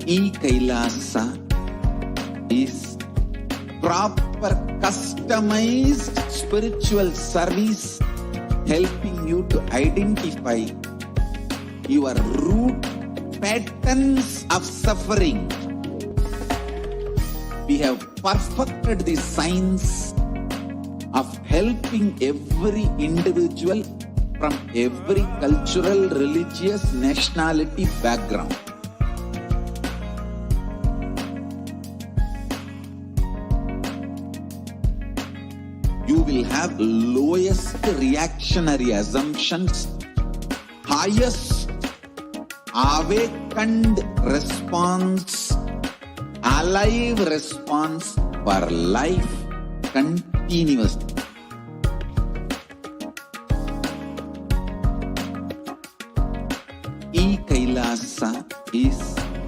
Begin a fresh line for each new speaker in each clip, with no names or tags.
E-Kailasa is proper customized spiritual service helping you to identify your root patterns of suffering. We have perfected the science of helping every individual from every cultural, religious, nationality background. You will have lowest reactionary assumptions, highest awakened response, alive response for life continuously. E-Kailasa is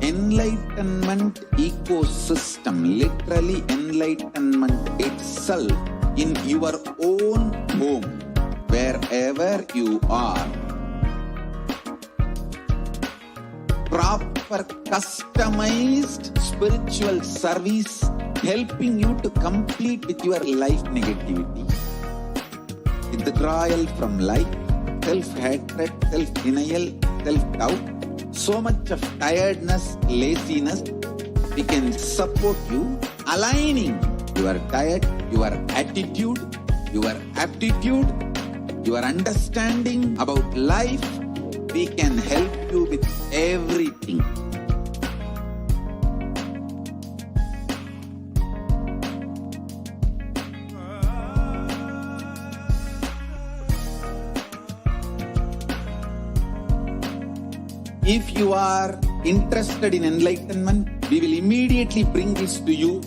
enlightenment ecosystem, literally enlightenment itself in your own home, wherever you are. Proper customized spiritual service helping you to complete with your life negativity, withdrawal from life, self-hatred, self-denial, self-doubt, so much of tiredness, laziness. We can support you aligning your diet, your attitude, your aptitude, your understanding about life. We can help you with everything. If you are interested in enlightenment, we will immediately bring this to you.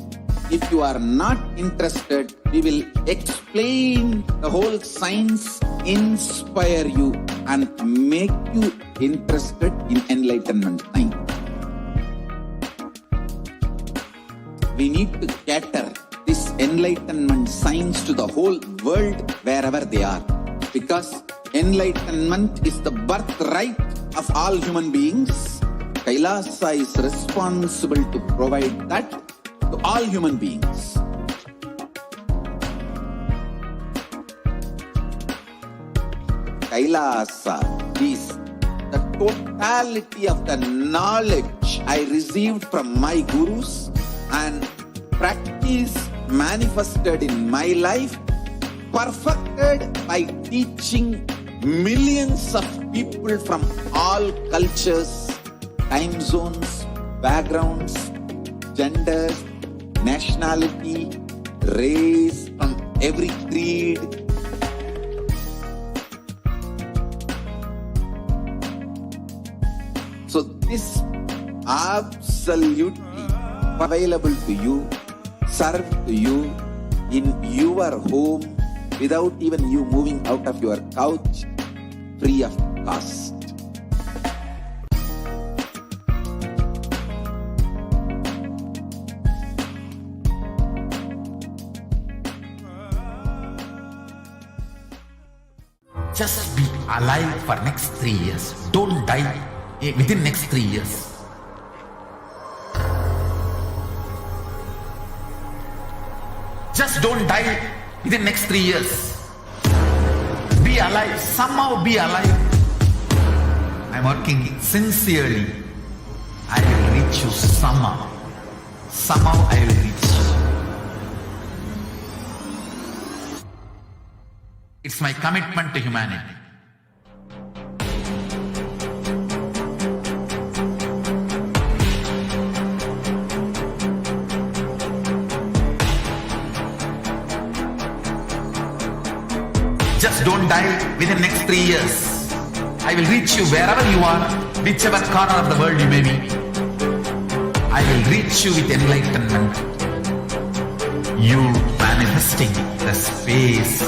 If you are not interested, we will explain the whole science, inspire you and make you interested in enlightenment time. We need to cater this enlightenment science to the whole world wherever they are, because enlightenment is the birthright of all human beings. Kailasa is responsible to provide that to all human beings. Kailasa is the totality of the knowledge I received from my gurus and practice manifested in my life, perfected by teaching millions of people from all cultures, time zones, backgrounds, genders, nationality, race, from every creed. So this absolutely available to you, served to you in your home without even you moving out of your couch, free of cost.
Just be alive for next 3 years. Don't die within next 3 years. Just don't die within next 3 years. Be alive. Somehow be alive. I'm working sincerely. I will reach you somehow. Somehow I will reach you. It's my commitment to humanity. Just don't die within next 3 years. I will reach you wherever you are, whichever corner of the world you may be. I will reach you with enlightenment. You manifesting the space,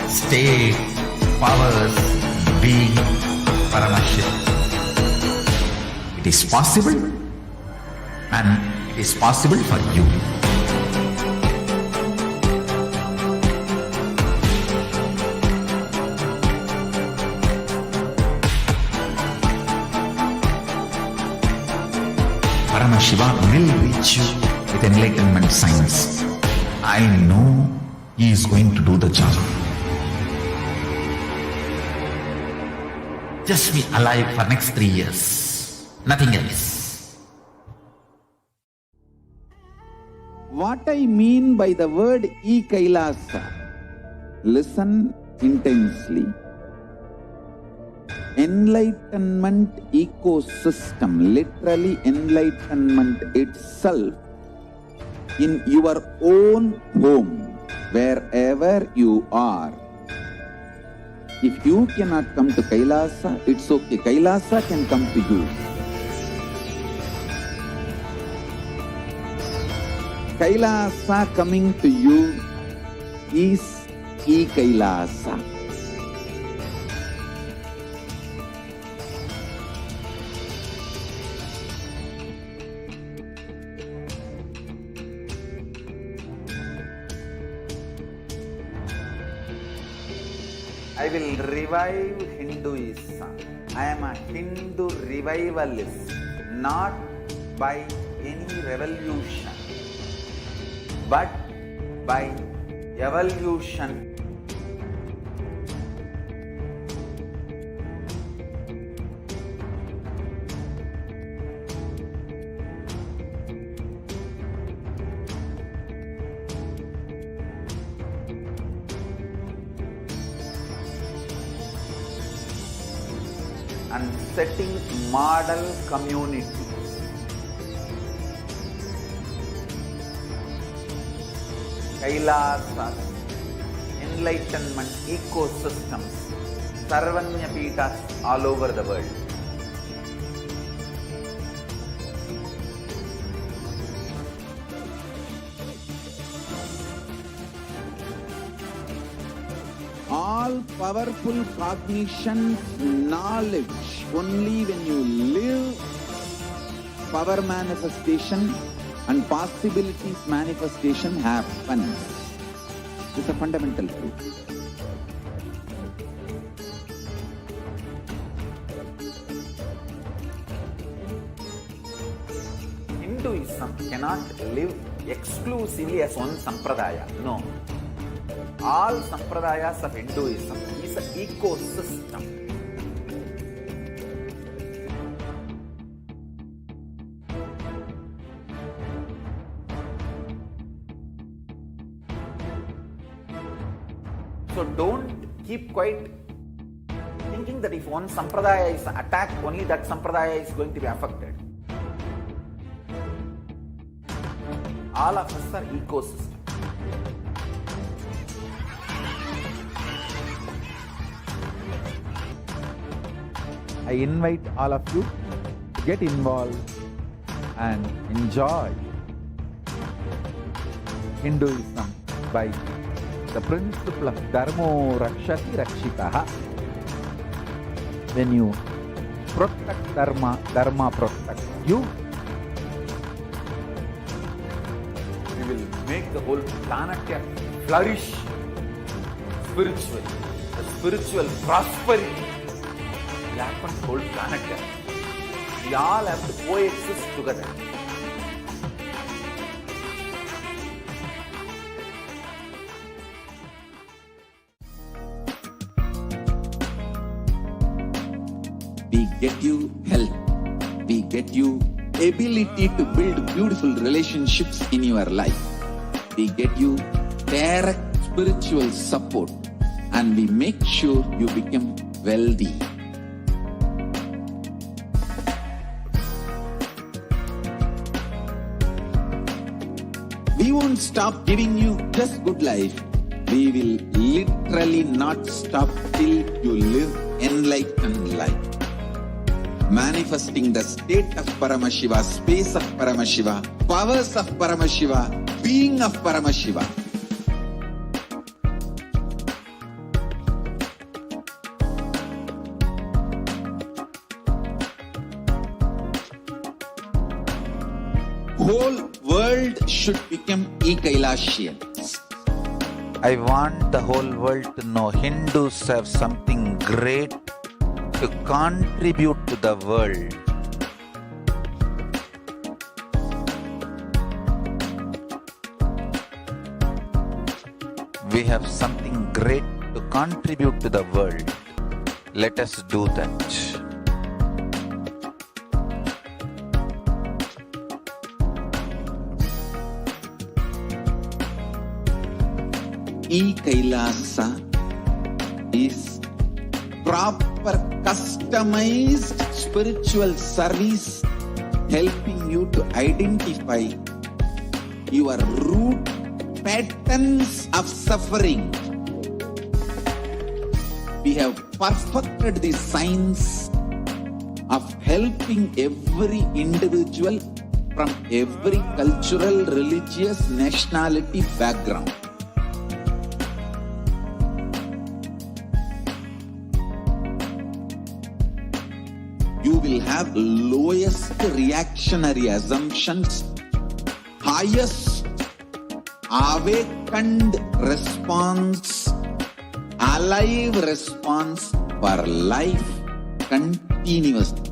state, powers, being Paramashivoham. It is possible, and it is possible for you. Paramashiva will reach you with enlightenment signs. I know he is going to do the job. Just be alive for next 3 years. Nothing else.
What I mean by the word e-Kailasa, listen intensely. Enlightenment ecosystem, literally enlightenment itself, in your own home, wherever you are. If you cannot come to Kailasa, it's okay. Kailasa can come to you. Kailasa coming to you is e-Kailasa. I will revive Hinduism. I am a Hindu revivalist, not by any revolution, but by evolution. And setting model community. Kailasas, enlightenment ecosystems, Sarvanya Pitas all over the world. All powerful cognition, knowledge, only when you live, power manifestation and possibilities manifestation happens. It's a fundamental truth. Hinduism cannot live exclusively as one sampradaya. No. All sampradayas of Hinduism is an ecosystem. So don't keep quiet thinking that if one sampradaya is attacked, only that sampradaya is going to be affected. All of us are ecosystems. I invite all of you to get involved and enjoy Hinduism by the principle of Dharmo Rakshati Rakshitaha. When you protect Dharma, Dharma protects you. We will make the whole planet flourish spiritually. The spiritual prosperity will happen to the whole planet. We all have to coexist together. We get you health. We get you ability to build beautiful relationships in your life. We get you direct spiritual support, and we make sure you become wealthy. We won't stop giving you just good life. We will literally not stop till you live enlightened life. Manifesting the state of Paramashiva, space of Paramashiva, powers of Paramashiva, being of Paramashiva. Whole world should become e-Kailasians.
I want the whole world to know Hindus have something great to contribute to the world.
We have something great to contribute to the world. Let us do that. E-Kailasa is proper customized spiritual service helping you to identify your root patterns of suffering. We have perfected the science of helping every individual from every cultural, religious, nationality background. You will have lowest reactionary assumptions, highest awakened response, alive response for life continuously.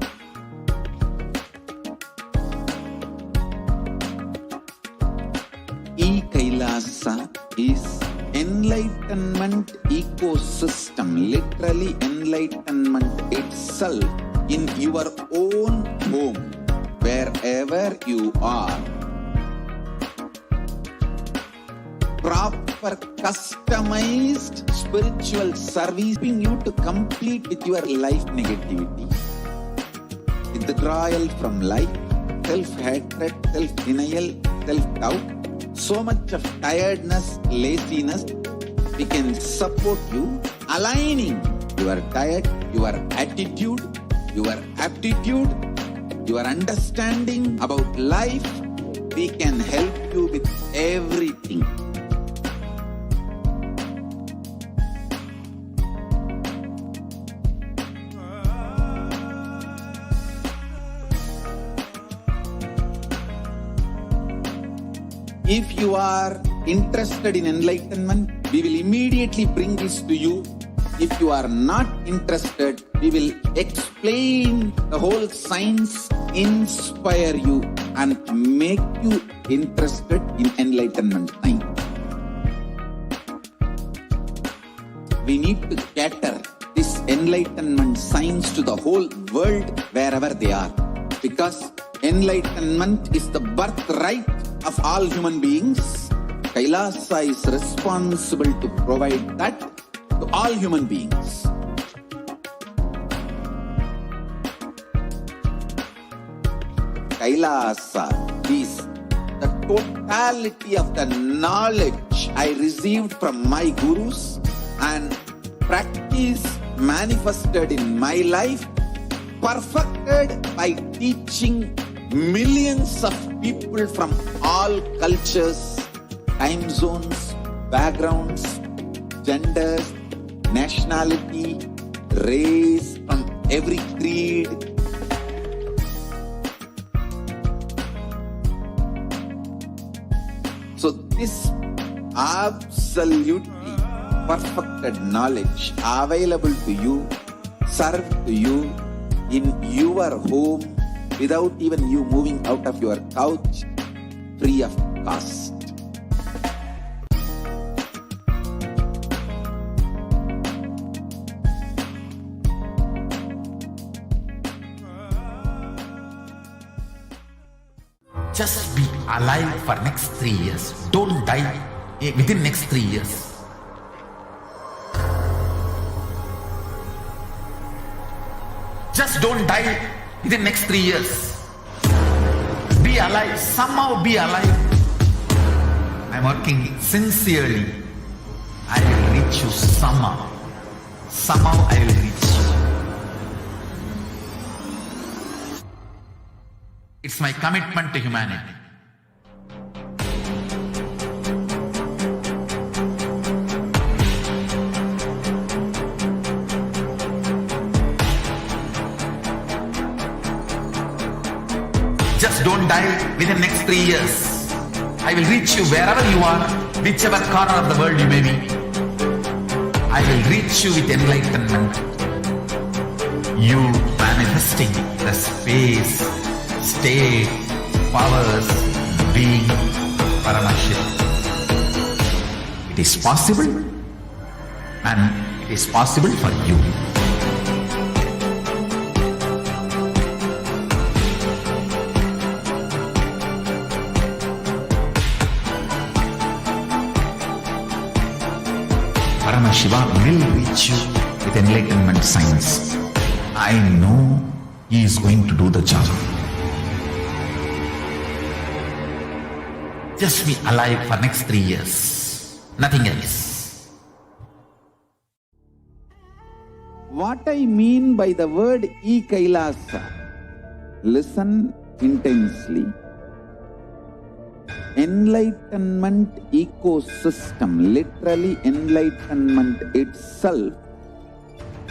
E-Kailasa is enlightenment ecosystem, literally enlightenment itself in your own home, wherever you are. Proper customized spiritual service helping you to complete with your life negativity, withdrawal from life, self-hatred, self-denial, self-doubt, so much of tiredness, laziness. We can support you aligning your diet, your attitude, your aptitude, your understanding about life. We can help you with everything. If you are interested in enlightenment, we will immediately bring this to you. If you are not interested, we will explain the whole science, inspire you and make you interested in enlightenment time. We need to cater this enlightenment science to the whole world wherever they are, because enlightenment is the birthright of all human beings. Kailasa is responsible to provide that to all human beings. Kailasa is the totality of the knowledge I received from my gurus and practice manifested in my life, perfected by teaching millions of people from all cultures, time zones, backgrounds, genders, nationality, race, from every creed. So this absolutely perfected knowledge available to you, served to you in your home without even you moving out of your couch, free of cost.
Just be alive for next 3 years. Don't die within next 3 years. Just don't die within next 3 years. Be alive. Somehow be alive. I'm working sincerely. I will reach you somehow. Somehow I will reach you. It's my commitment to humanity. Just don't die within next 3 years. I will reach you wherever you are, whichever corner of the world you may be. I will reach you with enlightenment. You manifesting the space, state, powers, being Paramashivoham. It is possible, and it is possible for you. Paramashiva will reach you with enlightenment science. I know he is going to do the job. Just be alive for next 3 years. Nothing else.
What I mean by the word e-Kailasa, listen intensely. Enlightenment ecosystem, literally enlightenment itself,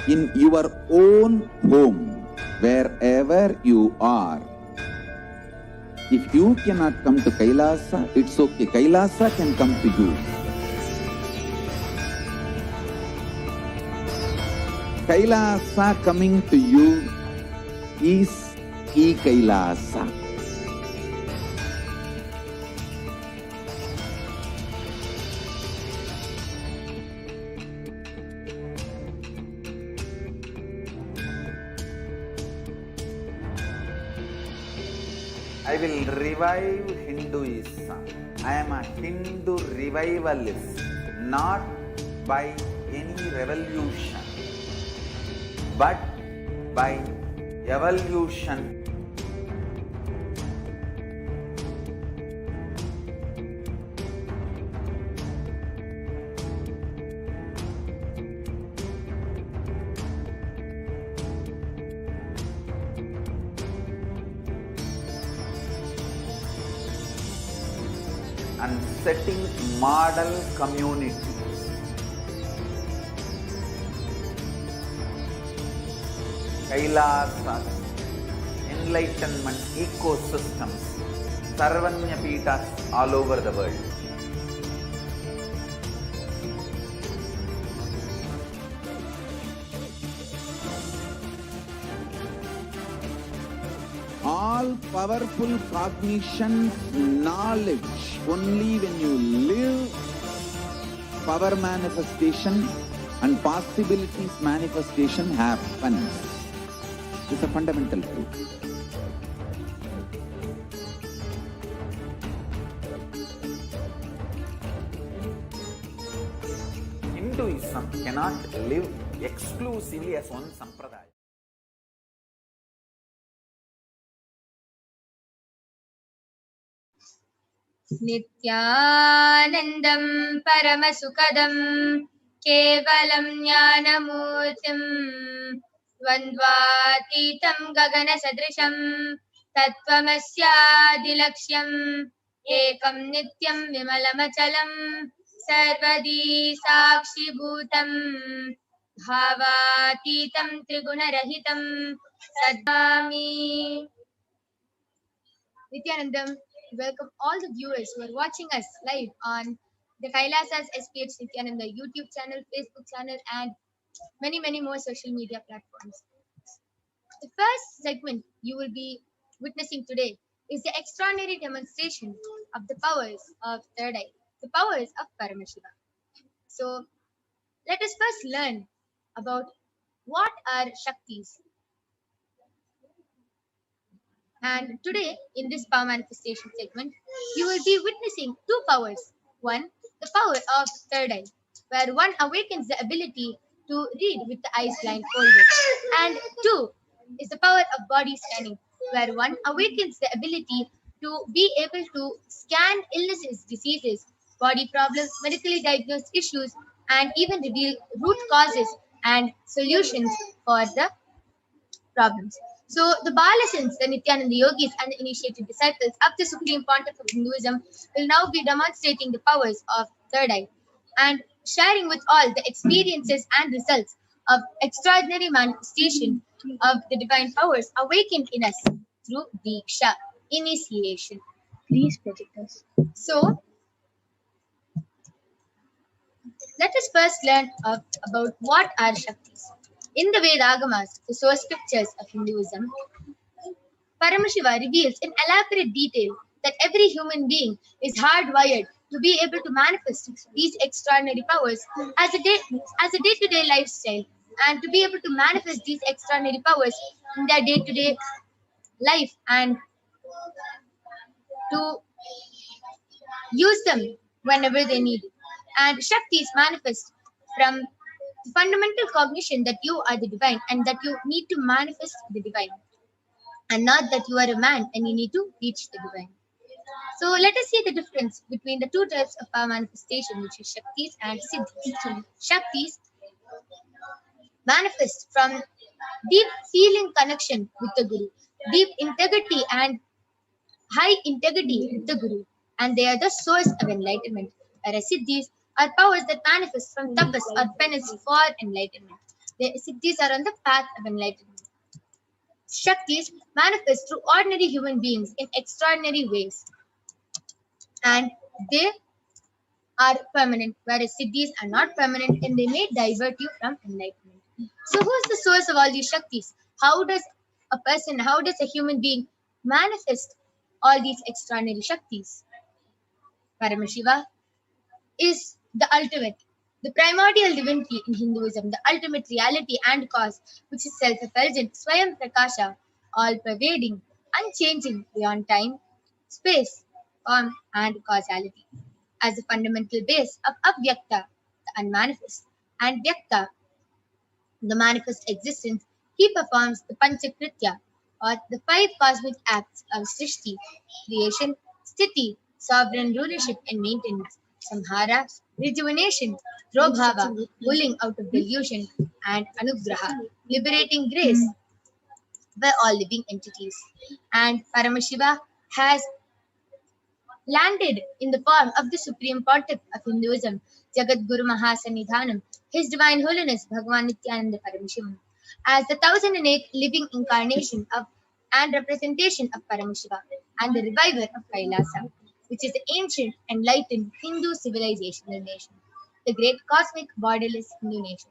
in your own home, wherever you are. If you cannot come to Kailasa, it's okay. Kailasa can come to you. Kailasa coming to you is e-Kailasa. I will revive Hinduism. I am a Hindu revivalist, not by any revolution, but by evolution. And setting model communities. Kailasas, enlightenment ecosystems, Sarvanya Pitas all over the world. All powerful cognition, knowledge, only when you live, power manifestation and possibilities manifestation happens. It's a fundamental truth. Hinduism cannot live exclusively as one sampradaya.
Nithyanandam Paramasukadam Kevalam Jnanamurtim Dvandvatitam Gagana Sadrisham Tattvamasya Ekam Nityam Vimalamachalam Sarvadi Sakshi Bhutam Bhavatitam Trigunarahitam Sadhami. Nithyanandam, welcome all the viewers who are watching us live on the Kailasas HDH Nithyananda YouTube channel, Facebook channel, and many more social media platforms. The first segment you will be witnessing today is the extraordinary demonstration of the powers of third eye, the powers of Paramashiva. So, let us first learn about what are Shaktis. And today, in this power manifestation segment, you will be witnessing two powers. One, the power of third eye, where one awakens the ability to read with the eyes blindfolded. And two is the power of body scanning, where one awakens the ability to be able to scan illnesses, diseases, body problems, medically diagnosed issues, and even reveal root causes and solutions for the problems. So the Balasins, the Nithyananda yogis, and the initiated disciples of the Supreme Pontiff of Hinduism will now be demonstrating the powers of third eye and sharing with all the experiences and results of extraordinary manifestation of the divine powers awakened in us through Diksha, initiation. Please project us. So, let us first learn about what are Shaktis. In the Vedagamas, the source scriptures of Hinduism, Paramashiva reveals in elaborate detail that every human being is hardwired to be able to manifest these extraordinary powers as a day-to-day lifestyle, and to be able to manifest these extraordinary powers in their day-to-day life, and to use them whenever they need it. And Shaktis manifest from the fundamental cognition that you are the divine and that you need to manifest the divine, and not that you are a man and you need to reach the divine. So let us see the difference between the two types of power manifestation, which is Shaktis and Siddhis. Shaktis manifest from deep feeling connection with the Guru, deep integrity and high integrity with the Guru, and they are the source of enlightenment. Whereas Siddhis are powers that manifest from tapas or penance for enlightenment. The Siddhis are on the path of enlightenment. Shaktis manifest through ordinary human beings in extraordinary ways, and they are permanent, whereas Siddhis are not permanent and they may divert you from enlightenment. So who is the source of all these Shaktis? How does a human being manifest all these extraordinary Shaktis? Paramashiva is the ultimate, the primordial divinity in Hinduism, the ultimate reality and cause, which is self-effulgent, Swayam Prakasha, all-pervading, unchanging beyond time, space, form, and causality. As the fundamental base of Avyakta, the unmanifest, and Vyakta, the manifest existence, he performs the Panchakritya, or the 5 cosmic acts of Srishti, creation, Sthiti, sovereign rulership and maintenance, Samhara, rejuvenation, Drobhava, pulling out of delusion, and Anugraha, liberating grace by all living entities. And Paramashiva has landed in the form of the Supreme Pontiff of Hinduism, Jagat Guru Mahasanidhanam, His Divine Holiness Bhagavan Nithyananda Paramashivam, as the 1008th living incarnation of and representation of Paramashiva and the reviver of Kailasa, which is the ancient, enlightened Hindu civilizational nation, the great cosmic borderless Hindu nation.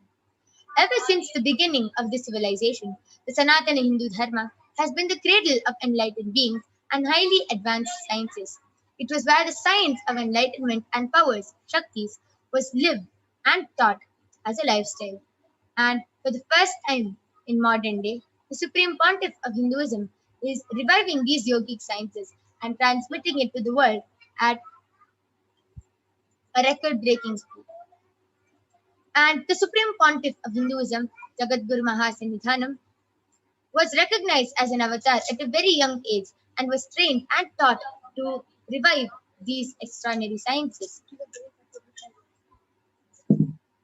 Ever since the beginning of this civilization, the Sanatana Hindu Dharma has been the cradle of enlightened beings and highly advanced sciences. It was where the science of enlightenment and powers, Shaktis, was lived and taught as a lifestyle. And for the first time in modern day, the Supreme Pontiff of Hinduism is reviving these yogic sciences and transmitting it to the world at a record-breaking speed. And the Supreme Pontiff of Hinduism, Jagat Guru Mahasanidhanam, was recognized as an avatar at a very young age and was trained and taught to revive these extraordinary sciences.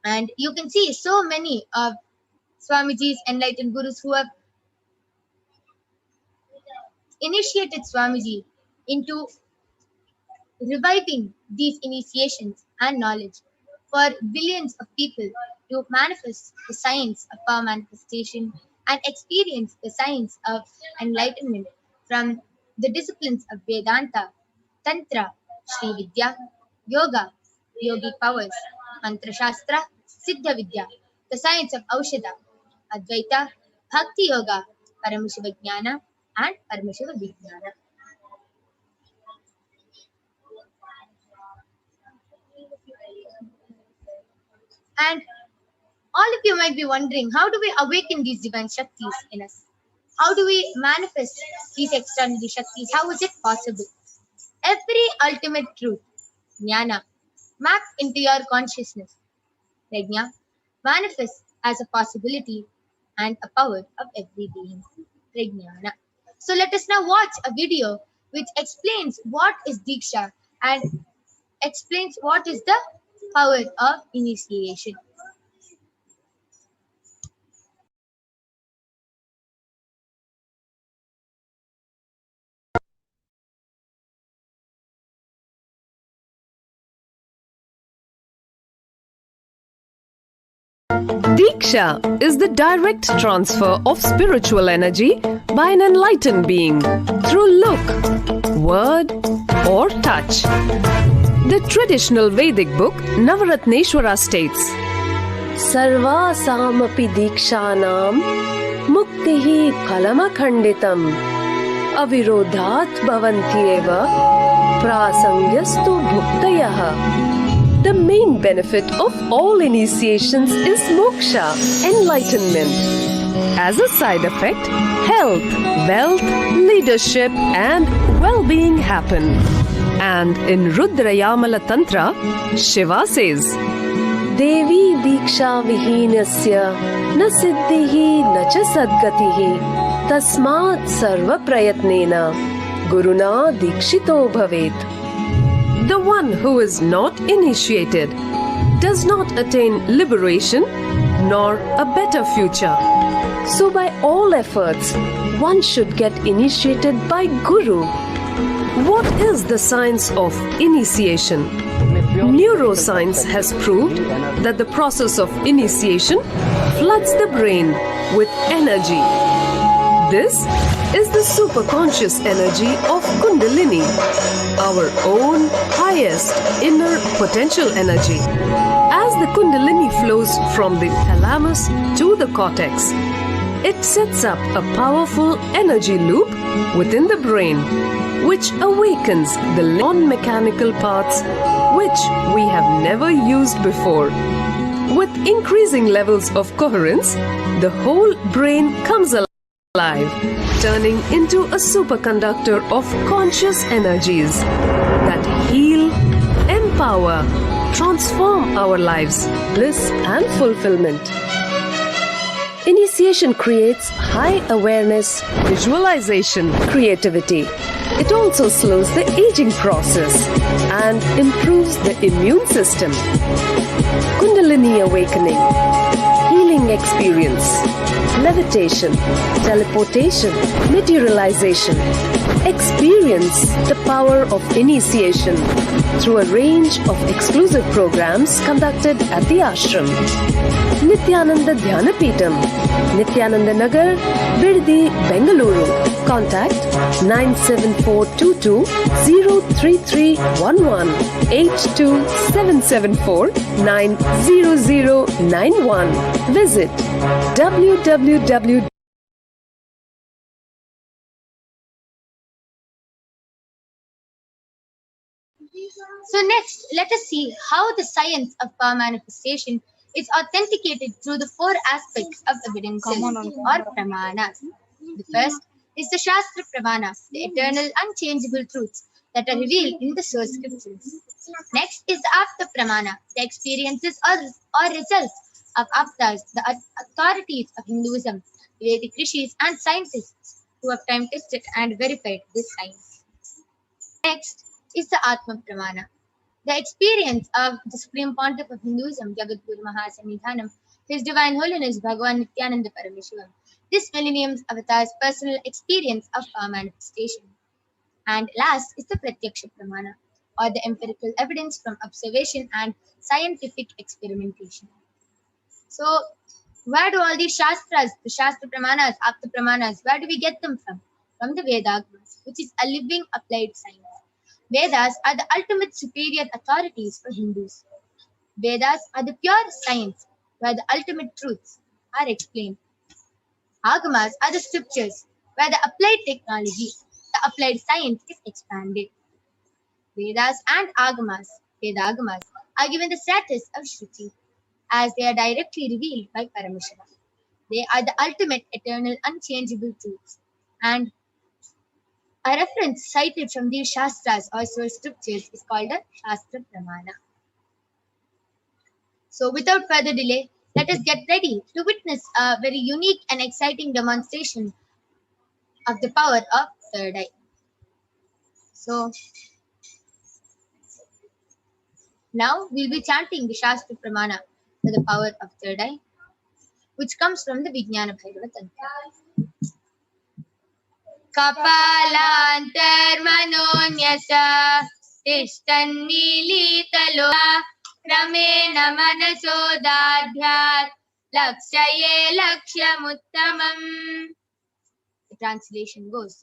And you can see so many of Swamiji's enlightened gurus who have initiated Swamiji into reviving these initiations and knowledge for billions of people to manifest the science of power manifestation and experience the science of enlightenment from the disciplines of Vedanta, Tantra, Sri Vidya, Yoga, Yogic powers, Mantra Shastra, Siddha Vidya, the science of Aushadha, Advaita, Bhakti Yoga, Paramashiva Jnana, and Paramashiva Vijnana. And all of you might be wondering, how do we awaken these divine Shaktis in us? How do we manifest these extraordinary Shaktis? How is it possible? Every ultimate truth, Jnana, mapped into your consciousness, Prajna, manifests as a possibility and a power of every being, Prajnana. So let us now watch a video which explains what is Diksha and explains what is the power of initiation.
Diksha is the direct transfer of spiritual energy by an enlightened being through look, word, or touch. The traditional Vedic book Navaratneshwara states, Sarvasamapi Dikshanam Muktihi Phalamakhanditam Avirodhat Bhavantyeva prasangyastu bhuktayah. The main benefit of all initiations is moksha, enlightenment. As a side effect, health, wealth, leadership, and well-being happen. And in Rudrayamala Tantra, Shiva says, Devi Diksha Vihinasya na siddhihi na cha sadgatihi tasmat sarva prayatnena guruna dikshito bhavet. The one who is not initiated does not attain liberation nor a better future. So by all efforts, one should get initiated by Guru. What is the science of initiation? Neuroscience has proved that the process of initiation floods the brain with energy. This is the superconscious energy of Kundalini, our own highest inner potential energy. As the Kundalini flows from the thalamus to the cortex, it sets up a powerful energy loop within the brain, which awakens the non-mechanical parts which we have never used before. With increasing levels of coherence, the whole brain comes alive, turning into a superconductor of conscious energies that heal, empower, transform our lives, bliss and fulfillment. Initiation creates high awareness, visualization, creativity. It also slows the aging process and improves the immune system. Kundalini awakening, healing experience, levitation, teleportation, materialization. Experience the power of initiation through a range of exclusive programs conducted at the ashram. Nithyananda Dhyanapitham, Nithyananda Nagar, Birdi, Bengaluru. Contact 97422 03311 82774 90091. Visit www.
So next, let us see how the science of power manifestation is authenticated through the four aspects of evidences or pramanas. The first is the Shastra Pramana, the eternal unchangeable truths that are revealed in the source scriptures. Next is the Apta Pramana, the experiences or results of Aptas, the authorities of Hinduism, Vedic rishis and scientists who have time tested and verified this science. Next is the Atma Pramana, the experience of the Supreme Pontiff of Hinduism, Jagadguru Mahasannidhanam, His Divine Holiness Bhagavan Nithyananda Paramashivam, this millennium's avatar's personal experience of power manifestation. And last is the Pratyaksha Pramana, or the empirical evidence from observation and scientific experimentation. So, where do all these Shastras, the Shastra Pramanas, Apta Pramanas, where do we get them from? From the Vedas, which is a living applied science. Vedas are the ultimate superior authorities for Hindus. Vedas are the pure science where the ultimate truths are explained. Agamas are the scriptures where the applied technology, the applied science is expanded. Vedas and Agamas, Vedagamas, are given the status of Shruti as they are directly revealed by Paramashivoham. They are the ultimate eternal unchangeable truths, and a reference cited from these Shastras or source scriptures is called a Shastra Pramana. So without further delay, let us get ready to witness a very unique and exciting demonstration of the power of third eye. So now we'll be chanting the Shastra Pramana for the power of third eye, which comes from the Vijnana Bhairava Tantra. Kapalantarmanonyasa tishtannilitaloa kramena manasodadhyat lakshaye lakshyamuttamam. The translation goes,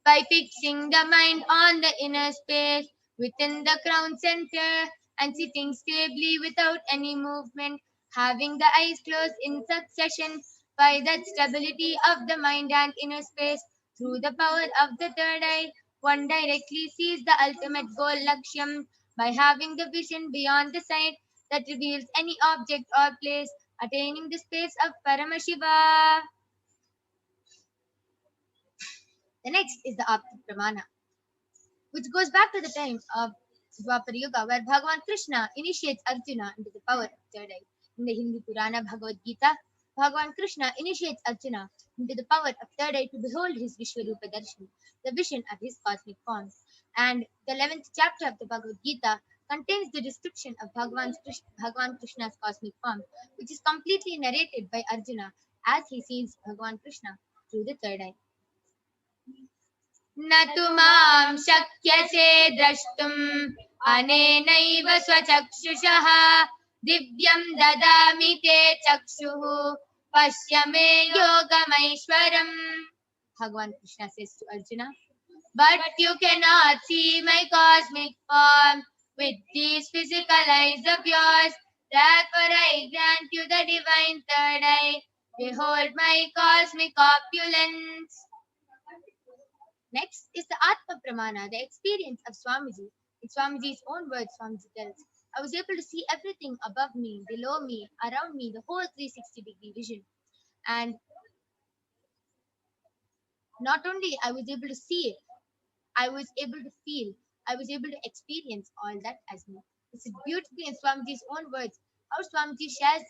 by fixing the mind on the inner space within the crown center and sitting stably without any movement, having the eyes closed in succession, by that stability of the mind and inner space, through the power of the third eye, One directly sees the ultimate goal Lakshyam by having the vision beyond the sight that reveals any object or place, attaining the space of Paramashiva. The next is the Apta Pramana, which goes back to the time of Dwapar Yuga, where Bhagavan Krishna initiates Arjuna into the power of third eye. In the Hindu Purana Bhagavad Gita, Bhagavan Krishna initiates Arjuna into the power of third eye to behold his Vishwarupa Darshan, the vision of his cosmic form. And the 11th chapter of the Bhagavad Gita contains the description of Bhagavan Krishna's cosmic form, which is completely narrated by Arjuna as he sees Bhagavan Krishna through the third eye. न तु मां शक्यसे द्रष्टुम् अनेनैव स्वचक्षुषः दिव्यं ददामि ते चक्षुः पश्य मे योगमैश्वरम्. Bhagavan Krishna says to Arjuna, but you cannot see my cosmic form with these physical eyes of yours. Therefore I grant you the divine third eye. Behold my cosmic opulence. Next is the Atma Pramana, the experience of Swamiji. In Swamiji's own words, Swamiji tells, I was able to see everything above me, below me, around me, the whole 360-degree vision. And not only I was able to see it, I was able to feel, I was able to experience all that as me. This is beautifully in Swamiji's own words, how Swamiji shares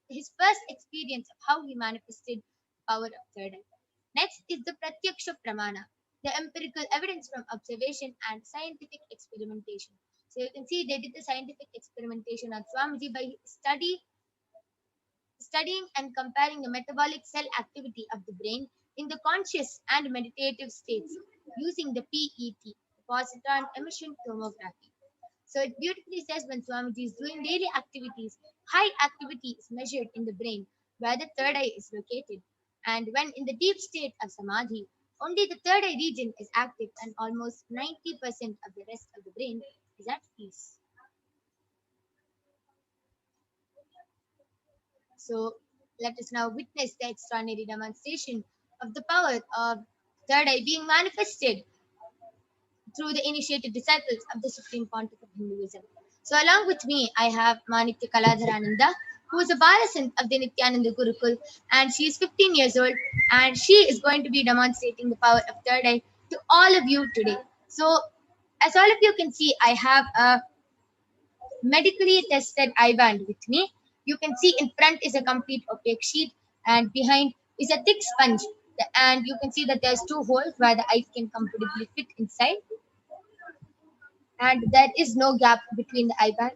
his first experience of how he manifested the power of third eye. Next is the Pratyaksha Pramana, the empirical evidence from observation and scientific experimentation. So you can see they did the scientific experimentation on Swamiji by studying and comparing the metabolic cell activity of the brain in the conscious and meditative states using the PET, positron emission tomography. So it beautifully says when Swamiji is doing daily activities, high activity is measured in the brain where the third eye is located. And when in the deep state of Samadhi, only the third eye region is active and almost 90% of the rest of the brain is at peace. So let us now witness the extraordinary demonstration of the power of third eye being manifested through the initiated disciples of the Supreme Pontiff of Hinduism. So along with me, I have Manitya Kaladharananda, who is a Balasant of the Nithyananda Gurukul, and she is 15 years old, and she is going to be demonstrating the power of third eye to all of you today. So as all of you can see, I have a medically tested eye band with me. You can see in front is a complete opaque sheet, and behind is a thick sponge. And you can see that there's two holes where the eyes can comfortably fit inside. And there is no gap between the eye band.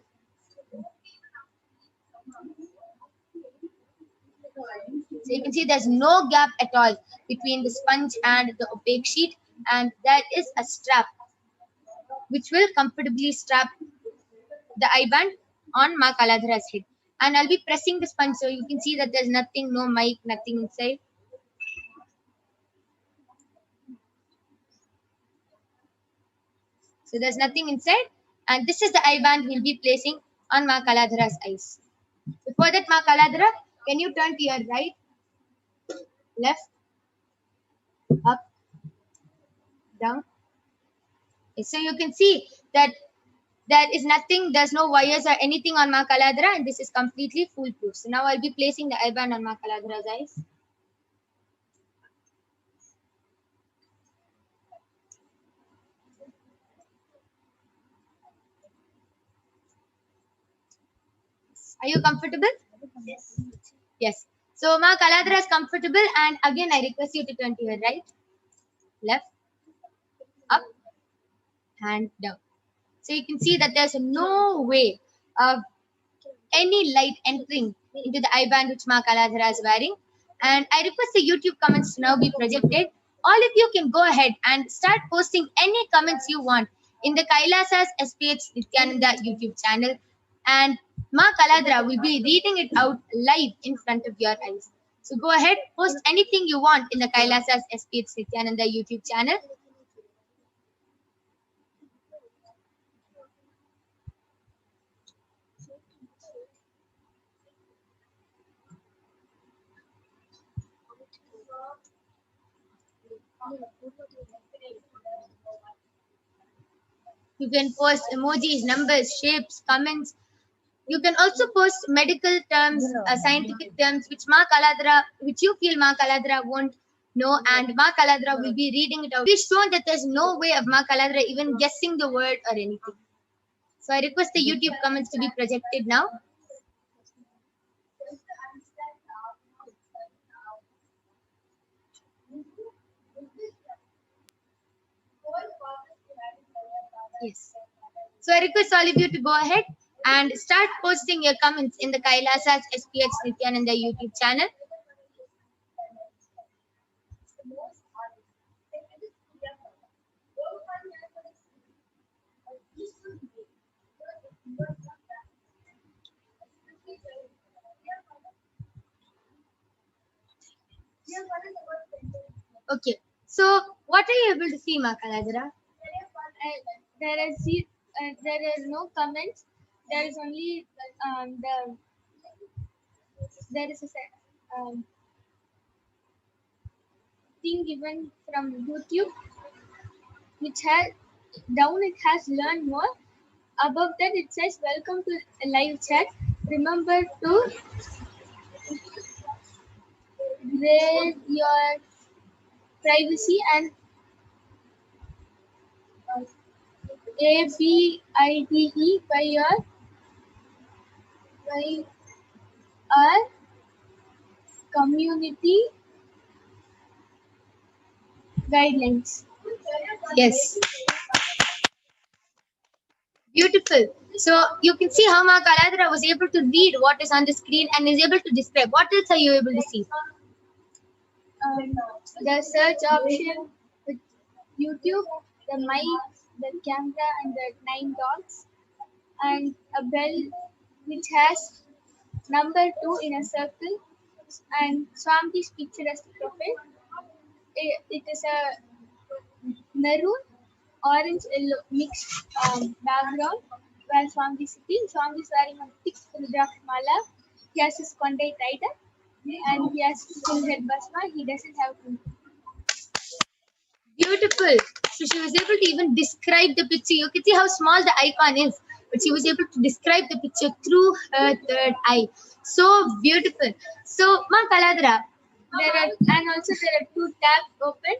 So you can see there's no gap at all between the sponge and the opaque sheet, and there is a strap which will comfortably strap the eye band on Ma Kaladhara's head. And I'll be pressing the sponge so you can see that there's nothing, no mic, nothing inside. So there's nothing inside, and this is the eye band we'll be placing on Ma Kaladhara's eyes. Before that, Ma Kaladhara, can you turn to your right, left, up, down? So you can see that there is nothing, there's no wires or anything on Ma Kaladhara, and this is completely foolproof. So now I'll be placing the eye band on Ma Kaladhara's eyes. Are you comfortable? Yes. Yes. So Ma Kaladhara is comfortable, and again I request you to turn to your right, left, up, and down. So you can see that there's no way of any light entering into the eye band which Ma Kaladhara is wearing. And I request the YouTube comments to now be projected. All of you can go ahead and start posting any comments you want in the Kailasa's SPH Nithyananda YouTube channel. And Ma Kaladhara will be reading it out live in front of your eyes. So go ahead, post anything you want in the Kailasa's SPH Nithyananda YouTube channel. You can post emojis, numbers, shapes, comments. You can also post medical terms, scientific terms, which you feel Ma Kaladra won't know, and Ma Kaladra will be reading it out. It is shown that there's no way of Ma Kaladra even guessing the word or anything. So I request the YouTube comments to be projected now. Yes. So I request all of you to go ahead and start posting your comments in the Kailasa's HDH Nithyananda YouTube channel. Okay. So what are you able to see, Makaladra?
There are no comments. There is only there is a thing given from YouTube, which has down it has learn more. Above that it says welcome to a live chat. Remember to read your privacy and ABIDE by our community guidelines.
Yes. Beautiful. So you can see how Makaladra was able to read what is on the screen and is able to describe. What else are you able to see?
The search option with YouTube, the mic, the camera, and the 9 dots, and a bell which has number 2 in a circle, and Swami's picture as the profile. It is a maroon, orange, yellow mixed background where Swami is sitting. Swami is wearing a thick Rudraksh mala. He has his kondai tied up and he has full head basma. He doesn't have to.
Beautiful. So she was able to even describe the picture. You can see how small the icon is, but she was able to describe the picture through her third eye. So beautiful. So Makaladra,
And also there are 2 tabs open.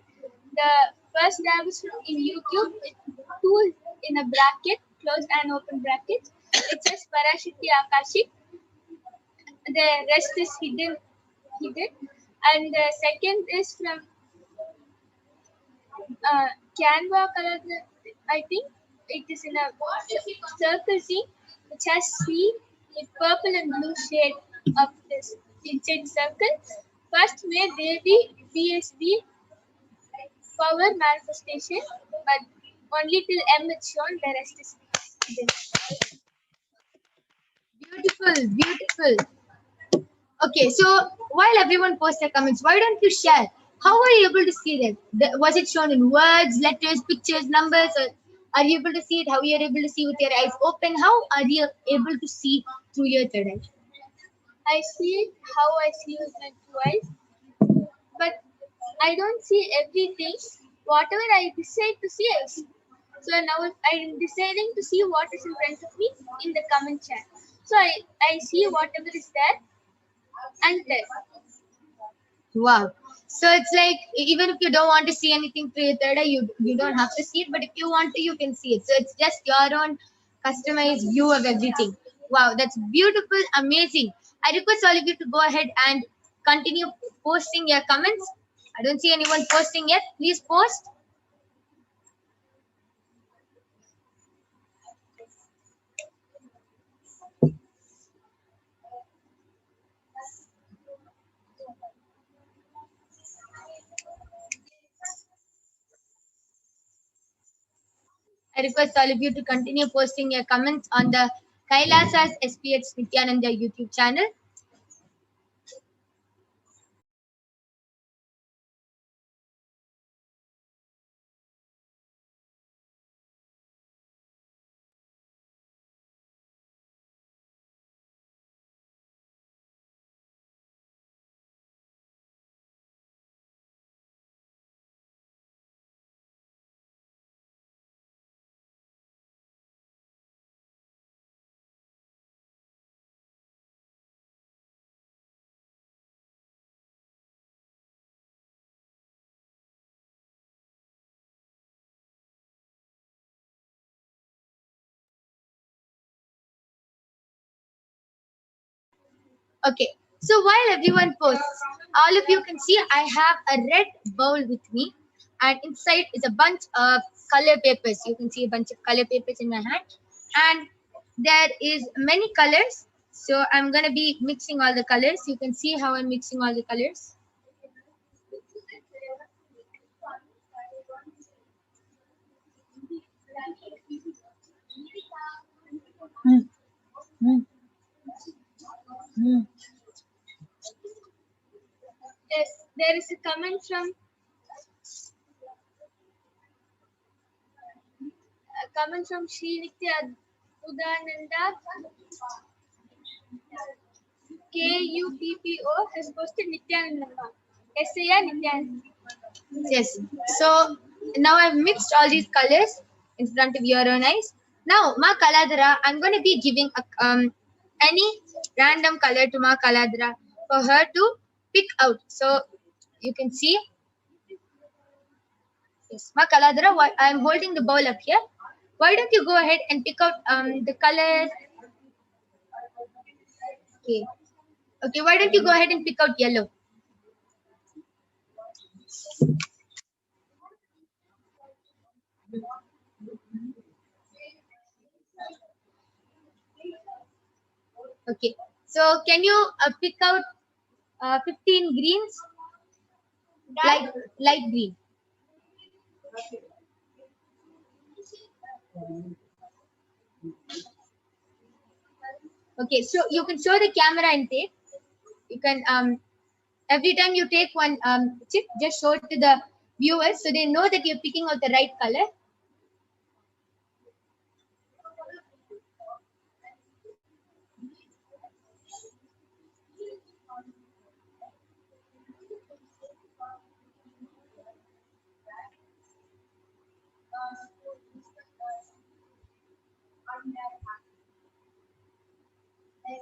The first tab is in YouTube, with 2 in a bracket, closed and open bracket. It says Parashakti Akashic. The rest is hidden. And the second is from Canva color. I think it is in a circle thing which has C with purple and blue shade of this inside circle. First may there be BSB power manifestation, but only till M is shown, the rest is hidden.
beautiful, beautiful. Okay, so while everyone posts their comments, why don't you share? How were you able to see that? Was it shown in words, letters, pictures, numbers, or are you able to see it? How you are able to see with your eyes open? How are you able to see through your third eye?
I see it how I see with my 2 eyes, but I don't see everything. Whatever I decide to see, I see. So now I'm deciding to see what is in front of me in the comment chat. So I see whatever is there and tell.
Wow. So it's like even if you don't want to see anything through your third eye, you don't have to see it. But if you want to, you can see it. So it's just your own customized view of everything. Wow, that's beautiful, amazing. I request all of you to go ahead and continue posting your comments. I don't see anyone posting yet. Please post. I request all of you to continue posting your comments on the Kailasa's SPH Nithyananda YouTube channel. Okay, so while everyone posts, all of you can see I have a red bowl with me, and inside is a bunch of color papers. You can see a bunch of color papers in my hand, and there is many colors. So I'm gonna be mixing all the colors. You can see how I'm mixing all the colors.
Yes, there is a comment from Sri Nithyananda KUPPO has posted Nithyananda. SAR Nithyananda.
Yes. So now I've mixed all these colors in front of your own eyes. Now, Ma Kaladhara, I'm going to be giving any random color to Ma Kaladhara for her to pick out. So you can see. Yes, Ma Kaladhara, I'm holding the bowl up here. Why don't you go ahead and pick out the color? Okay. Okay, why don't you go ahead and pick out yellow? Okay. So can you pick out 15 greens? Light green. Okay, so you can show the camera and take. You can every time you take one chip, just show it to the viewers so they know that you're picking out the right color.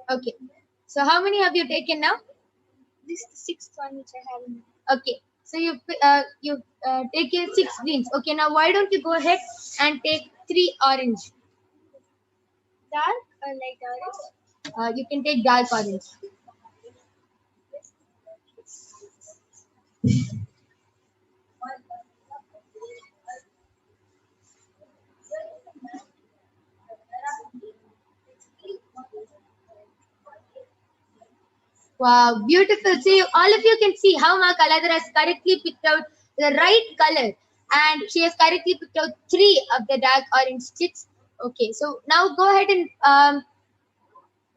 Okay. So how many have you taken now?
This is the sixth one which I have in.
Okay. So you taken 6 greens. Okay. Now why don't you go ahead and take 3 orange?
Dark or light orange?
You can take dark orange. Wow, beautiful. See, all of you can see how Ma Kaladhara has correctly picked out the right color, and she has correctly picked out 3 of the dark orange sticks. Okay, so now go ahead and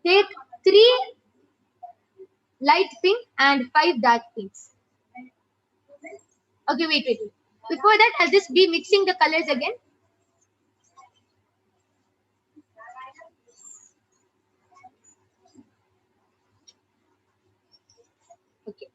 take 3 light pink and 5 dark pinks. Okay, wait. Before that, I'll just be mixing the colors again. Okay.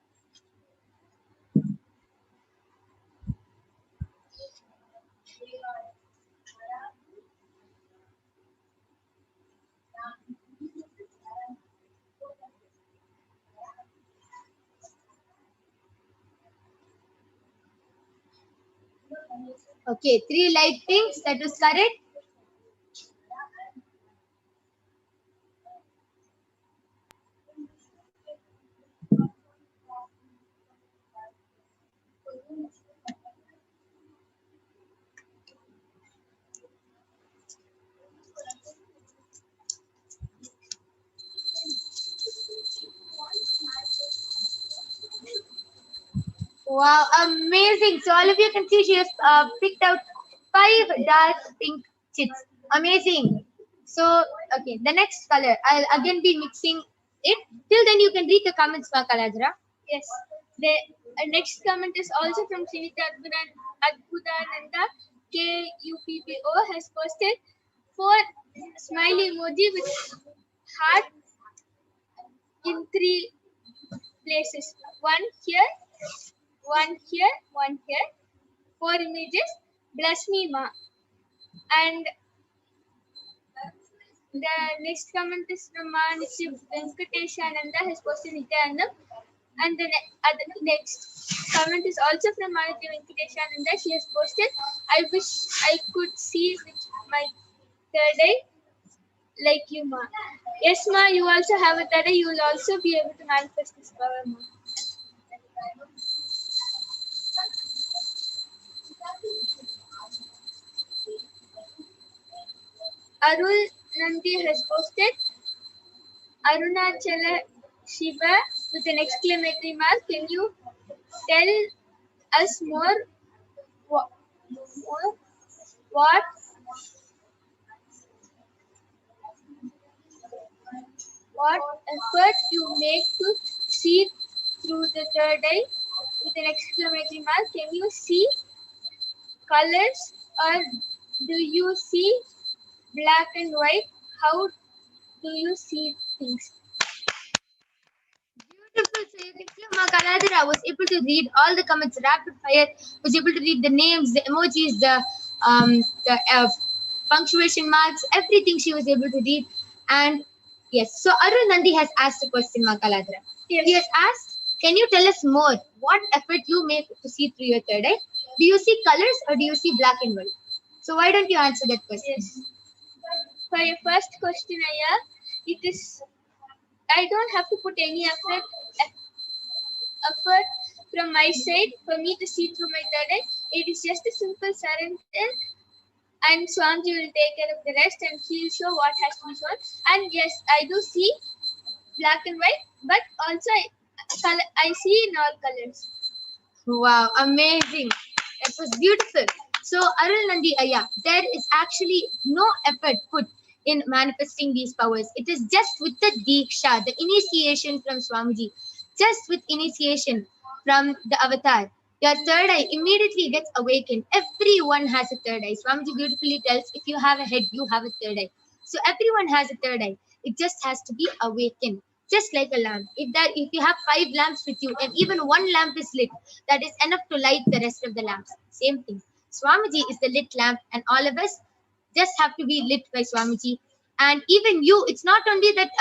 Okay, 3 light pinks, that was correct. Wow, amazing. So all of you can see she has picked out 5 dark pink chits. Amazing. So, okay, the next color. I'll again be mixing it. Till then, you can read the comments, Ma Kaladhara.
Yes. The next comment is also from Srinitha Adbhutananda KUPPO has posted 4 smiley emoji with heart in 3 places. One here, one here, one here. 4 images. Bless me, Ma. And the next comment is from Manishya Venkateshananda has posted Nithyananda. And the next comment is also from Manishya Venkateshananda. She has posted, I wish I could see with my third eye like you, Ma. Yes, ma, you also have a third eye. You will also be able to manifest this power, ma. Arul Nandi has posted Arunachala Shiva with an exclamatory mark. Can you tell us more what what effort you make to see through the third eye with an exclamatory mark? Can you see colors or do you see black and white? How do you see things?
Beautiful. So you can see Makaladhara was able to read all the comments rapid fire, was able to read the names, the emojis, the punctuation marks, everything she was able to read. And yes, so Arun Nandi has asked a question, Makaladhara.
Yes.
He has asked, can you tell us more? What effort you make to see through your third eye? Do you see colors or do you see black and white? So why don't you answer that question?
Yes. For your first question, Aya, it is I don't have to put any effort from my side for me to see through my third eye. It is just a simple surrender, and Swamiji will take care of the rest, and he will show what has to be shown. And yes, I do see black and white, but also I see in all colors.
Wow, amazing. That was beautiful. So, Arul Nandi Aya, there is actually no effort put in manifesting these powers. It is just with the Diksha, the initiation from Swamiji, just with initiation from the avatar. Your third eye immediately gets awakened. Everyone has a third eye. Swamiji beautifully tells, if you have a head, you have a third eye. So everyone has a third eye. It just has to be awakened. Just like a lamp. If you have 5 lamps with you and even one lamp is lit, that is enough to light the rest of the lamps. Same thing. Swamiji is the lit lamp, and all of us just have to be lit by Swamiji. And even you, it's not only that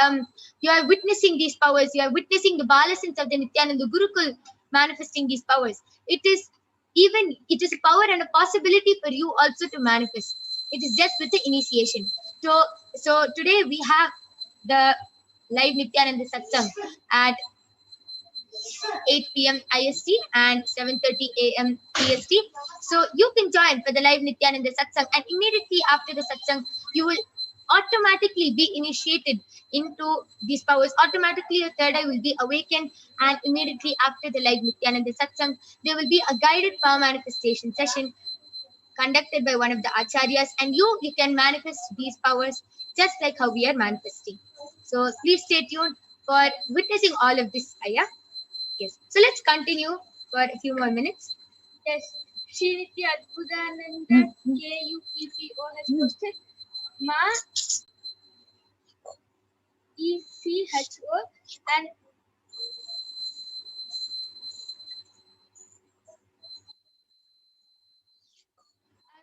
you are witnessing these powers, you are witnessing the Balasins of the Nithyananda Gurukul manifesting these powers. It is a power and a possibility for you also to manifest. It is just with the initiation. So today we have the live Nithyananda Satsang at 8 p.m. IST and 7:30 a.m. PST. So you can join for the live Nithyananda Satsang, and immediately after the Satsang, you will automatically be initiated into these powers. Automatically, your third eye will be awakened, and immediately after the live Nithyananda Satsang, there will be a guided power manifestation session conducted by one of the acharyas, and you can manifest these powers just like how we are manifesting. So please stay tuned for witnessing all of this, Aya. Yes. So let's continue for a few more minutes.
Yes. Srinitya Adbudananda KUPPO has posted Ma ECHO and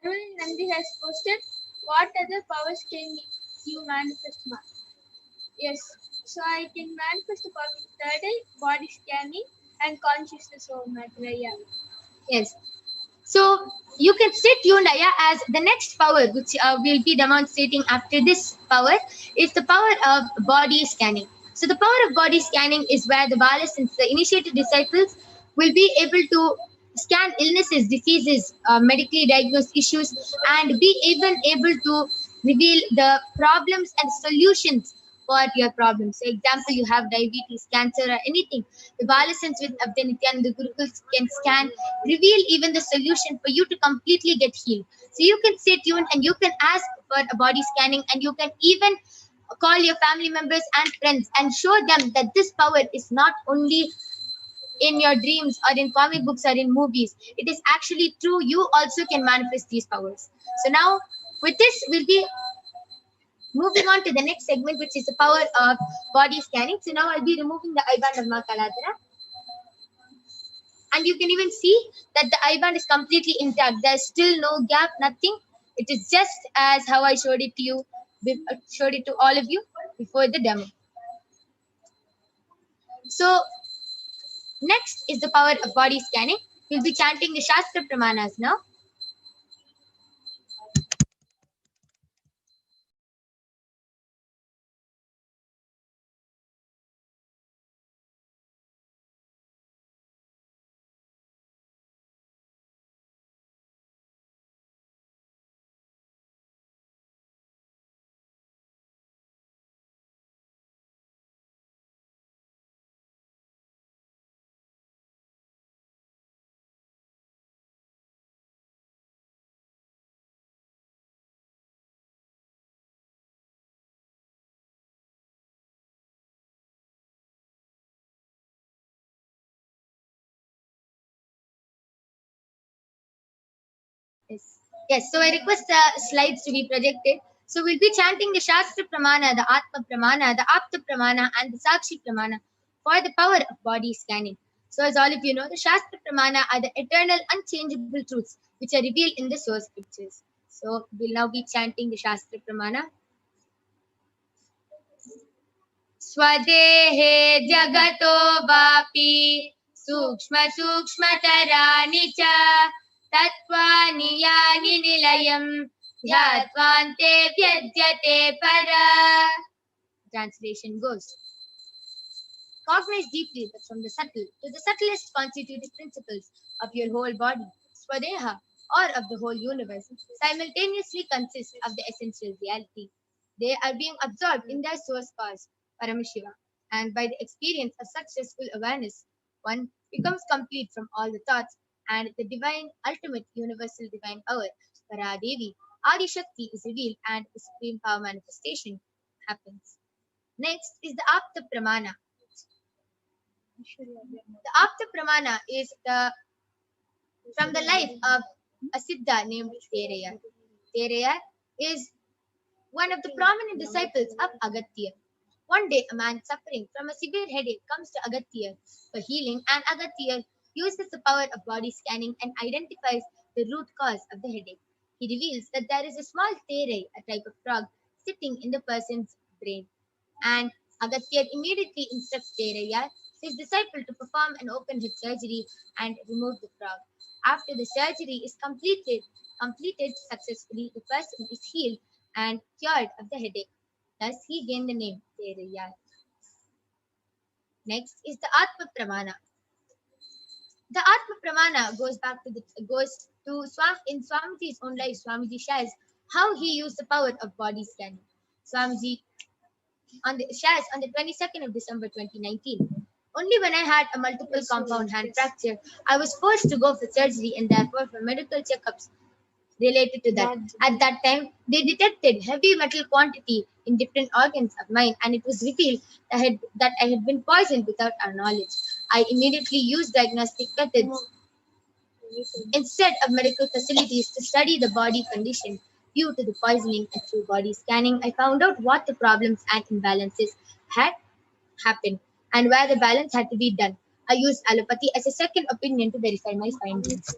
Arul Nandi has posted what other powers can you manifest, Ma? Yes. So I can manifest the power of third eye, body scanning, and consciousness over matter. Yeah.
Yes. So you can stay tuned, Aya, as the next power, which we'll be demonstrating after this power, is the power of body scanning. So the power of body scanning is where the Balasins, the initiated disciples, will be able to scan illnesses, diseases, medically diagnosed issues, and be even able to reveal the problems and solutions for your problems. So, example, you have diabetes, cancer, or anything. The Balasins with Abdya Nithyananda Gurukuls can scan, reveal even the solution for you to completely get healed. So you can stay tuned and you can ask for a body scanning, and you can even call your family members and friends and show them that this power is not only in your dreams or in comic books or in movies. It is actually true. You also can manifest these powers. So now with this, we'll be moving on to the next segment, which is the power of body scanning. So now I'll be removing the eye band of Ma Kaladhara. And you can even see that the eye band is completely intact. There's still no gap, nothing. It is just as how I showed it to you, showed it to all of you before the demo. So next is the power of body scanning. We'll be chanting the Shastra Pramanas now. Yes. Yes. So I request the slides to be projected. So we'll be chanting the Shastra Pramana, the Atma Pramana, the Apta Pramana, and the Sakshi Pramana for the power of body scanning. So as all of you know, the Shastra Pramana are the eternal, unchangeable truths which are revealed in the source scriptures. So we'll now be chanting the Shastra Pramana. स्वदेहे जगतो वापि सूक्ष्मतराणि च तत्त्वानि यानि निलयम् ध्यात्वान्ते व्यज्यते para. Translation goes: cognize deeply that from the subtle to the subtlest constitutive principles of your whole body, Swadeha, or of the whole universe, simultaneously consist of the essential reality. They are being absorbed in their source cause, Paramashiva, and by the experience of successful awareness, one becomes complete from all the thoughts, and the divine, ultimate, universal divine power, Paradevi, Adi Shakti, is revealed, and the supreme power manifestation happens. Next is the Apta Pramana. The Apta Pramana is from the life of a Siddha named Teraya. Teraya is one of the prominent disciples of Agatya. One day, a man suffering from a severe headache comes to Agatya for healing, and Agatya uses the power of body scanning and identifies the root cause of the headache. He reveals that there is a small terai, a type of frog, sitting in the person's brain, and Agastya immediately instructs Teraya, his disciple, to perform an open head surgery and remove the frog. After the surgery is completed successfully, the person is healed and cured of the headache. Thus, he gained the name Teraya. Next is the Atma Pramana. The Atma Pramana goes to in Swamiji's own life. Swamiji shares how he used the power of body scanning. Swamiji shares on the 22nd of December 2019. Only when I had a multiple compound hand fracture, I was forced to go for surgery and therefore for medical checkups related to that. At that time, they detected heavy metal quantity in different organs of mine, and it was revealed that I had been poisoned without our knowledge. I immediately used diagnostic methods instead of medical facilities to study the body condition due to the poisoning, and through body scanning, I found out what the problems and imbalances had happened and where the balance had to be done. I used allopathy as a second opinion to verify my findings.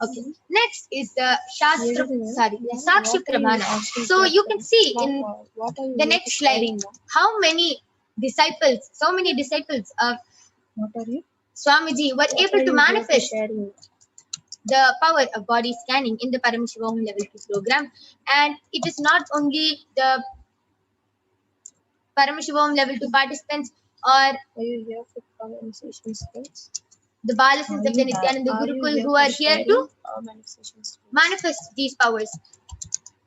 Okay. Next is the Sakshi Pramana. So you can see in the next slide how many disciples, of Swamiji were able to manifest the power of body scanning in the Paramashivoham level 2 program. And it is not only the Paramashivoham level 2 participants or the Balasins of the Nithyananda Gurukul who are here to manifest these powers.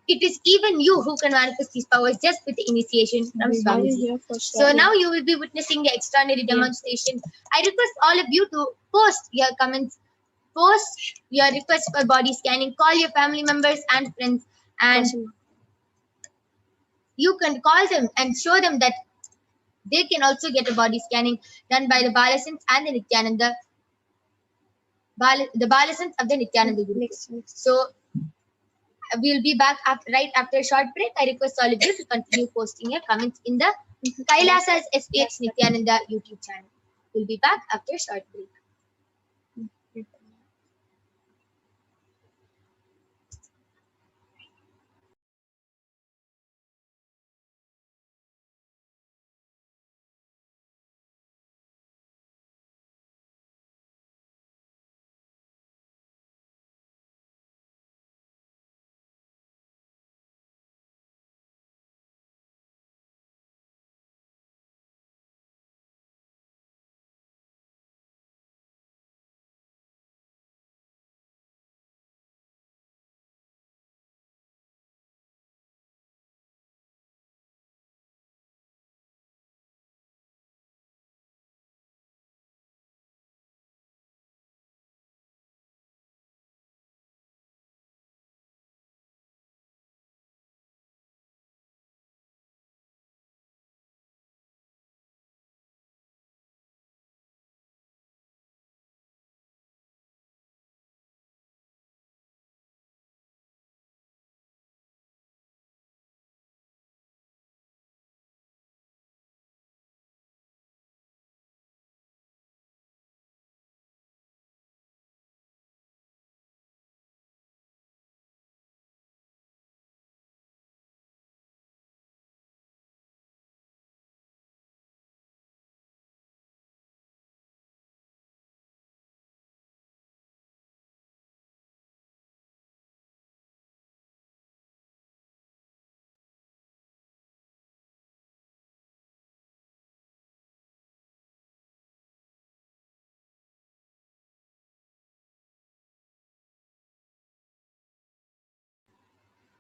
It is even you who can manifest these powers just with the initiation from Swamiji. So now you will be witnessing the extraordinary demonstration. I request all of you to post your comments, post your requests for body scanning, call your family members and friends, and you can call them and show them that they can also get a body scanning done by the Balasins and the Nithyananda. The Balasins of the Nithyananda Guru. So we'll be back right after a short break. I request all of you to continue posting your comments in the Kailasa's HDH Nithyananda YouTube channel. We'll be back after a short break.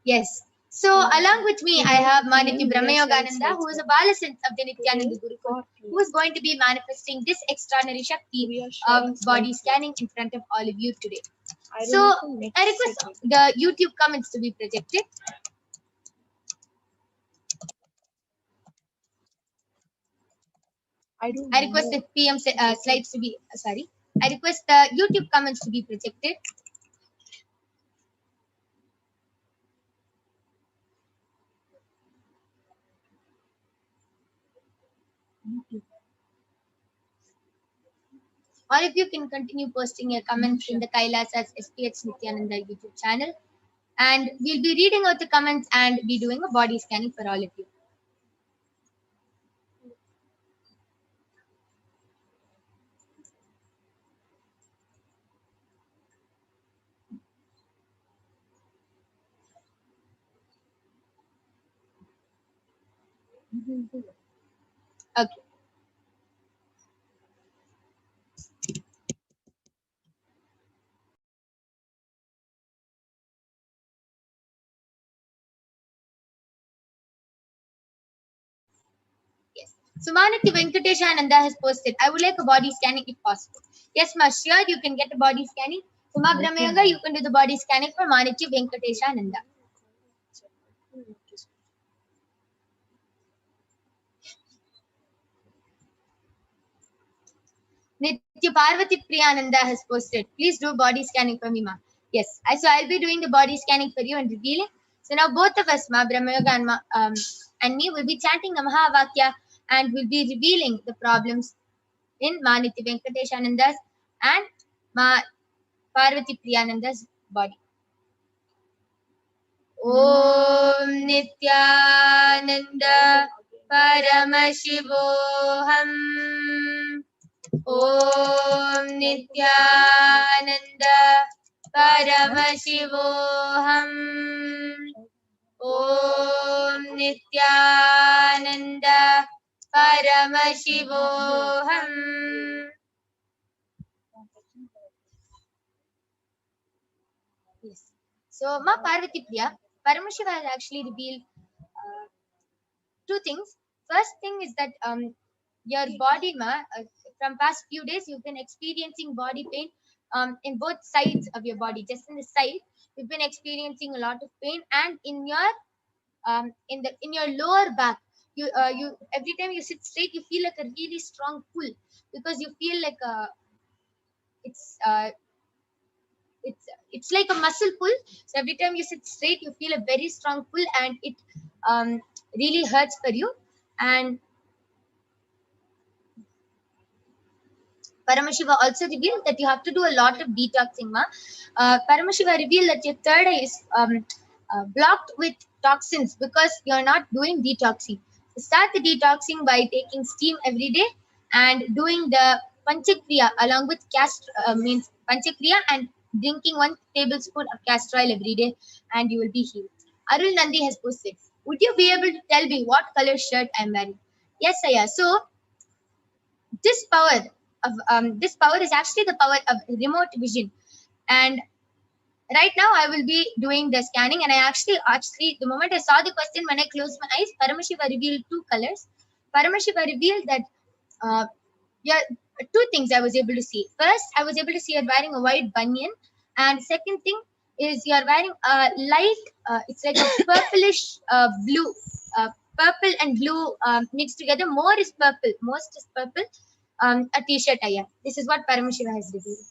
Yes. So along with me, I have Maniti Brahmayogananda, who is a Balasant of the Nithyananda Gurukul, who is going to be manifesting this extraordinary Shakti of body scanning in front of all of you today. So I request the YouTube comments to be projected. I request the PM slides to be, sorry. I request the YouTube comments to be projected. All of you can continue posting your comments in the Kailasa's HDH Nithyananda YouTube channel. And we'll be reading out the comments and be doing a body scanning for all of you. Okay. Yes. Sumanati Venkateshananda has posted, I would like a body scanning if possible. Yes, ma, sure, you can get a body scanning. Suma Brahmayanga, you can do the body scanning for Manati Venkateshananda. Nitya Parvati Priyananda has posted, please do body scanning for me, ma. Yes, so I'll be doing the body scanning for you and revealing. So now both of us, ma, Brahmayoga and me, will be chanting the Mahavakya and will be revealing the problems in Maniti Venkateshananda's and Ma Parvati Priyananda's body. Om Nithyananda Paramashivoham. Om Nithyananda Paramashivoham. Om Nithyananda Paramashivoham. Yes. So, Ma Parvati Priya, Paramashiva has actually revealed two things. First thing is that your body, ma, from past few days, you've been experiencing body pain in both sides of your body. Just in the side, you've been experiencing a lot of pain, and in your in your lower back, you every time you sit straight, you feel like a really strong pull because you feel like it's uh, it's like a muscle pull. So every time you sit straight, you feel a very strong pull, and it really hurts for you. And Paramashiva also revealed that you have to do a lot of detoxing. Ma. Paramashiva revealed that your third eye is blocked with toxins because you're not doing detoxing. So start the detoxing by taking steam every day and doing the Panchakriya along with means Panchakriya and drinking 1 tablespoon of castor oil every day, and you will be healed. Arul Nandi has posted, would you be able to tell me what color shirt I'm wearing? Yes, Aya. So this power this power is actually the power of remote vision. And right now I will be doing the scanning, and I actually the moment I saw the question, when I closed my eyes, Paramashiva revealed 2 colors. Paramashiva revealed that yeah, 2 things I was able to see. First, I was able to see you're wearing a white banyan, and second thing is you're wearing a light it's like a purplish blue, purple and blue mixed together. More is purple, most is purple. A t-shirt I am. This is what Paramashiva has revealed.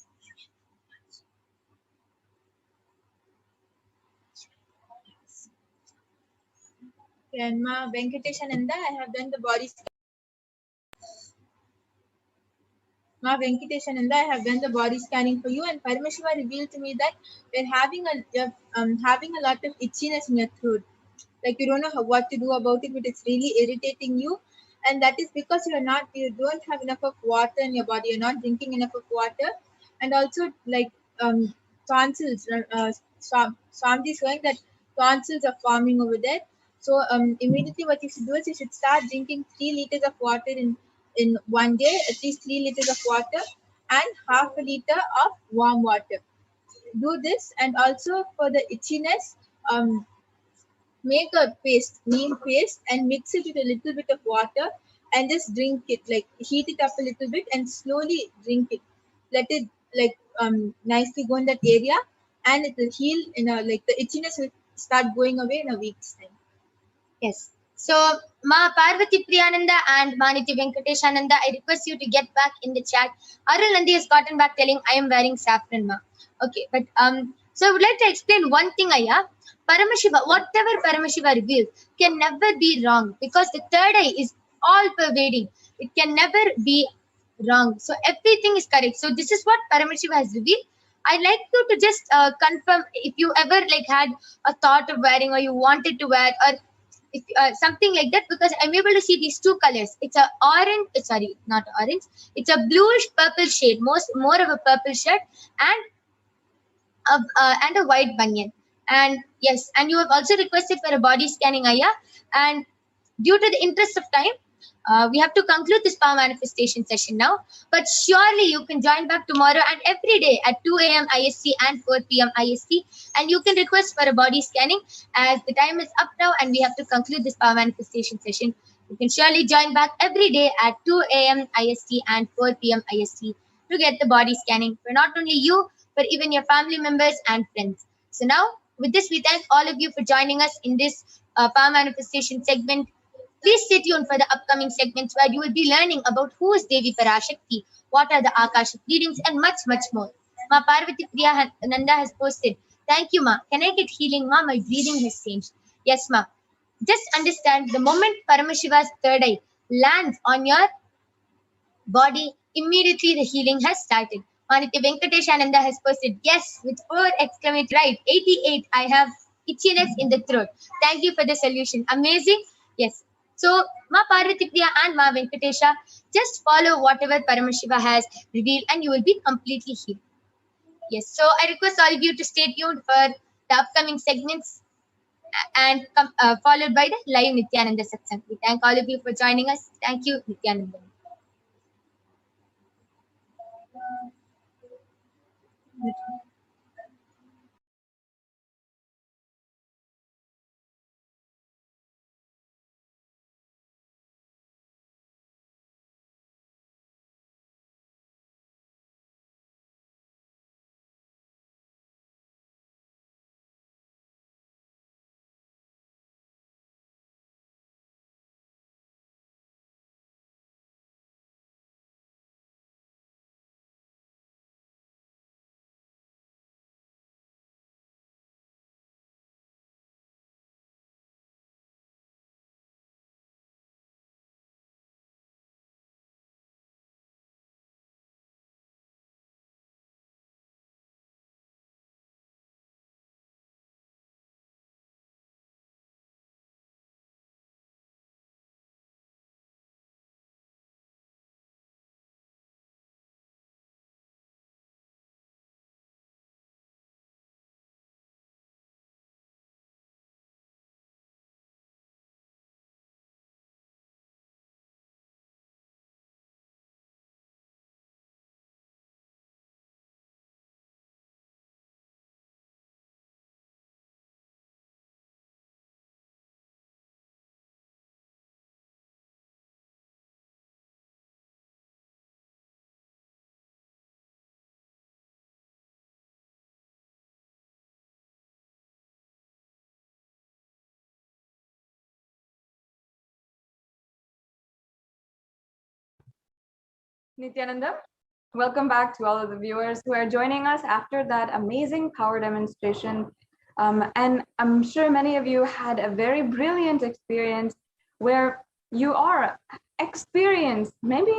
And Ma Venkateshananda, I have done the body scan. Ma Venkateshananda, I have done the body scanning for you, and Paramashiva revealed to me that you're having a lot of itchiness in your throat. Like you don't know what to do about it, but it's really irritating you. And that is because you don't have enough of water in your body. You're not drinking enough of water. And also like tonsils, Swamiji is showing that tonsils are forming over there. So immediately what you should do is you should start drinking 3 liters of water in one day, at least 3 liters of water and half a liter of warm water. Do this, and also for the itchiness, make a paste, neem paste, and mix it with a little bit of water and just drink it. Like heat it up a little bit and slowly drink it. Let it like nicely go in that area, and it will heal in a like the itchiness will start going away in a week's time.
Yes. So, Ma Parvati Priyananda and Maniti Venkateshananda, I request you to get back in the chat. Arul Nandi has gotten back telling I am wearing saffron, Ma. Okay, but so I would like to explain one thing, Aya. Paramashiva, whatever Paramashiva reveals can never be wrong because the third eye is all pervading. It can never be wrong. So everything is correct. So this is what Paramashiva has revealed. I'd like you to just confirm if you ever like had a thought of wearing or you wanted to wear or if, something like that, because I'm able to see these two colors. It's a orange, sorry, not orange. It's a bluish purple shade, more of a purple shirt and a white banyan. And yes, and you have also requested for a body scanning, Aya. And due to the interest of time, we have to conclude this power manifestation session now. But surely you can join back tomorrow and every day at 2 a.m. IST and 4 p.m. IST. And you can request for a body scanning as the time is up now and we have to conclude this power manifestation session. You can surely join back every day at 2 a.m. IST and 4 p.m. IST to get the body scanning for not only you, but even your family members and friends. So now, with this, we thank all of you for joining us in this power manifestation segment. Please stay tuned for the upcoming segments where you will be learning about who is Devi Parashakti, what are the Akashic readings, and much, much more. Ma Parvati Priya Nanda has posted, thank you, Ma. Can I get healing, Ma? My breathing has changed. Yes, Ma. Just understand the moment Paramashiva's third eye lands on your body, immediately the healing has started. Manitya Venkatesh Ananda has posted, yes, with 4 exclamation right. 88, I have itchiness in the throat. Thank you for the solution. Amazing. Yes. So, Ma Parvati Priya and Ma Venkatesha, just follow whatever Paramashiva has revealed and you will be completely healed. Yes. So, I request all of you to stay tuned for the upcoming segments and followed by the live Nithyananda Satsang. We thank all of you for joining us. Thank you, Nithyananda.
Nithyananda, welcome back to all of the viewers who are joining us after that amazing power demonstration. And I'm sure many of you had a very brilliant experience where you are experienced, maybe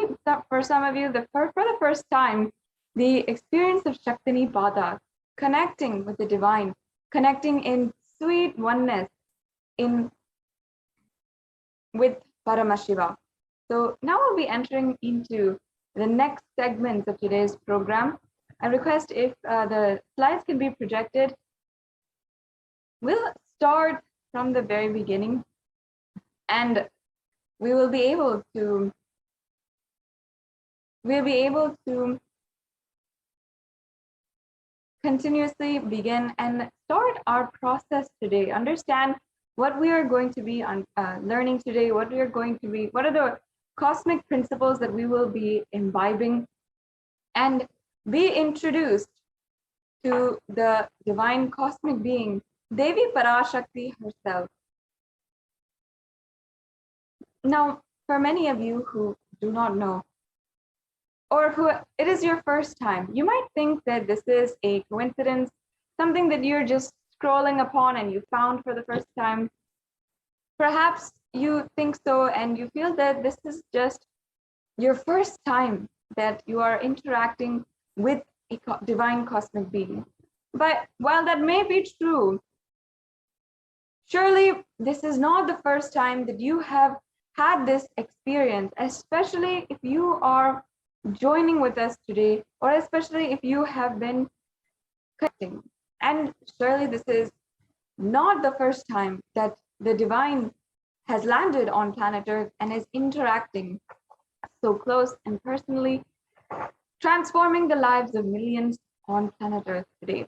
for some of you, for the first time, the experience of Shaktini Pada, connecting with the divine, connecting in sweet oneness with Paramashiva. So now we'll be entering into the next segments of today's program. I request if the slides can be projected. We'll start from the very beginning and we will be able to continuously begin and start our process today. Understand what we are going to be learning today, what are the cosmic principles that we will be imbibing, and be introduced to the divine cosmic being, Devi Parashakti herself. Now, for many of you who do not know, or who it is your first time, you might think that this is a coincidence, something that you're just scrolling upon and you found for the first time. Perhaps you think so and you feel that this is just your first time that you are interacting with a divine cosmic being. But while that may be true, surely this is not the first time that you have had this experience, especially if you are joining with us today, or especially if you have been connecting. And surely this is not the first time that the divine has landed on planet Earth and is interacting so close and personally, transforming the lives of millions on planet Earth today.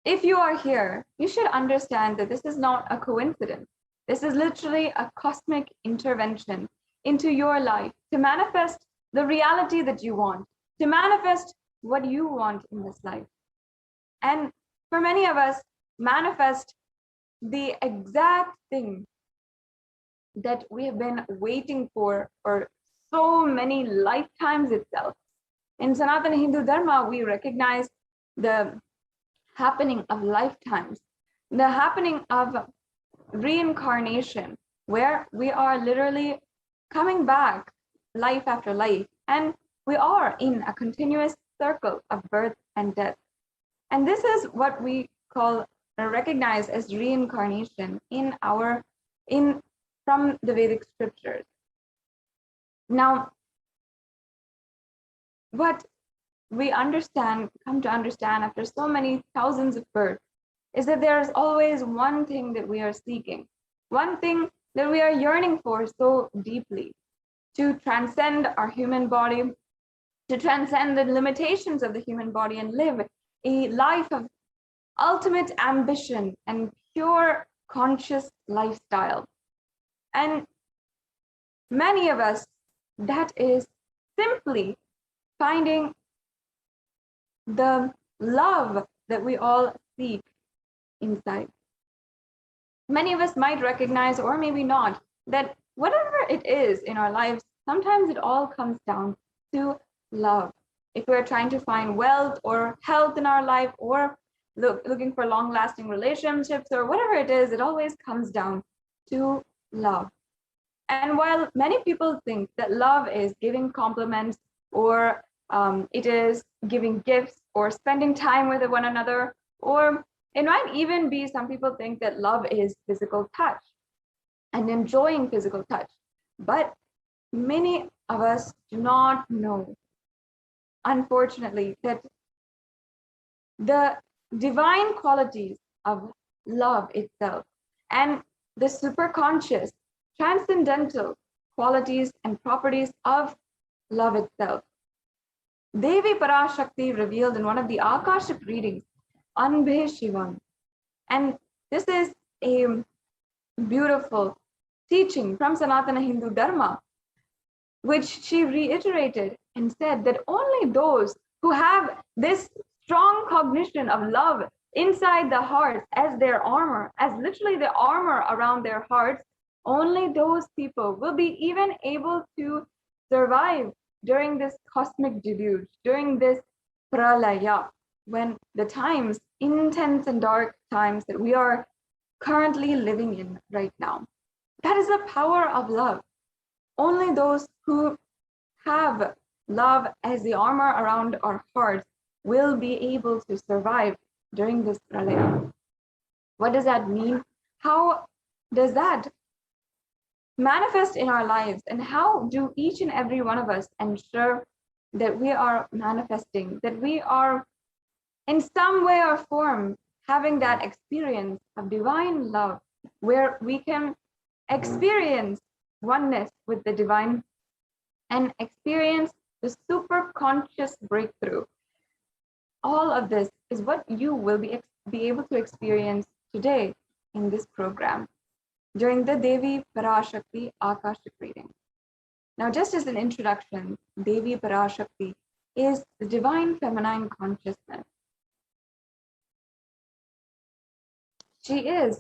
If you are here, you should understand that this is not a coincidence. This is literally a cosmic intervention into your life to manifest the reality that you want, to manifest what you want in this life. And for many of us, manifest the exact thing that we have been waiting for so many lifetimes itself. In Sanatana Hindu Dharma, we recognize the happening of lifetimes, the happening of reincarnation, where we are literally coming back life after life, and we are in a continuous circle of birth and death. And this is what we call recognize as reincarnation from the Vedic scriptures. Now, what we come to understand after so many thousands of births is that there is always one thing that we are seeking, one thing that we are yearning for so deeply, to transcend our human body, to transcend the limitations of the human body and live a life of ultimate ambition and pure conscious lifestyle. And many of us, that is simply finding the love that we all seek inside. Many of us might recognize, or maybe not, that whatever it is in our lives, sometimes it all comes down to love. If we're trying to find wealth or health in our life, or looking for long-lasting relationships, or whatever it is, it always comes down to love. And while many people think that love is giving compliments, or it is giving gifts, or spending time with one another, or it might even be some people think that love is physical touch and enjoying physical touch. But many of us do not know, unfortunately, that the divine qualities of love itself and the superconscious, transcendental qualities and properties of love itself, Devi Parashakti revealed in one of the Akashic readings, Anbhe. And this is a beautiful teaching from Sanatana Hindu Dharma, which she reiterated and said that only those who have this strong cognition of love inside the heart as their armor, as literally the armor around their hearts, only those people will be even able to survive during this cosmic deluge, during this pralaya, when the times, intense and dark times that we are currently living in right now. That is the power of love. Only those who have love as the armor around our hearts will be able to survive during this pralaya. What does that mean? How does that manifest in our lives? And how do each and every one of us ensure that we are manifesting, that we are in some way or form having that experience of divine love, where we can experience oneness with the divine and experience the super conscious breakthrough? All of this is what you will be able to experience today in this program during the Devi Parashakti Akashic reading. Now, just as an introduction, Devi Parashakti is the divine feminine consciousness. She is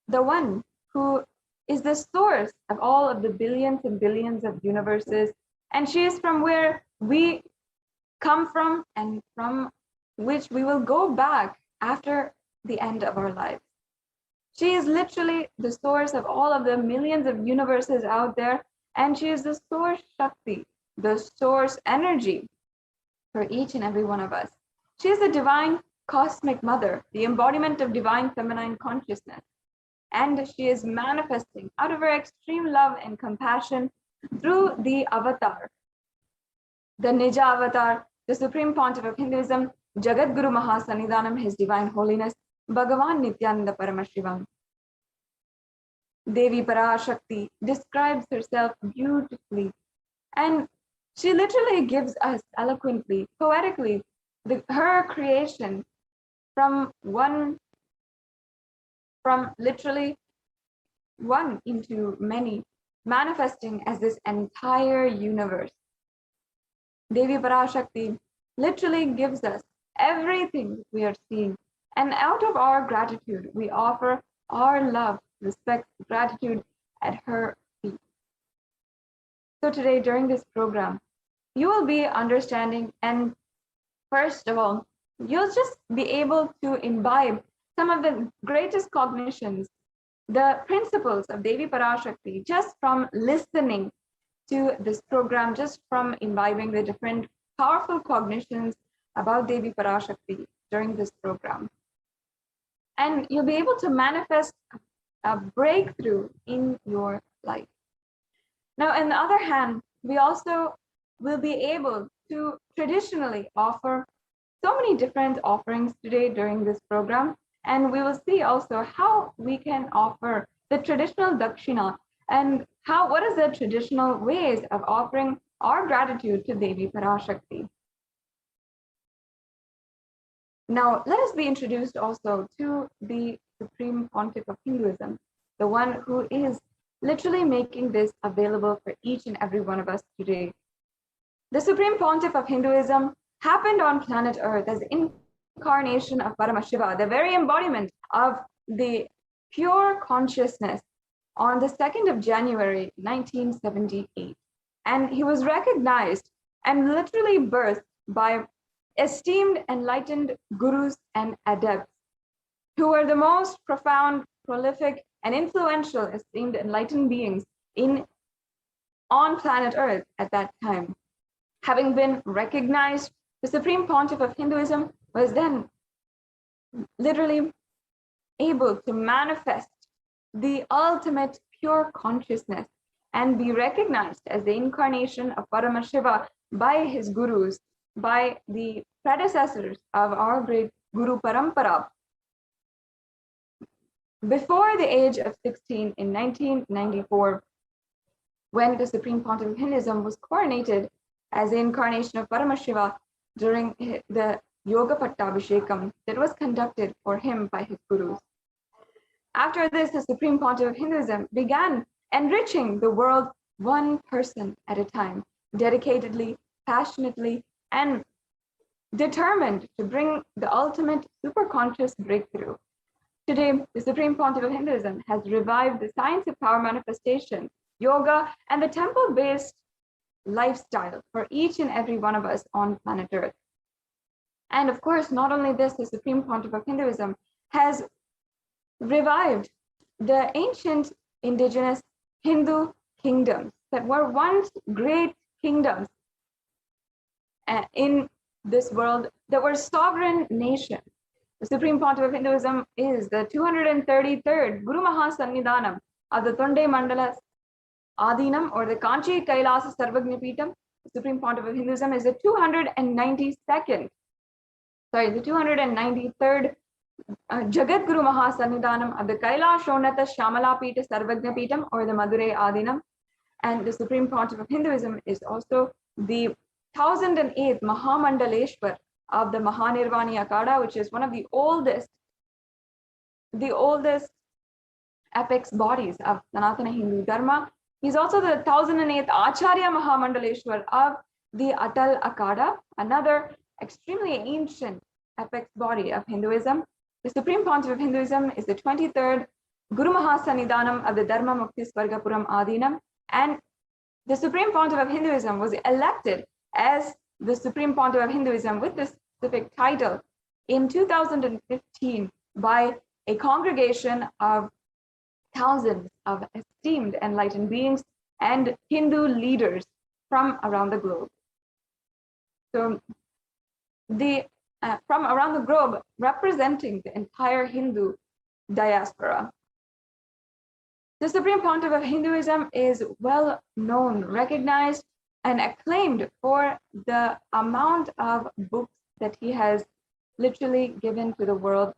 the one who is the source of all of the billions and billions of universes, and she is from where we come from and from which we will go back after the end of our lives. She is literally the source of all of the millions of universes out there, and she is the source Shakti, the source energy for each and every one of us. She is the divine cosmic mother, the embodiment of divine feminine consciousness. And she is manifesting out of her extreme love and compassion through the avatar, the Nija avatar, the Supreme Pontiff of Hinduism, Jagat Guru Mahasannidhanam, His Divine Holiness, Bhagavan Nithyananda Paramashivam. Devi Parashakti describes herself beautifully, and she literally gives us eloquently, poetically, her creation from literally one into many, manifesting as this entire universe. Devi Parashakti literally gives us everything we are seeing, and out of our gratitude, we offer our love, respect, gratitude at her feet. So today, during this program, you will be understanding, and first of all, you'll just be able to imbibe some of the greatest cognitions, the principles of Devi Parashakti, just from listening to this program, just from imbibing the different powerful cognitions about Devi Parashakti during this program. And you'll be able to manifest a breakthrough in your life. Now, on the other hand, we also will be able to traditionally offer so many different offerings today during this program. And we will see also how we can offer the traditional dakshina and what is the traditional ways of offering our gratitude to Devi Parashakti. Now, let us be introduced also to the Supreme Pontiff of Hinduism, the one who is literally making this available for each and every one of us today. The Supreme Pontiff of Hinduism happened on planet Earth as incarnation of Paramashiva, the very embodiment of the pure consciousness, on the 2nd of January, 1978. And he was recognized and literally birthed by esteemed enlightened gurus and adepts who were the most profound, prolific, and influential esteemed enlightened beings on planet Earth at that time. Having been recognized, the Supreme Pontiff of Hinduism was then literally able to manifest the ultimate pure consciousness and be recognized as the incarnation of Paramashiva by his gurus, by the predecessors of our great Guru Parampara. Before the age of 16 in 1994, when the Supreme Pontiff of Hinduism was coronated as the incarnation of Paramashiva during the Yoga Pattabhishekam that was conducted for him by his gurus. After this, the Supreme Pontiff of Hinduism began enriching the world one person at a time, dedicatedly, passionately, and determined to bring the ultimate superconscious breakthrough. Today, the Supreme Pontiff of Hinduism has revived the science of power manifestation, yoga, and the temple-based lifestyle for each and every one of us on planet Earth. And of course, not only this, the Supreme Pontiff of Hinduism has revived the ancient indigenous Hindu kingdoms that were once great kingdoms in this world, that were sovereign nations. The Supreme Pontiff of Hinduism is the 233rd Guru Mahasannidhanam of the Tonde Mandala Adinam, or the Kanchi Kailasa Sarvagnapitam. The Supreme Pontiff of Hinduism is the 293rd Jagat Guru Mahasannidhanam of the Kailashonata Shamalapita Sarvagnapitam, or the Madurai Adinam. And the Supreme Pontiff of Hinduism is also the 1008th Mahamandaleshwar of the Mahanirvani Akada, which is one of the oldest apex bodies of Sanatana Hindu Dharma. He's also the 1008th Acharya Mahamandaleshwar of the Atal Akada, another extremely ancient apex body of Hinduism. The Supreme Pontiff of Hinduism is the 23rd Guru Mahasannidhanam of the Dharma Mukti Swargapuram Adinam, and the Supreme Pontiff of Hinduism was elected as the Supreme Pontiff of Hinduism with this specific title in 2015 by a congregation of thousands of esteemed enlightened beings and Hindu leaders from around the globe. So from around the globe, representing the entire Hindu diaspora. The Supreme Pontiff of Hinduism is well known, recognized, and acclaimed for the amount of books that he has literally given to the world.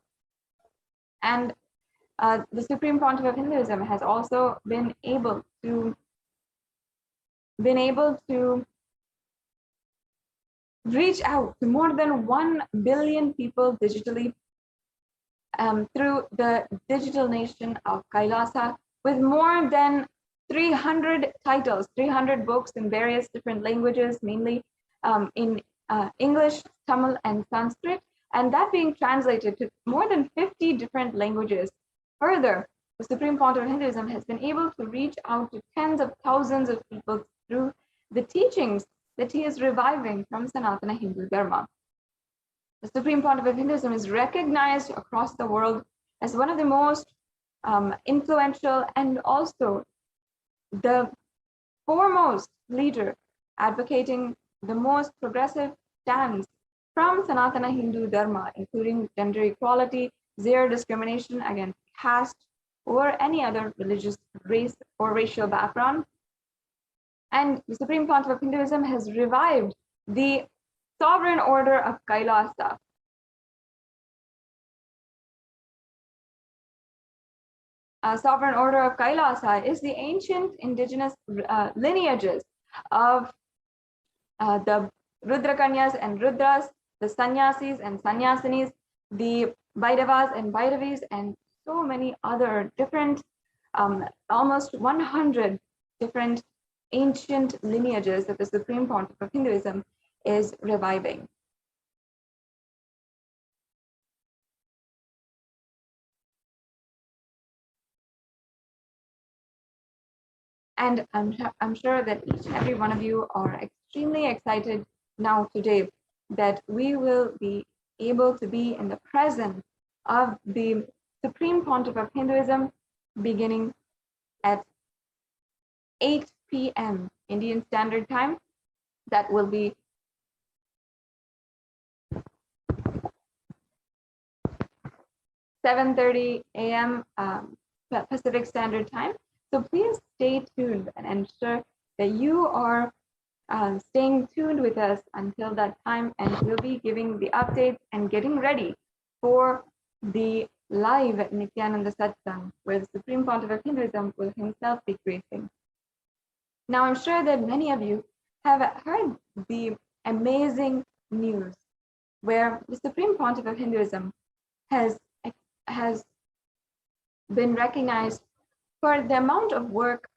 And the Supreme Pontiff of Hinduism has also been able to reach out to more than 1 billion people digitally through the digital nation of Kailasa, with more than 300 titles, 300 books in various different languages, mainly in English, Tamil, and Sanskrit, and that being translated to more than 50 different languages. Further, the Supreme Pontiff of Hinduism has been able to reach out to tens of thousands of people through the teachings that he is reviving from Sanatana Hindu Dharma. The Supreme Pontiff of Hinduism is recognized across the world as one of the most influential and also the foremost leader advocating the most progressive stance from Sanatana Hindu Dharma, including gender equality, zero discrimination against caste or any other religious, race, or racial background. And the Supreme Pontiff of Hinduism has revived the sovereign order of Kailasa. Sovereign order of Kailasa is the ancient indigenous lineages of the Rudrakanyas and Rudras, the Sannyasis and Sannyasinis, the Bhairavas and Bhairavis, and so many other different, almost 100 different ancient lineages that the Supreme Pontiff of Hinduism is reviving. And I'm sure that each and every one of you are extremely excited now today that we will be able to be in the presence of the Supreme Pontiff of Hinduism beginning at 8 p.m. Indian Standard Time. That will be (7:30 a.m. Pacific Standard Time. So please stay tuned and ensure that you are staying tuned with us until that time, and we'll be giving the updates and getting ready for the live Nithyananda Satsang, where the Supreme Pontiff of Hinduism will himself be gracing. Now, I'm sure that many of you have heard the amazing news where the Supreme Pontiff of Hinduism has been recognized for the amount of work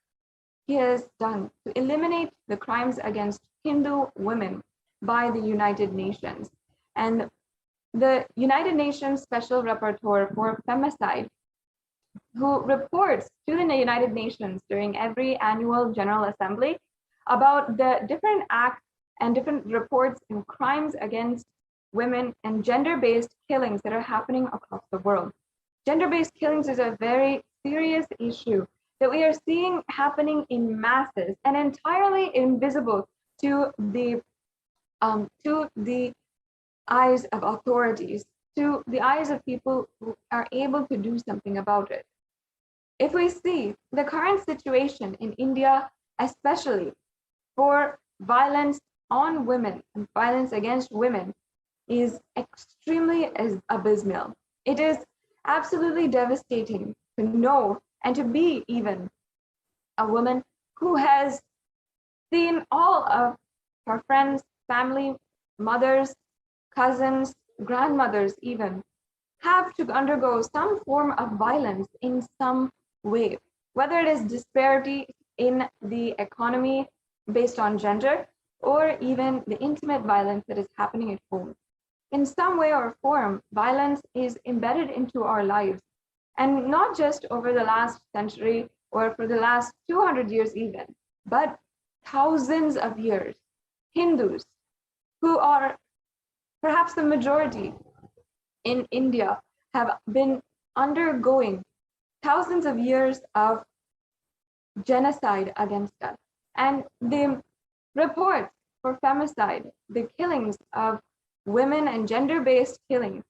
he has done to eliminate the crimes against Hindu women by the United Nations. And the United Nations Special Rapporteur for Femicide, who reports to the United Nations during every annual General Assembly about the different acts and different reports and crimes against women and gender-based killings that are happening across the world. Gender-based killings is a very serious issue that we are seeing happening in masses and entirely invisible to the eyes of authorities, to the eyes of people who are able to do something about it. If we see the current situation in India, especially for violence on women and violence against women, is extremely abysmal. It is absolutely devastating to know and to be even a woman who has seen all of her friends, family, mothers, cousins, grandmothers even have to undergo some form of violence in some wave, whether it is disparity in the economy based on gender, or even the intimate violence that is happening at home. In some way or form, violence is embedded into our lives, and not just over the last century or for the last 200 years even, but thousands of years. Hindus, who are perhaps the majority in India, have been undergoing thousands of years of genocide against us. And the reports for femicide, the killings of women and gender-based killings,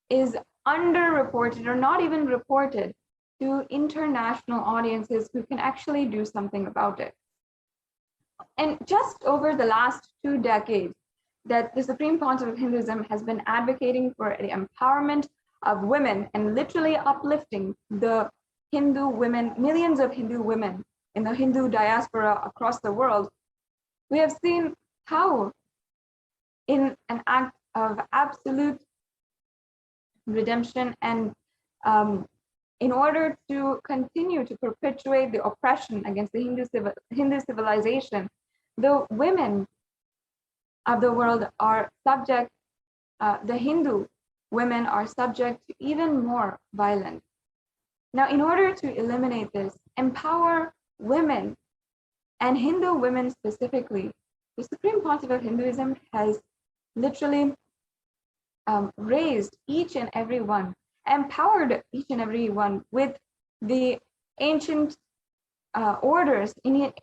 is underreported or not even reported to international audiences who can actually do something about it. And just over the last 2 decades, that the Supreme Council of Hinduism has been advocating for the empowerment of women and literally uplifting the Hindu women, millions of Hindu women in the Hindu diaspora across the world. We have seen how, in an act of absolute redemption and in order to continue to perpetuate the oppression against the Hindu civilization, the women of the world are subject, the Hindu women are subject to even more violence. Now, in order to eliminate this, empower women and Hindu women specifically, the Supreme Council of Hinduism has literally raised each and every one, empowered each and every one with the ancient orders,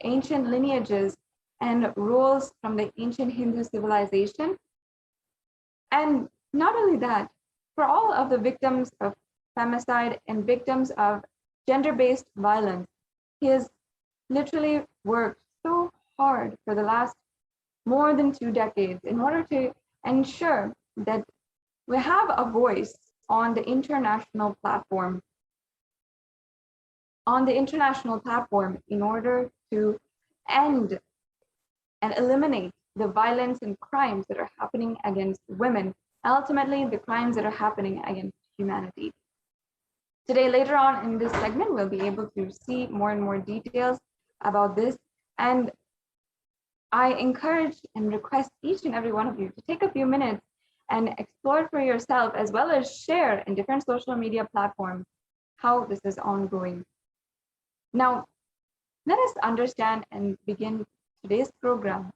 ancient lineages and roles from the ancient Hindu civilization. And not only that, for all of the victims of femicide and victims of gender-based violence, he has literally worked so hard for the last more than 2 decades in order to ensure that we have a voice on the international platform. In order to end and eliminate the violence and crimes that are happening against women, ultimately the crimes that are happening against humanity. Today, later on in this segment, we'll be able to see more and more details about this. And I encourage and request each and every one of you to take a few minutes and explore for yourself, as well as share in different social media platforms, how this is ongoing. Now, let us understand and begin today's program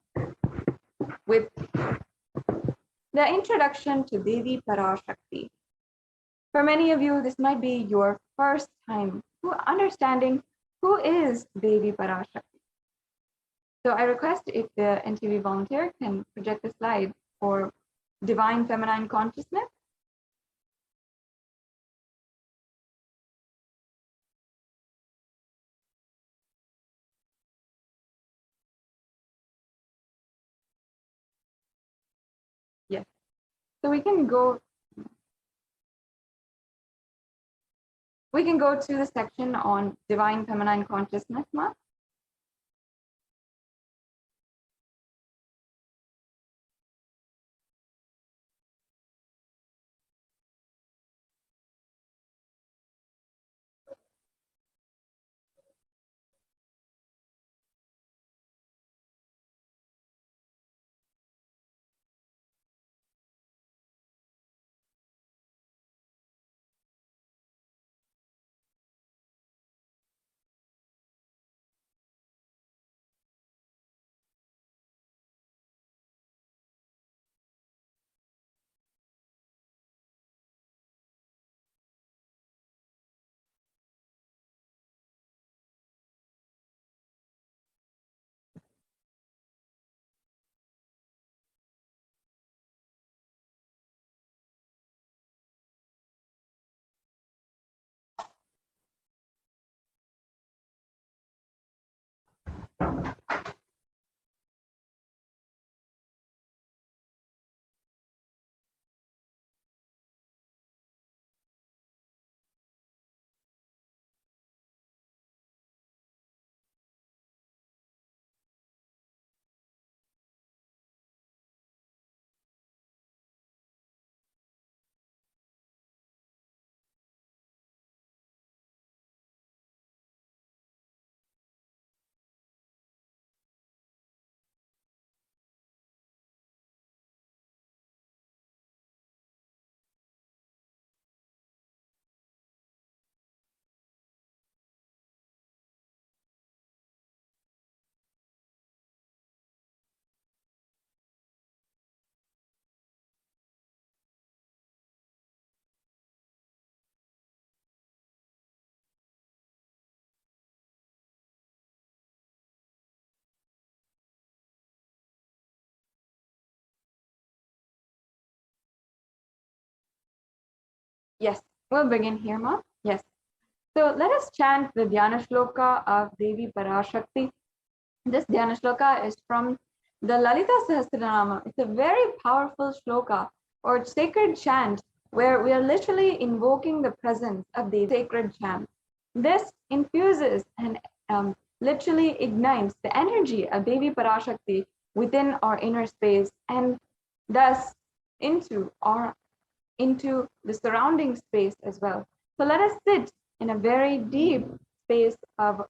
with the introduction to Devi Parashakti. For many of you, this might be your first time understanding who is Devi Parashakti. So I request if the NTV volunteer can project the slide for Divine Feminine Consciousness. Yes. So we can go to the section on Divine Feminine Consciousness, Ma. Yes, we'll begin here, Ma. Yes. So let us chant the Dhyana Shloka of Devi Parashakti. This Dhyana Shloka is from the Lalita Sahasranama. It's a very powerful shloka or sacred chant where we are literally invoking the presence of the sacred chant. This infuses and literally ignites the energy of Devi Parashakti within our inner space and thus into the surrounding space as well. So let us sit in a very deep space of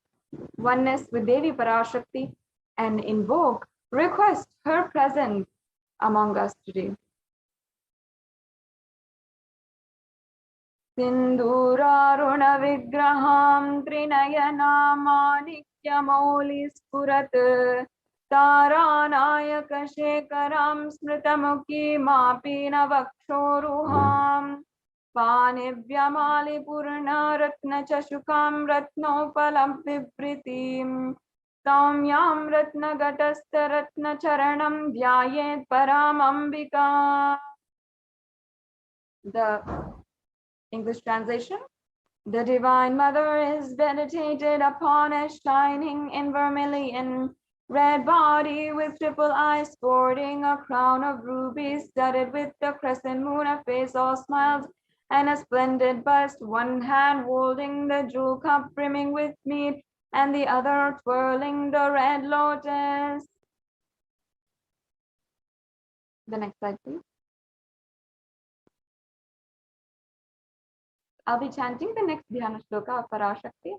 oneness with Devi Parashakti and invoke, request her presence among us today. Sindhuraruna vigraham trinayanamanikyamoli spurat taranayaka shekaram smritamukhi mapina vakshoruham Panivyamali purna ratna chashukam ratnopalam vibritim Saumyam ratna gatasta ratna charanam dhyayet paramambika. The English translation. The Divine Mother is meditated upon as shining in vermilion red body with triple eyes sporting a crown of rubies studded with the crescent moon, a face all smiles and a splendid bust, one hand holding the jewel cup brimming with mead and the other twirling the red lotus. The next slide, please. I'll be chanting the next Dhyana Shloka of Parashakti.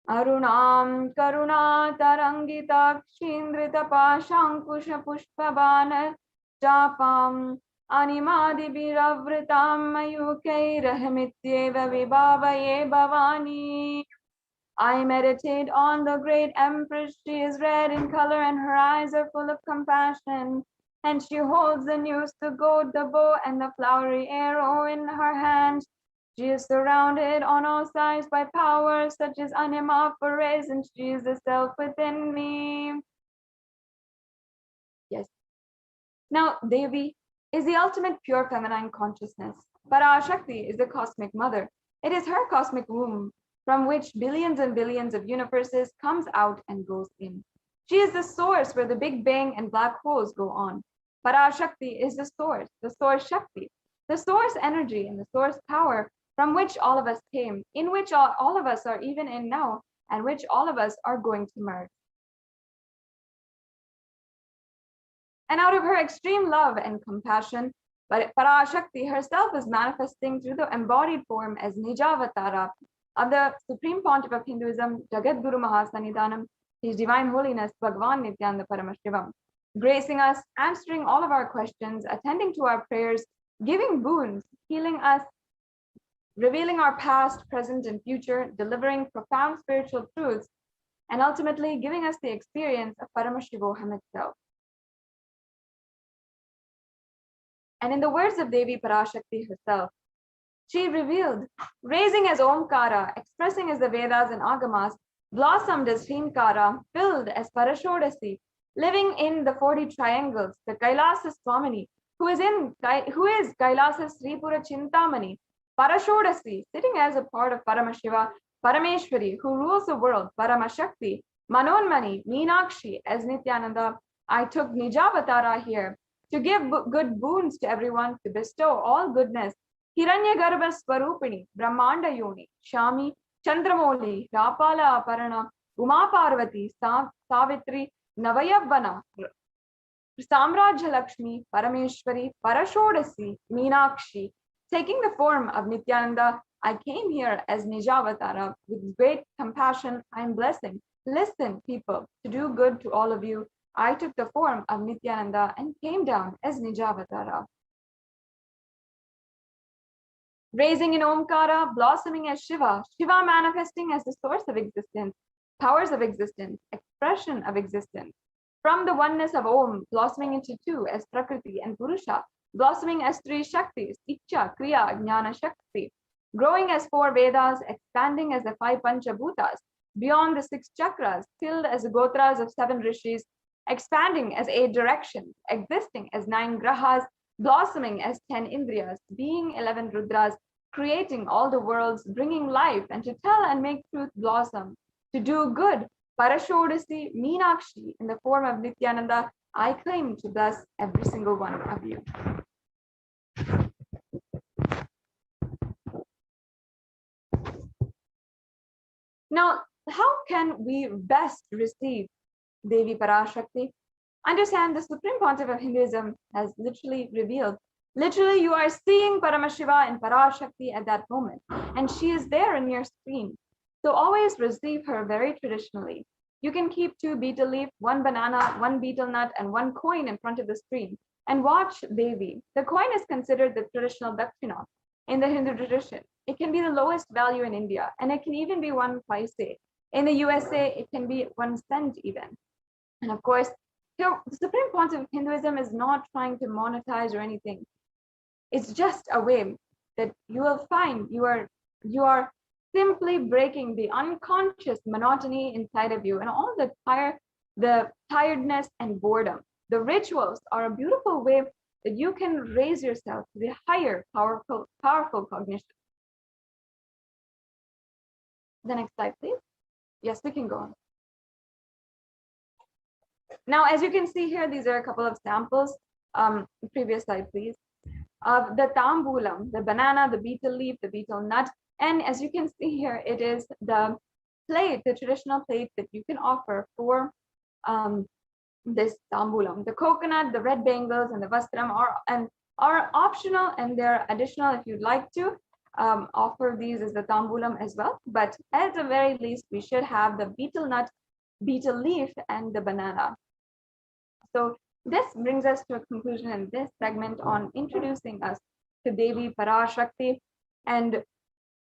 Arunam karuna tarangitakshindrita pashankusha pushpabana japam animadibhiravritam mayukairahamityeva vibhavaye bhavani. I meditate on the great Empress. She is red in color and her eyes are full of compassion. And she holds the noose to goad the bow and the flowery arrow in her hand. She is surrounded on all sides by powers such as anima for rays, and she is the self within me. Yes. Now, Devi is the ultimate pure feminine consciousness. Parashakti is the cosmic mother. It is her cosmic womb from which billions and billions of universes comes out and goes in. She is the source where the Big Bang and black holes go on. Parashakti is the source Shakti, the source energy and the source power from which all of us came, in which all of us are even in now, and which all of us are going to merge. And out of her extreme love and compassion, Parashakti herself is manifesting through the embodied form as Nijavatara of the Supreme Pontiff of Hinduism, Jagadguru Mahasannidhanam, His Divine Holiness Bhagavan Nithyananda Paramashivam, gracing us, answering all of our questions, attending to our prayers, giving boons, healing us, revealing our past, present, and future, delivering profound spiritual truths, and ultimately giving us the experience of Paramashivoham itself. And in the words of Devi Parashakti herself, she revealed, raising as Omkara, expressing as the Vedas and Agamas, blossomed as Hrimkara, filled as Parashodasi, living in the 40 triangles, the Kailasa Swamini, who is Kailasa Sripura Chintamani, Parashodasi, sitting as a part of Paramashiva, Parameshwari, who rules the world, Paramashakti, Manonmani, Meenakshi, as Nithyananda. I took Nijavatara here to give good boons to everyone, to bestow all goodness. Hiranyagarbha Swarupini, Brahmanda Yoni, Shami, Chandramoli, Rapala Aparana, Uma Parvati, Savitri, Navayavana, Samrajya Lakshmi, Parameshwari, Parashodasi, Meenakshi. Taking the form of Nithyananda, I came here as Nijavatara. With great compassion, I am blessing. Listen, people, to do good to all of you. I took the form of Nithyananda and came down as Nijavatara. Raising in Omkara, blossoming as Shiva, Shiva manifesting as the source of existence, powers of existence, expression of existence. From the oneness of Om, blossoming into two as Prakriti and Purusha, blossoming as three Shaktis, Ichcha, Kriya, Jnana, Shakti, growing as four Vedas, expanding as the five Panchabhutas, beyond the six chakras, filled as the Gotras of seven Rishis, expanding as 8 directions, existing as 9 grahas, blossoming as 10 Indriyas, being 11 Rudras, creating all the worlds, bringing life, and to tell and make truth blossom, to do good. Parashodasi, Meenakshi, in the form of Nithyananda, I claim to bless every single one of you. Now, how can we best receive Devi Parashakti? Understand, the Supreme Pontiff of Hinduism has literally revealed, literally you are seeing Paramashiva and Parashakti at that moment, and she is there in your screen. So always receive her very traditionally. You can keep 2 betel leaf, 1 banana, 1 betel nut, and 1 coin in front of the screen and watch Devi. The coin is considered the traditional dakshina in the Hindu tradition. It can be the lowest value in India, and it can even be 1 paise. In the USA, it can be 1 cent even. And of course, here, the Supreme Pontiff of Hinduism is not trying to monetize or anything. It's just a way that you will find you are simply breaking the unconscious monotony inside of you and all the tiredness and boredom. The rituals are a beautiful way that you can raise yourself to the higher, powerful cognition. The next slide, please. Yes, we can go on. Now, as you can see here, these are a couple of samples. Previous slide, please. Of the tambulam, the banana, the betel leaf, the betel nut. And as you can see here, it is the plate, the traditional plate that you can offer for this tambulam. The coconut, the red bangles, and the vastram are optional, and they're additional if you'd like to offer these as the tambulam as well. But at the very least, we should have the betel nut, betel leaf, and the banana. So this brings us to a conclusion in this segment on introducing us to Devi Parashakti and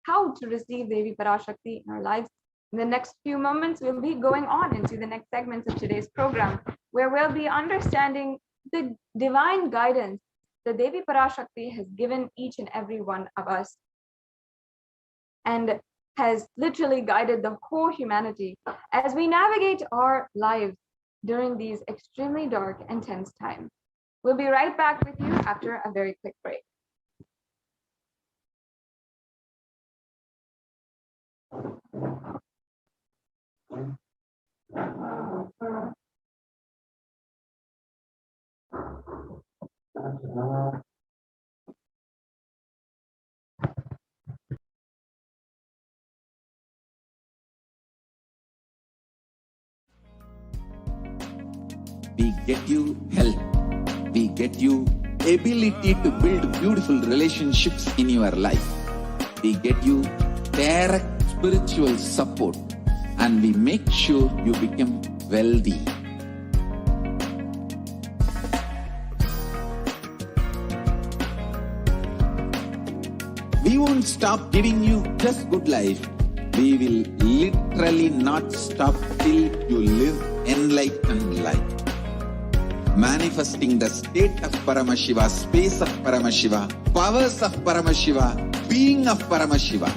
how to receive Devi Parashakti in our lives. In the next few moments, we'll be going on into the next segments of today's program, where we'll be understanding the divine guidance that Devi Parashakti has given each and every one of us and has literally guided the whole humanity as we navigate our lives during these extremely dark and tense times. We'll be right back with you after a very quick break.
We get you health. We get you ability to build beautiful relationships in your life. We get you direct spiritual support, and we make sure you become wealthy. We won't stop giving you just good life. We will literally not stop till you live enlightened life. Manifesting the state of Paramashiva, space of Paramashiva, powers of Paramashiva, being of Paramashiva.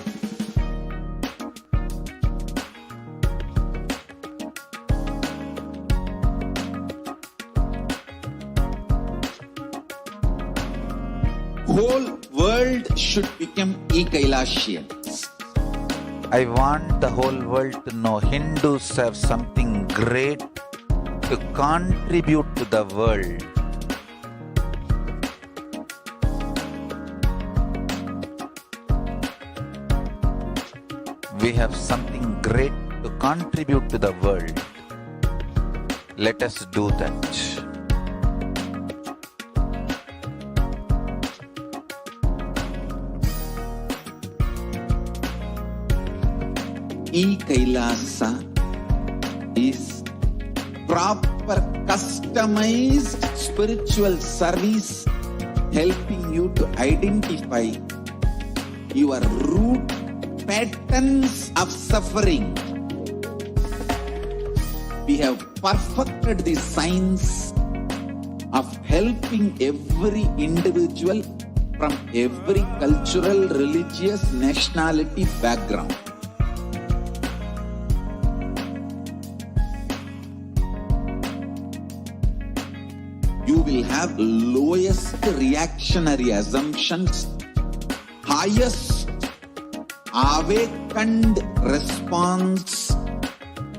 Whole world should become e-Kailashians.
I want the whole world to know Hindus have something great to contribute to the world. We have something great to contribute to the world. Let us do that.
E-Kailasa is proper customized spiritual service helping you to identify your root patterns of suffering. We have perfected the science of helping every individual from every cultural, religious, nationality background. You will will have lowest reactionary assumptions, highest awakened response,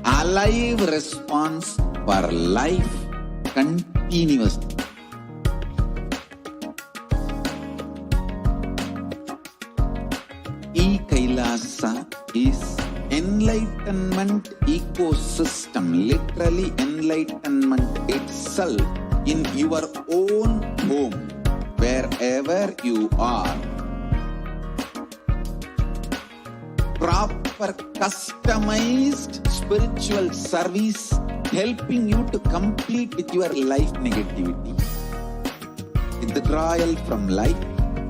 alive response for life continuously. E-Kailasa is enlightenment ecosystem, literally enlightenment itself in your own home, wherever you are. Proper customized spiritual service helping you to complete with your life negativity. Withdrawal from life,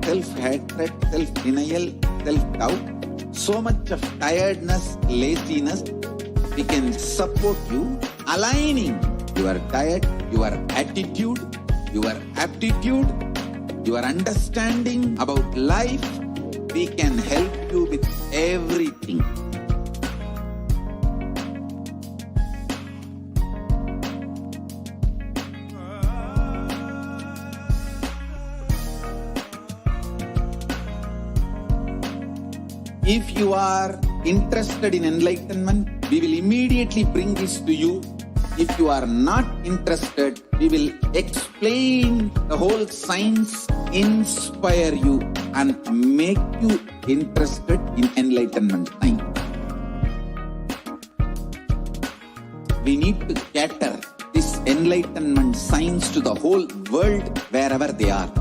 self-hatred, self-denial, self-doubt, so much of tiredness, laziness, we can support you, aligning your diet, your attitude, your aptitude, your understanding about life. We can help you with everything. If you are interested in enlightenment, we will immediately bring this to you. If you are not interested, we will explain the whole science, inspire you and make you interested in enlightenment time. We need to cater this enlightenment science to the whole world wherever they are,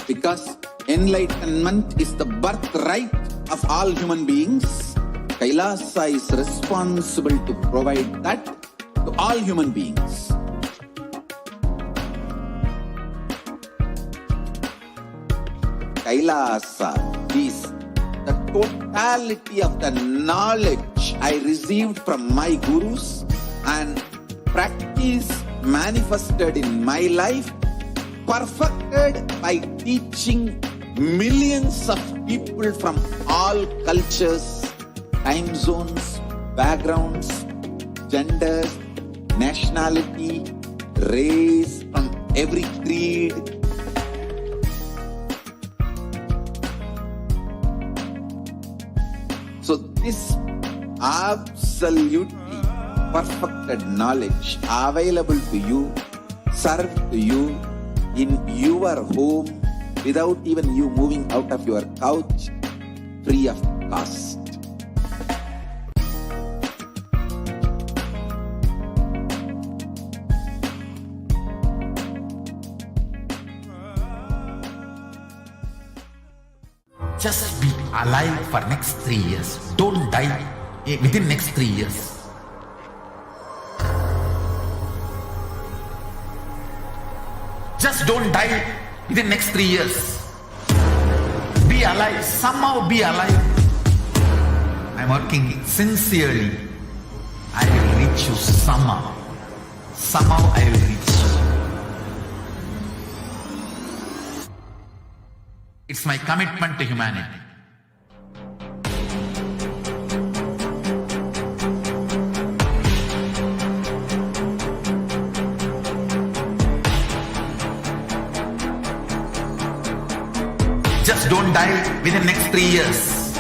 because enlightenment is the birthright of all human beings. Kailasa is responsible to provide that to all human beings. Kailasa is the totality of the knowledge I received from my gurus and practice manifested in my life, perfected by teaching millions of people from all cultures, time zones, backgrounds, genders, nationality, race, from every creed. So this absolutely perfected knowledge available to you, served to you in your home without even you moving out of your couch, free of cost.
Just be alive for next 3 years. Don't die within next 3 years. Just don't die within next 3 years. Be alive. Somehow be alive. I'm working sincerely. I will reach you somehow. Somehow I will reach you. It's my commitment to humanity. Just don't die within next 3 years.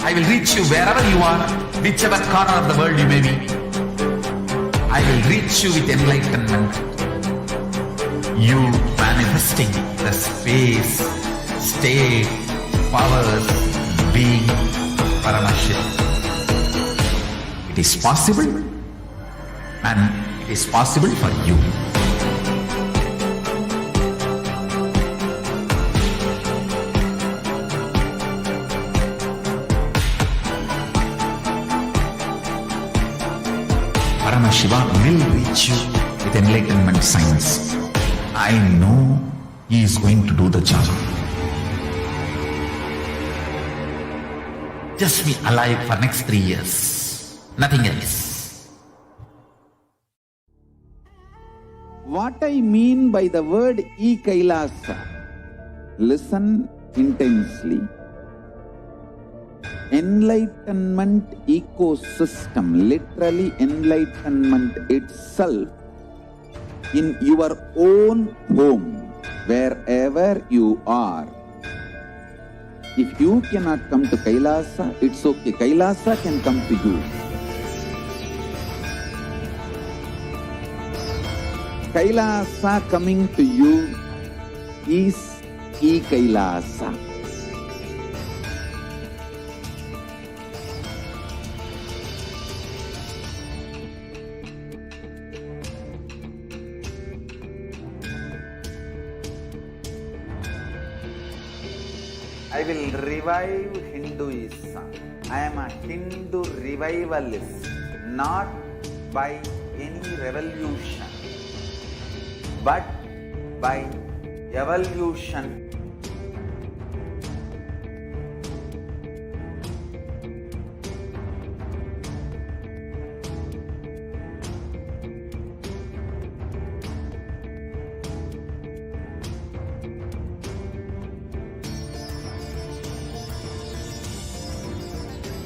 I will reach you wherever you are, whichever corner of the world you may be. I will reach you with enlightenment. You manifesting the space, state, powers, being Paramashivoham. It is possible, and it is possible for you. Paramashivoham will reach you with enlightenment science. I know he is going to do the job. Just be alive for next 3 years. Nothing else.
What I mean by the word E-Kailasa, listen intensely. Enlightenment ecosystem, literally enlightenment itself in your own home, wherever you are. If you cannot come to Kailasa, it's okay. Kailasa can come to you. Kailasa coming to you is E-Kailasa. I will revive Hinduism. I am a Hindu revivalist, not by any revolution, but by evolution.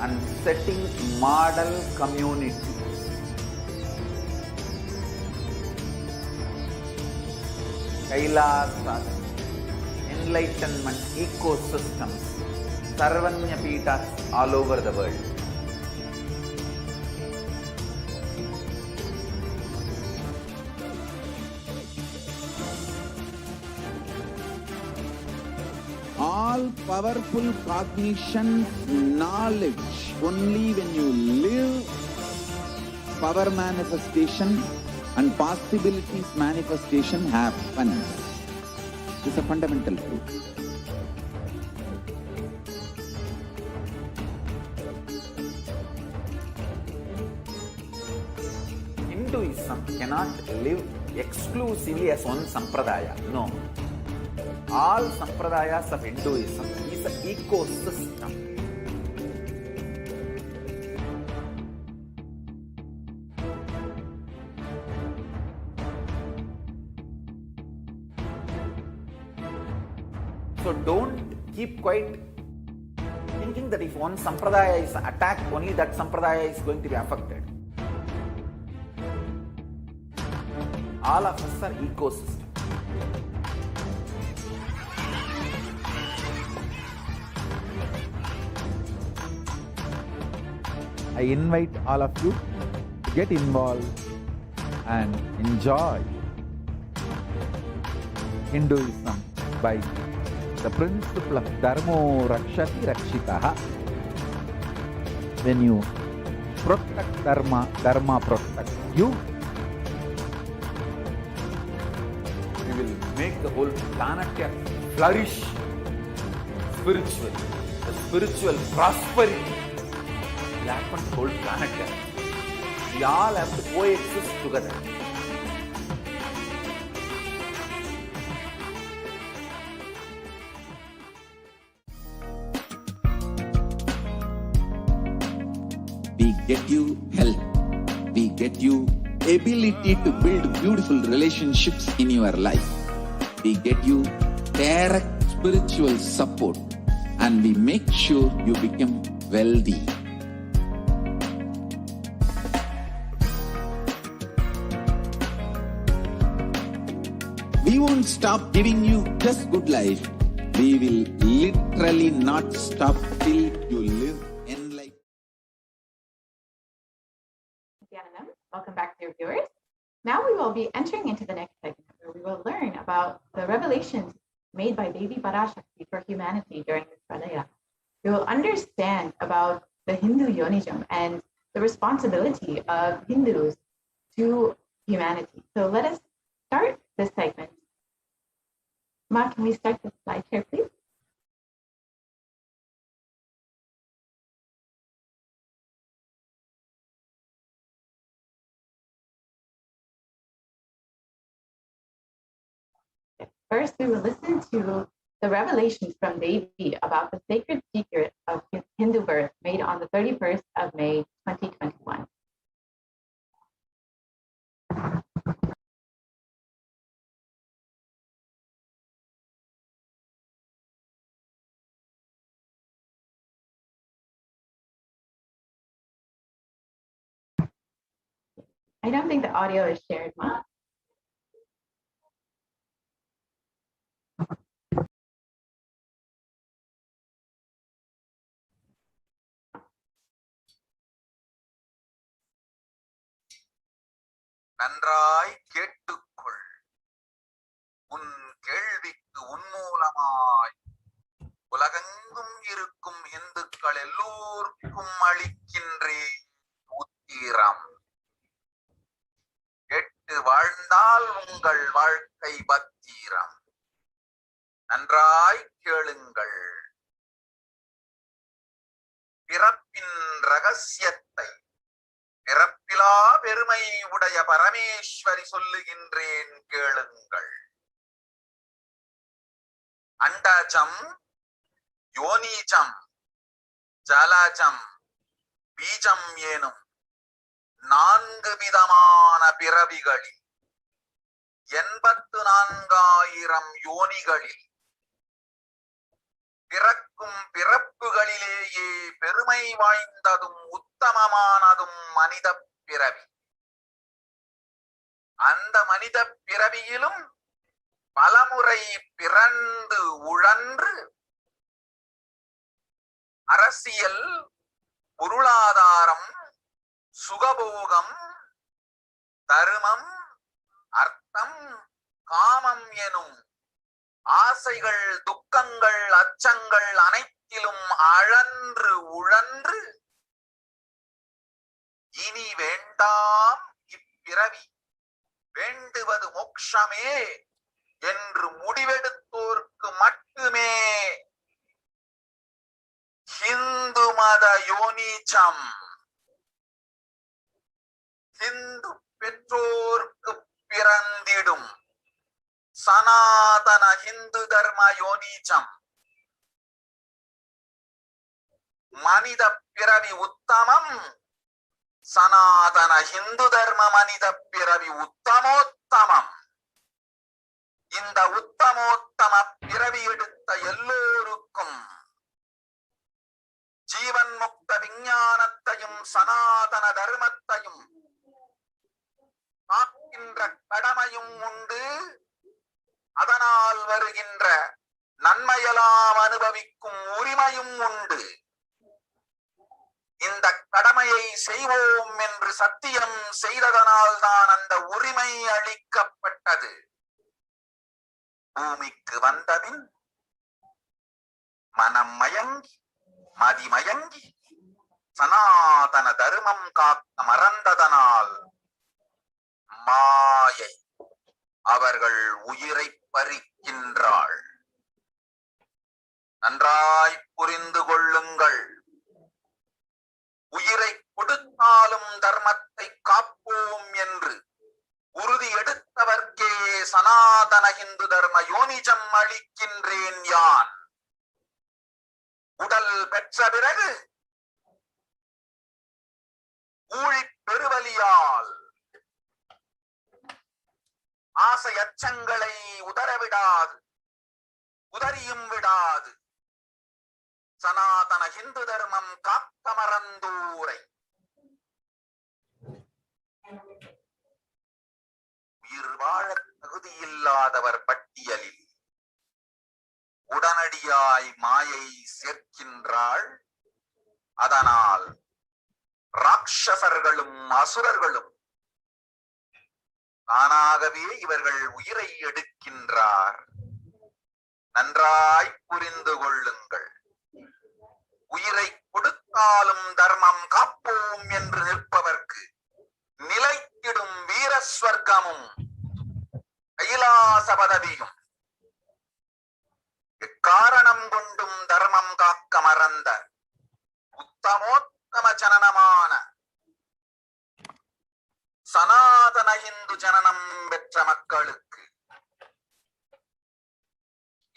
And setting model communities. Kailasas, enlightenment ecosystems, Sarvanya Pitas all over the world. All powerful cognition, knowledge, only when you live, power manifestation and possibilities manifestation happens. This is a fundamental truth. Hinduism cannot live exclusively as one sampradaya. No. All sampradayas of Hinduism is an ecosystem. So don't keep quiet thinking that if one sampradaya is attacked, only that sampradaya is going to be affected. All of us are ecosystem. I invite all of you to get involved and enjoy Hinduism by the principle of Dharmo Rakshati Rakshitaha. When you protect Dharma, Dharma protects you. We will make the whole planet flourish spiritually. The spiritual prosperity will happen to the whole planet. We all have to coexist together. We get you health. We get you ability to build beautiful relationships in your life. We get you direct spiritual support, and we make sure you become wealthy. We won't stop giving you just good life. We will literally not stop till you live enlightened.
Nithyanandam, welcome back, dear viewers. Now we will be entering into the next segment where we will learn about the revelations made by Devi Parashakti for humanity during this Pralaya. We will understand about the Hindu Yonism and the responsibility of Hindus to humanity. So let us start this segment. Ma, can we start the slide here, please? First, we will listen to the revelations from Devi about the sacred secret of Hindu birth made on the 31st of May, 2021. I don't think the audio is shared, Ma.
நன்றாய் கேட்டுக்கொள். உன் கேள்விக்கு உன்மூலமாய் உலகெங்கும் இருக்கும் இந்துக்கள் எல்லோருக்கும் அளிக்கின்றேன் உத்திரம். கேட்டு வாழ்ந்தால் உங்கள் வாழ்க்கை பத்திரம். நன்றாய் கேளுங்கள். பிறப்பின் ரகசியத்தை பிறப்பிலா பெருமை உடைய பரமேஸ்வரி சொல்லுகின்றேன் கேளுங்கள். அண்டஜம், யோனிஜம், ஜலஜம், பீஜம் எனும் 4 விதமான பிறவிகளில் 84,000 யோனிகளில் பிறக்கும் பிறப்புகளிலேயே பெருமை வாய்ந்ததும் உத்தமமானதும் மனித பிறவி. அந்த மனித பிறவியிலும் பலமுறை பிறந்து உழன்று அரசியல், பொருளாதாரம், சுகபோகம், தர்மம், அர்த்தம், காமம் எனும் ஆசைகள், துக்கங்கள், அச்சங்கள் அனைத்திலும் அழன்று உழன்று இனி வேண்டாம் இப்பிறவி, வேண்டுவது மோட்சமே என்று முடிவெடுத்தோர்க்கு மட்டுமே ஹிந்து மத யோனிஜம், ஹிந்து பெற்றோர்க்கு பிறந்திடும் சனாதன ஹிந்து தர்ம யோனிஜம், மனித பிறவி உத்தமம், சனாதன ஹிந்து தர்ம மனித பிறவி உத்தமோத்தமம். இந்த உத்தமோத்தம பிறவி எடுத்த எல்லோருக்கும் ஜீவன் முக்த விஞ்ஞானத்தையும் சனாதன தர்மத்தையும் காக்கின்ற கடமையும் உண்டு. அதனால் வருகின்ற நன்மையெல்லாம் அனுபவிக்கும் உரிமையும் உண்டு. இந்த கடமையை செய்வோம் என்று சத்தியம் செய்ததனால் தான் அந்த உரிமை அளிக்கப்பட்டது. பூமிக்கு வந்தபின் மனம் மயங்கி மதிமயங்கி சனாதன தர்மம் காக்க மறந்ததனால் மாயை அவர்கள் உயிரை பறிக்கின்றாள். நன்றாய் புரிந்து கொள்ளுங்கள். உயிரை கொடுத்தாலும் தர்மத்தை காப்போம் என்று உறுதி எடுத்தவர்க்கே சனாதன இந்து தர்ம யோனிஜம் அளிக்கின்றேன் யான். உடல் பெற்ற பிறகு ஊழி பெருவலியால் ஆசை அச்சங்களை உதறவிடாது, உதறியும் விடாது சனாதன இந்து தர்மம் காக்க மறந்தோரை உயிர் வாழ தகுதியில்லாதவர் பட்டியலில் உடனடியாய் மாயை சேர்க்கின்றாள். அதனால் ராட்சசர்களும் அசுரர்களும் தானாகவே இவர்கள் உயிரை எடுக்கின்றார். நன்றாய் புரிந்து கொள்ளுங்கள். உயிரை கொடுத்தாலும் தர்மம் காப்போம் என்று நிற்பவர்க்கு நிலைத்திடும் வீரஸ்வர்க்கமும் கைலாச பதவியும் காரணம் கொண்டும் தர்மம் காக்க மறந்த உத்தமோத்தம ஜனனமான சனாதன இந்து ஜனனம் பெற்ற மக்களுக்கு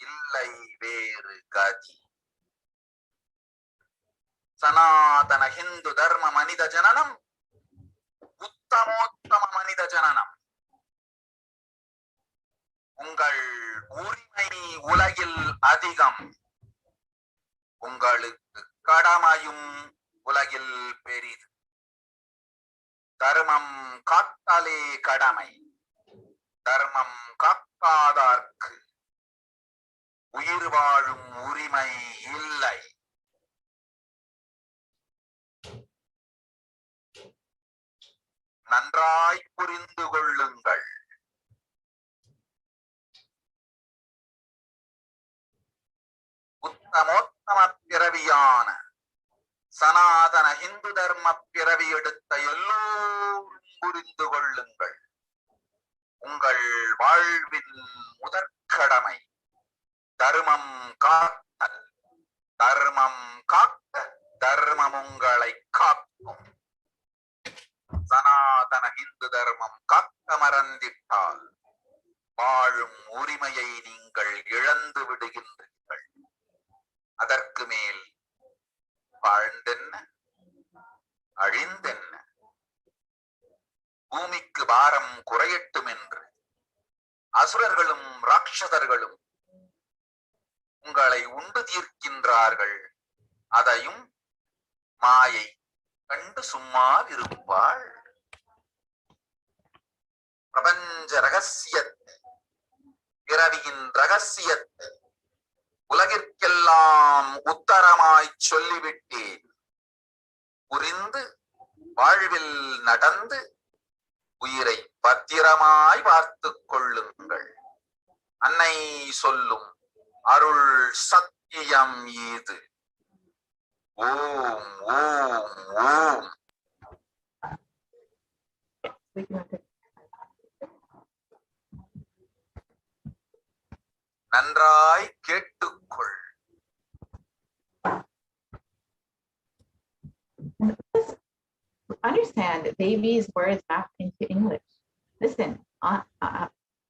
இல்லை வேறு கதி. சனாதன இந்து தர்ம மனித ஜனனம் உத்தமோத்தம மனித ஜனனம். உங்கள் உரிமை உலகில் அதிகம், உங்களுக்கு கடமையும் உலகில் பெரிது. தர்மம் காத்தாலே கடமை, தர்மம் காக்காதார்க்கு உயிர் வாழும் உரிமை இல்லை. நன்றாய் புரிந்து கொள்ளுங்கள். உத்தமோத்தம பிறவியான சனாதன இந்து தர்ம பிறவி எடுத்த எல்லோரும் புரிந்து கொள்ளுங்கள். உங்கள் வாழ்வின் முதற்கடமை தர்மம் காத்தல். தர்மம் காக்க தர்மம் உங்களை காக்கும். சனாதன இந்து தர்மம் காக்க மறந்திட்டால் வாழும் உரிமையை நீங்கள் இழந்து விடுகின்றீர்கள். அதற்கு மேல் வாழ்ந்தென்ன அழிந்தென்ன? பூமிக்கு பாரம் குறையட்டும் என்று அசுரர்களும் ராட்சதர்களும் உங்களை உண்டு தீர்க்கின்றார்கள். அதையும் மாயை கண்டு சும்மா இருப்பாள். பிரபஞ்ச ரகசியத்தை, பிறவியின் ரகசியத்தை உலகிற்கெல்லாம் உத்தரமாய் சொல்லிவிட்டேன். புரிந்து வாழ்வில் நடந்து உயிரை பத்திரமாய் பார்த்துக் கொள்ளுங்கள். அன்னை சொல்லும் அருள் சத்தியம் இது. ஓம் ஓம் ஓம். நன்றாய் கேட்டுக்கொள்.
Understand Devi's words back into English. Listen,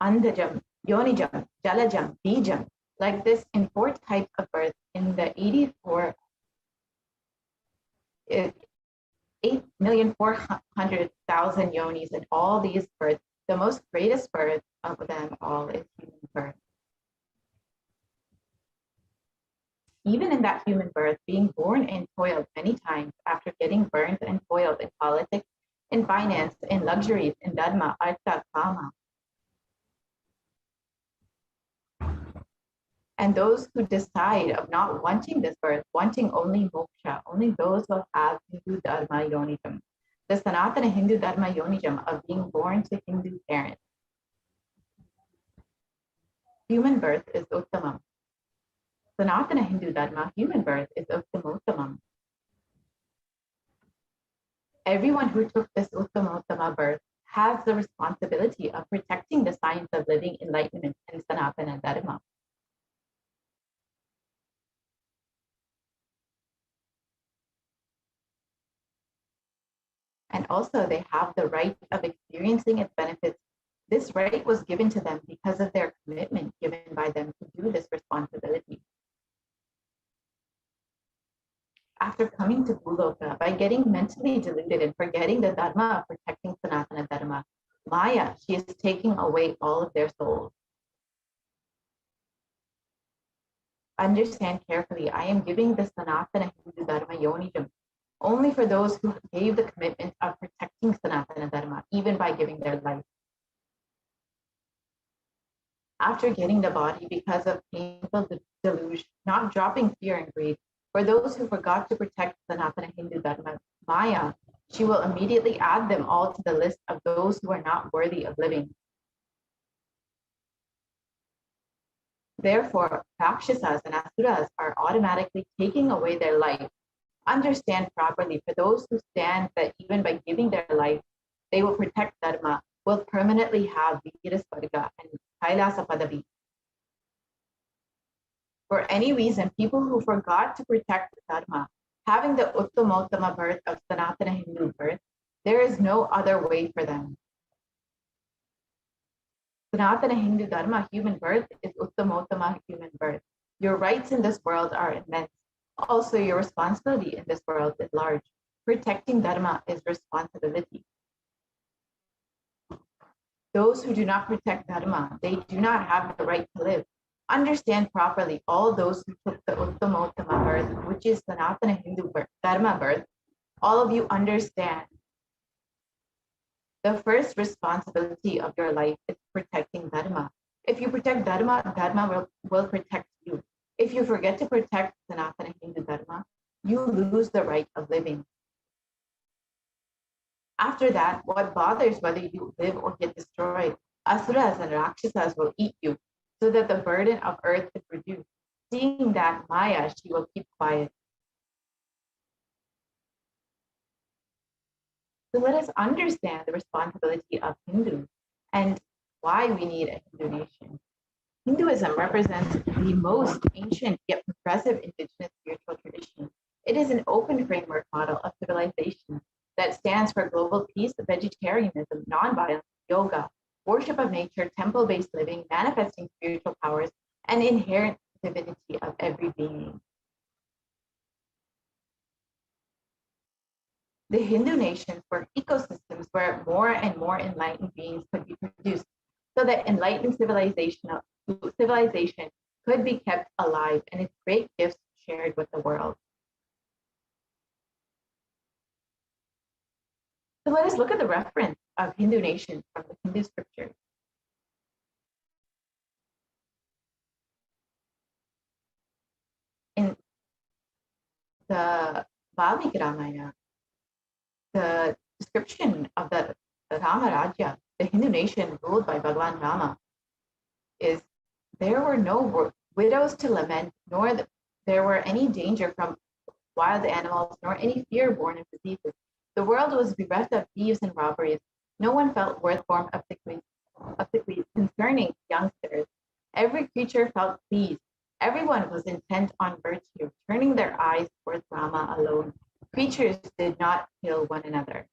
Andajam, Yonijam, Jalajam, Bijam, like this in 4 types of birth in the 8,400,000 yonis in all these births. The most greatest birth of them all is human birth. Even in that human birth, being born and toiled many times after getting burned and toiled in politics, in finance, in luxuries, in dharma, artha, kama. And those who decide of not wanting this birth, wanting only moksha, only those will have Hindu dharma yonijam, the Sanatana Hindu dharma yonijam of being born to Hindu parents. Human birth is uttamam. Sanatana Hindu dharma, human birth, is uttamottamam. Everyone who took this uttamottama birth has the responsibility of protecting the science of living, enlightenment, and Sanatana dharma. And also they have the right of experiencing its benefits. This right was given to them because of their commitment given by them to do this responsibility. After coming to Bhuloka, by getting mentally deluded and forgetting the dharma of protecting Sanatana dharma, Maya, she is taking away all of their souls. Understand carefully, I am giving the Sanatana Hindu dharma yonijam only for those who gave the commitment of protecting Sanatana dharma, even by giving their life. After getting the body because of painful delusion, not dropping fear and greed, for those who forgot to protect Sanatana Hindu dharma, Maya, she will immediately add them all to the list of those who are not worthy of living. Therefore, Rakshasas and Asuras are automatically taking away their life. Understand properly, for those who stand that even by giving their life, they will protect dharma, will permanently have Virasvarga and Kailasa Padavi. For any reason, people who forgot to protect dharma, having the uttamottama birth of Sanatana Hindu birth, there is no other way for them. Sanatana Hindu dharma human birth is uttamottama human birth. Your rights in this world are immense. Also, your responsibility in this world is large. Protecting dharma is responsibility. Those who do not protect dharma, they do not have the right to live. Understand properly, all those who took the uttamottama birth, which is Sanatana Hindu birth, dharma birth, all of you understand. The first responsibility of your life is protecting dharma. If you protect dharma, dharma will protect you. If you forget to protect Sanatana Hindu dharma, you lose the right of living. After that, what bothers whether you live or get destroyed? Asuras and Rakshasas will eat you, so that the burden of earth is reduced. Seeing that Maya, she will keep quiet. So let us understand the responsibility of Hindus and why we need a Hindu nation. Hinduism represents the most ancient yet progressive indigenous spiritual tradition. It is an open framework model of civilization that stands for global peace, vegetarianism, nonviolence, yoga, worship of nature, temple-based living, manifesting spiritual powers, and inherent divinity of every being. The Hindu nations were ecosystems where more and more enlightened beings could be produced, so that enlightened civilization could be kept alive and its great gifts shared with the world. So let us look at the reference of Hindu nations from the Hindu scriptures. In the Valmiki Ramayana, the description of the Rama Rajya, the Hindu nation ruled by Bhagwan Rama, is there were no widows to lament, nor there were any danger from wild animals, nor any fear born of diseases. The world was bereft of thieves and robberies. No one felt worth-born obsequies concerning youngsters. Every creature felt pleased. Everyone was intent on virtue, turning their eyes towards Rama alone. Creatures did not kill one another.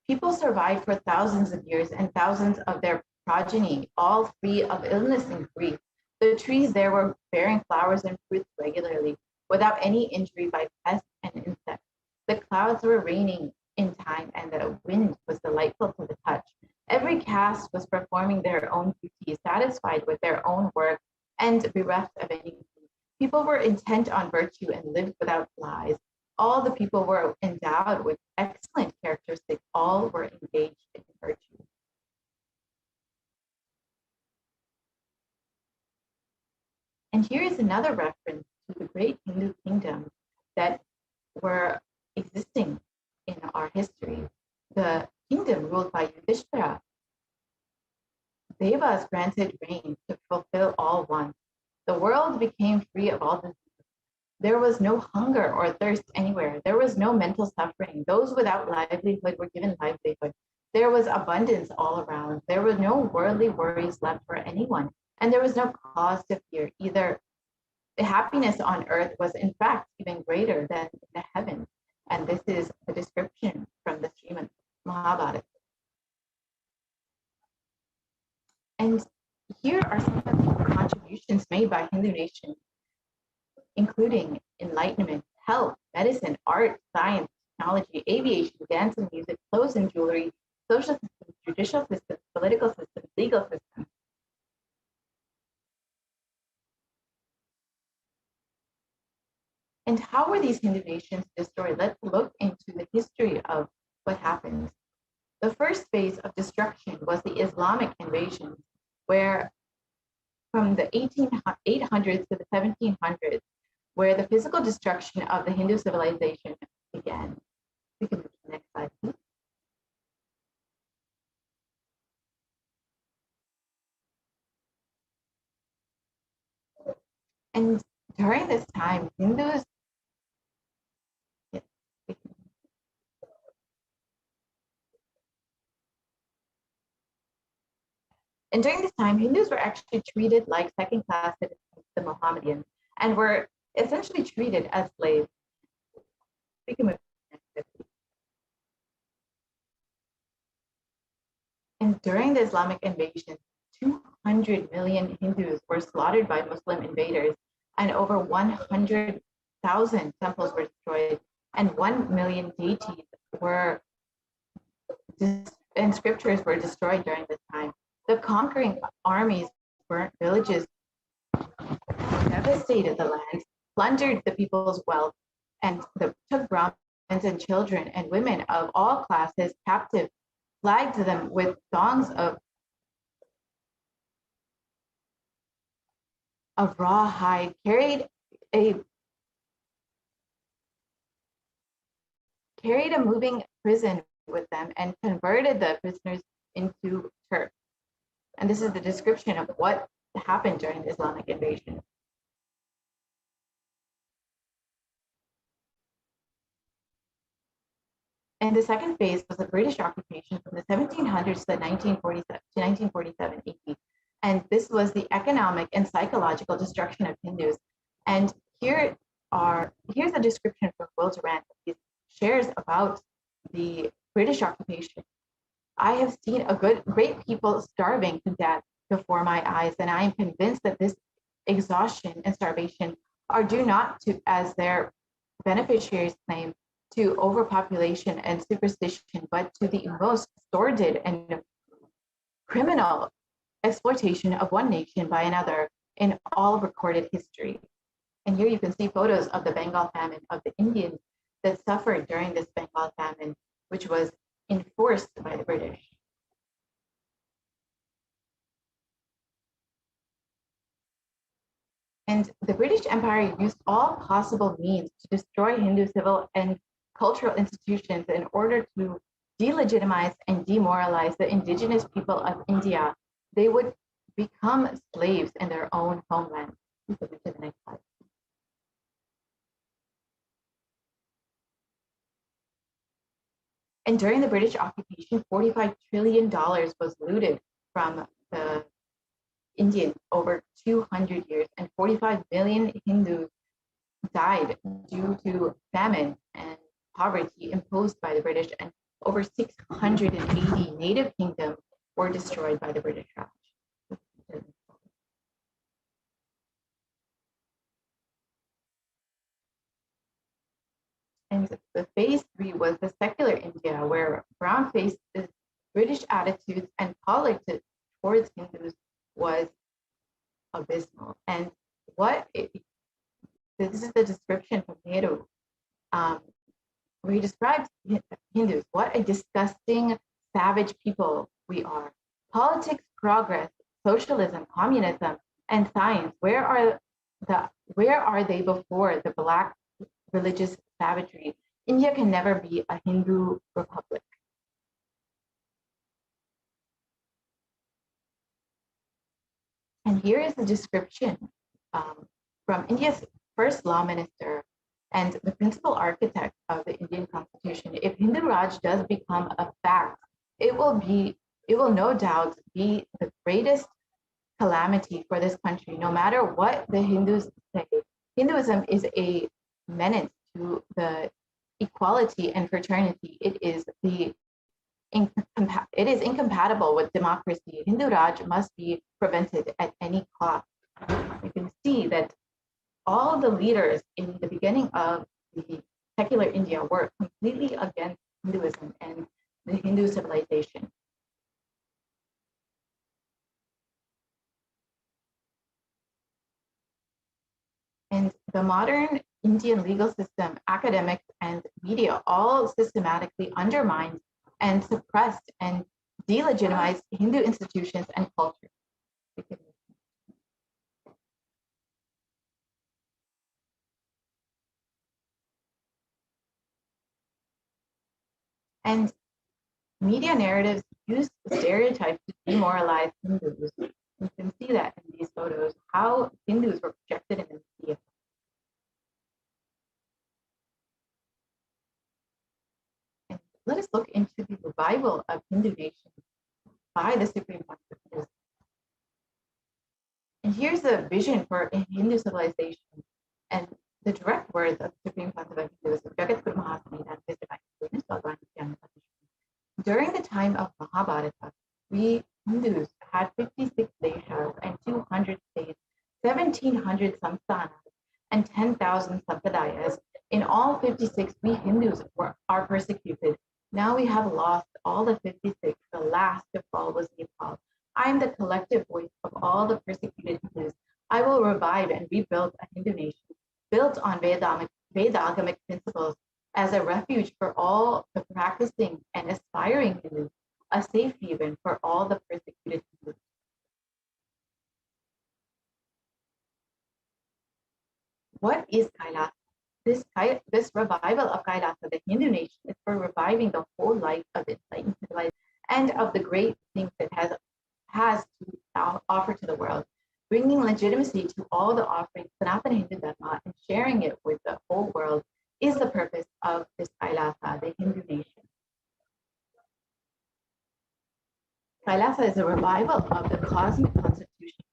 People survived for thousands of years, and thousands of their progeny, all free of illness and grief. The trees there were bearing flowers and fruits regularly, without any injury by pests and insects. The clouds were raining in time, and the wind was delightful to the touch. Every caste was performing their own duty, satisfied with their own work, and bereft of any need. People were intent on virtue and lived without lies. All the people were endowed with excellent characteristics. All were engaged in virtue. And here is another reference to the great Hindu kingdoms that were existing in our history. The kingdom ruled by Yudhishthira. Devas granted rain to fulfill all wants. The world became free of all disease. There was no hunger or thirst anywhere. There was no mental suffering. Those without livelihood were given livelihood. There was abundance all around. There were no worldly worries left for anyone. And there was no cause to fear either. The happiness on earth was in fact even greater than in the heavens. And this is a description from the Srimad Mahabharata. And here are some of the contributions made by Hindu nations, including enlightenment, health, medicine, art, science, technology, aviation, dance and music, clothes and jewelry, social systems, judicial systems, political systems, legal systems. And how were these Hindu nations destroyed? Let's look into the history of what happened. The first phase of destruction was the Islamic invasion, where from the 800s to the 1700s, where the physical destruction of the Hindu civilization began. We can move to the next slide, please. And during this time, Hindus, and during this time, Hindus were actually treated like second-class citizens, the Mohammedans, and were essentially treated as slaves. We can move to the next slide. And during the Islamic invasion, 200 million Hindus were slaughtered by Muslim invaders, and over 100,000 temples were destroyed, and 1 million deities and scriptures were destroyed during this time. The conquering armies burnt villages, devastated the lands, plundered the people's wealth, and took Brahmins and children and women of all classes captive, flagged them with thongs of raw hide, carried a carried a moving prison with them and converted the prisoners into Turks. And this is the description of what happened during the Islamic invasion. And the second phase was the British occupation from the 1700s to 1947 AD. And this was the economic and psychological destruction of Hindus. And here's a description from Will Durant. He shares about the British occupation. I have seen great people starving to death before my eyes, and I am convinced that this exhaustion and starvation are due not to, as their beneficiaries claim, to overpopulation and superstition, but to the most sordid and criminal exploitation of one nation by another in all recorded history. And here you can see photos of the Bengal famine, of the Indians that suffered during this Bengal famine, which was enforced by the British. And the British Empire used all possible means to destroy Hindu civil and cultural institutions in order to delegitimize and demoralize the indigenous people of India. They would become slaves in their own homeland. You can move to the next slide. And during the British occupation, $45 trillion was looted from the Indians over 200 years, and 45 million Hindus died due to famine and poverty imposed by the British, and over 680 native kingdoms were destroyed by the British Raj. And the phase 3 was the secular India, where Brown faced British attitudes and politics towards Hindus was abysmal. And this is the description from Nehru, where he describes Hindus: what a disgusting, savage people we are. Politics, progress, socialism, communism, and science, where are they before the black religious savagery? India can never be a Hindu republic. And here is the description from India's first law minister and the principal architect of the Indian Constitution. If Hindu Raj does become a fact, it will no doubt be the greatest calamity for this country, no matter what the Hindus say. Hinduism is a menace to the equality and fraternity. It is incompatible with democracy. Hindu Raj must be prevented at any cost. You can see that all the leaders in the beginning of the secular India were completely against Hinduism and the Hindu civilization. And the modern Indian legal system, academics, and media all systematically undermined and suppressed and delegitimized Hindu institutions and culture. And media narratives use stereotypes to demoralize Hindus. You can see that in these photos, how Hindus were projected in the media. And let us look into the revival of Hindu nations by the Supreme Court of Hindus. And here's the vision for Hindu civilization, and the direct words of the Supreme Council of Hindus, Jagat Guru Mahasani, and his divine holiness, Bhagwan Nithyananda Paramashivam. During the time of Mahabharata, we Hindus had 56 deshas and 200 states, 1,700 samsthanas, and 10,000 sampradayas. In all 56, we Hindus are persecuted. Now we have lost all the 56. The last to fall was Nepal. I am the collective voice of all the persecuted Hindus. I will revive and rebuild a Hindu nation built on Vedagamic principles as a refuge for all the practicing and aspiring Hindus, a safe haven for all the persecuted Hindus. What is Kailas? this revival of Kailasa, the Hindu nation, is for reviving the whole life of its enlightened civilization and of the great things it has to offer to the world, bringing legitimacy to all the offerings Sanatana Hindu Dharma and sharing it with the whole world is the purpose of this Kailasa, the Hindu nation. Kailasa is a revival of the cosmic constitution.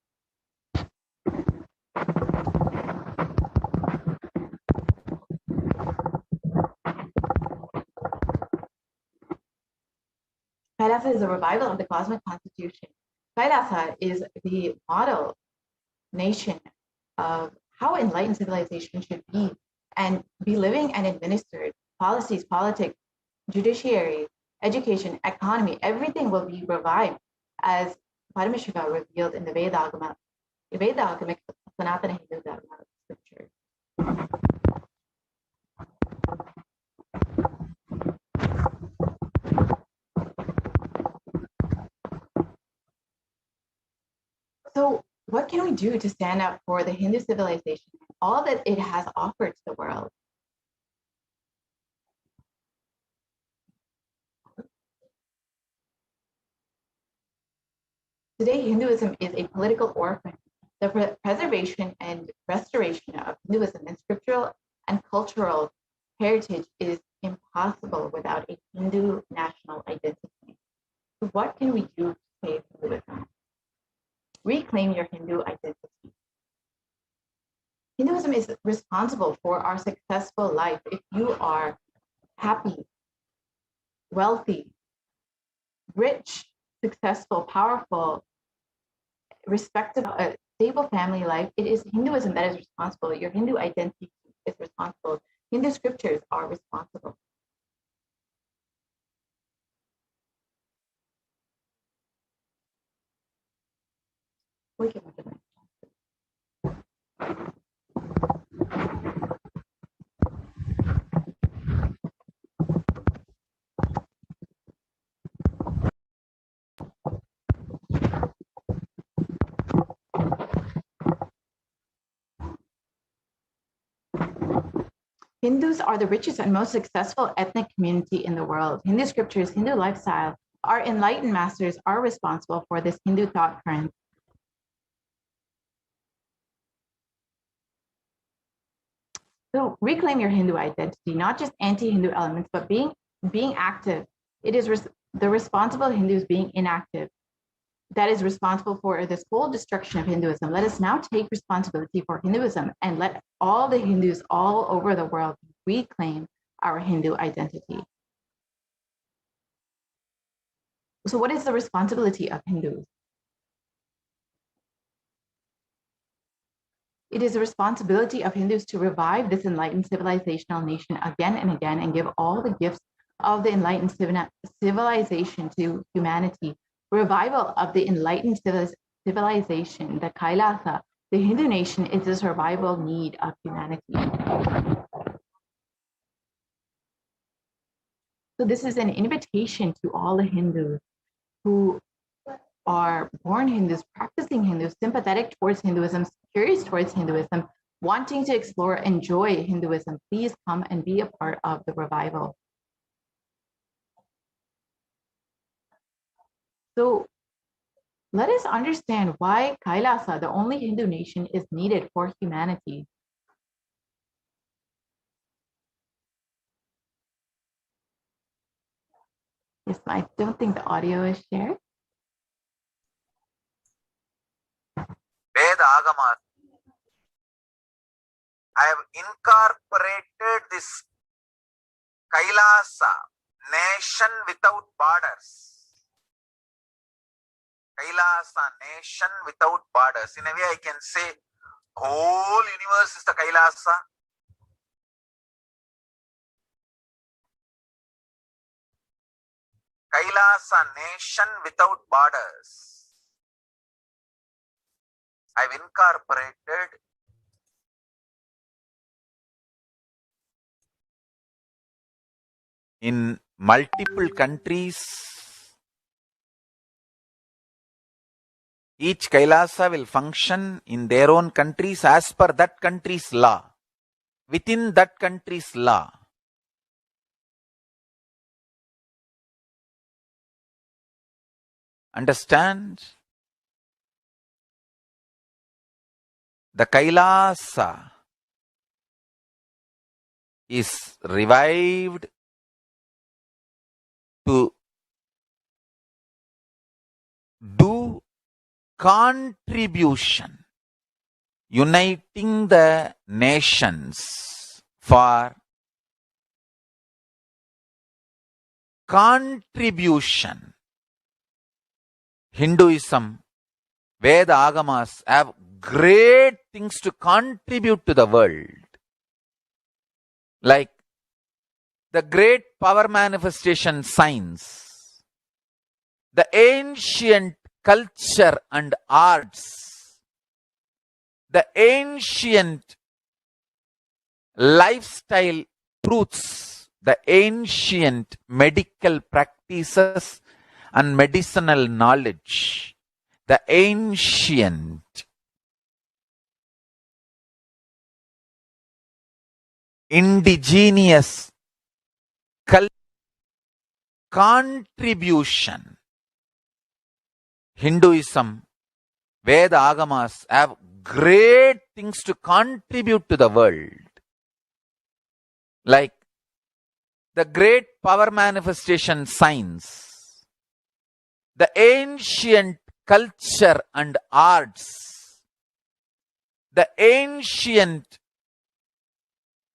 Kailasa is a revival of the cosmic constitution. Kailasa is the model nation of how enlightened civilization should be and be living and administered. Policies, politics, judiciary, education, economy, everything will be revived as Paramashiva revealed in the Veda-agamic Sanatana Hindu Dharma scriptures. So what can we do to stand up for the Hindu civilization and all that it has offered to the world? Today, Hinduism is a political orphan. The preservation and restoration of Hinduism and scriptural and cultural heritage is impossible without a Hindu national identity. So what can we do to save Hinduism? Reclaim your Hindu identity. Hinduism is responsible for our successful life. If you are happy, wealthy, rich, successful, powerful, respectable, stable family life, it is Hinduism that is responsible. Your Hindu identity is responsible. Hindu scriptures are responsible. We can look at that. Hindus are the richest and most successful ethnic community in the world. Hindu scriptures, Hindu lifestyle, our enlightened masters are responsible for this Hindu thought current. So reclaim your Hindu identity, not just anti-Hindu elements, but being active. It is the responsible Hindus being inactive that is responsible for this whole destruction of Hinduism. Let us now take responsibility for Hinduism and let all the Hindus all over the world reclaim our Hindu identity. So what is the responsibility of Hindus? It is the responsibility of Hindus to revive this enlightened civilizational nation again and again and give all the gifts of the enlightened civilization to humanity. Revival of the enlightened civilization, the Kailasa, the Hindu nation, is the survival need of humanity. So this is an invitation to all the Hindus who are born Hindus, practicing Hindus, sympathetic towards Hinduism, curious towards Hinduism, wanting to explore, enjoy Hinduism. Please come and be a part of the revival. So let us understand why Kailasa, the only Hindu nation, is needed for humanity. Yes, I don't think the audio is shared.
Veda Agama. I have incorporated this Kailasa, nation without borders. Kailasa, nation without borders. In a way, I can say whole universe is the Kailasa. Kailasa, nation without borders. I've incorporated in multiple countries. Each Kailasa will function in their own countries as per that country's law.
within that country's law. Understand? The Kailasa is revived to do contribution, uniting the nations for contribution. Hinduism, Veda Agamas have great things to contribute to the world. Like the great power manifestation science, the ancient culture and arts, the ancient lifestyle truths, the ancient medical practices and medicinal knowledge, the ancient indigenous contribution. Hinduism, Veda Agamas have great things to contribute to the world. Like the great power manifestation science, the ancient culture and arts, the ancient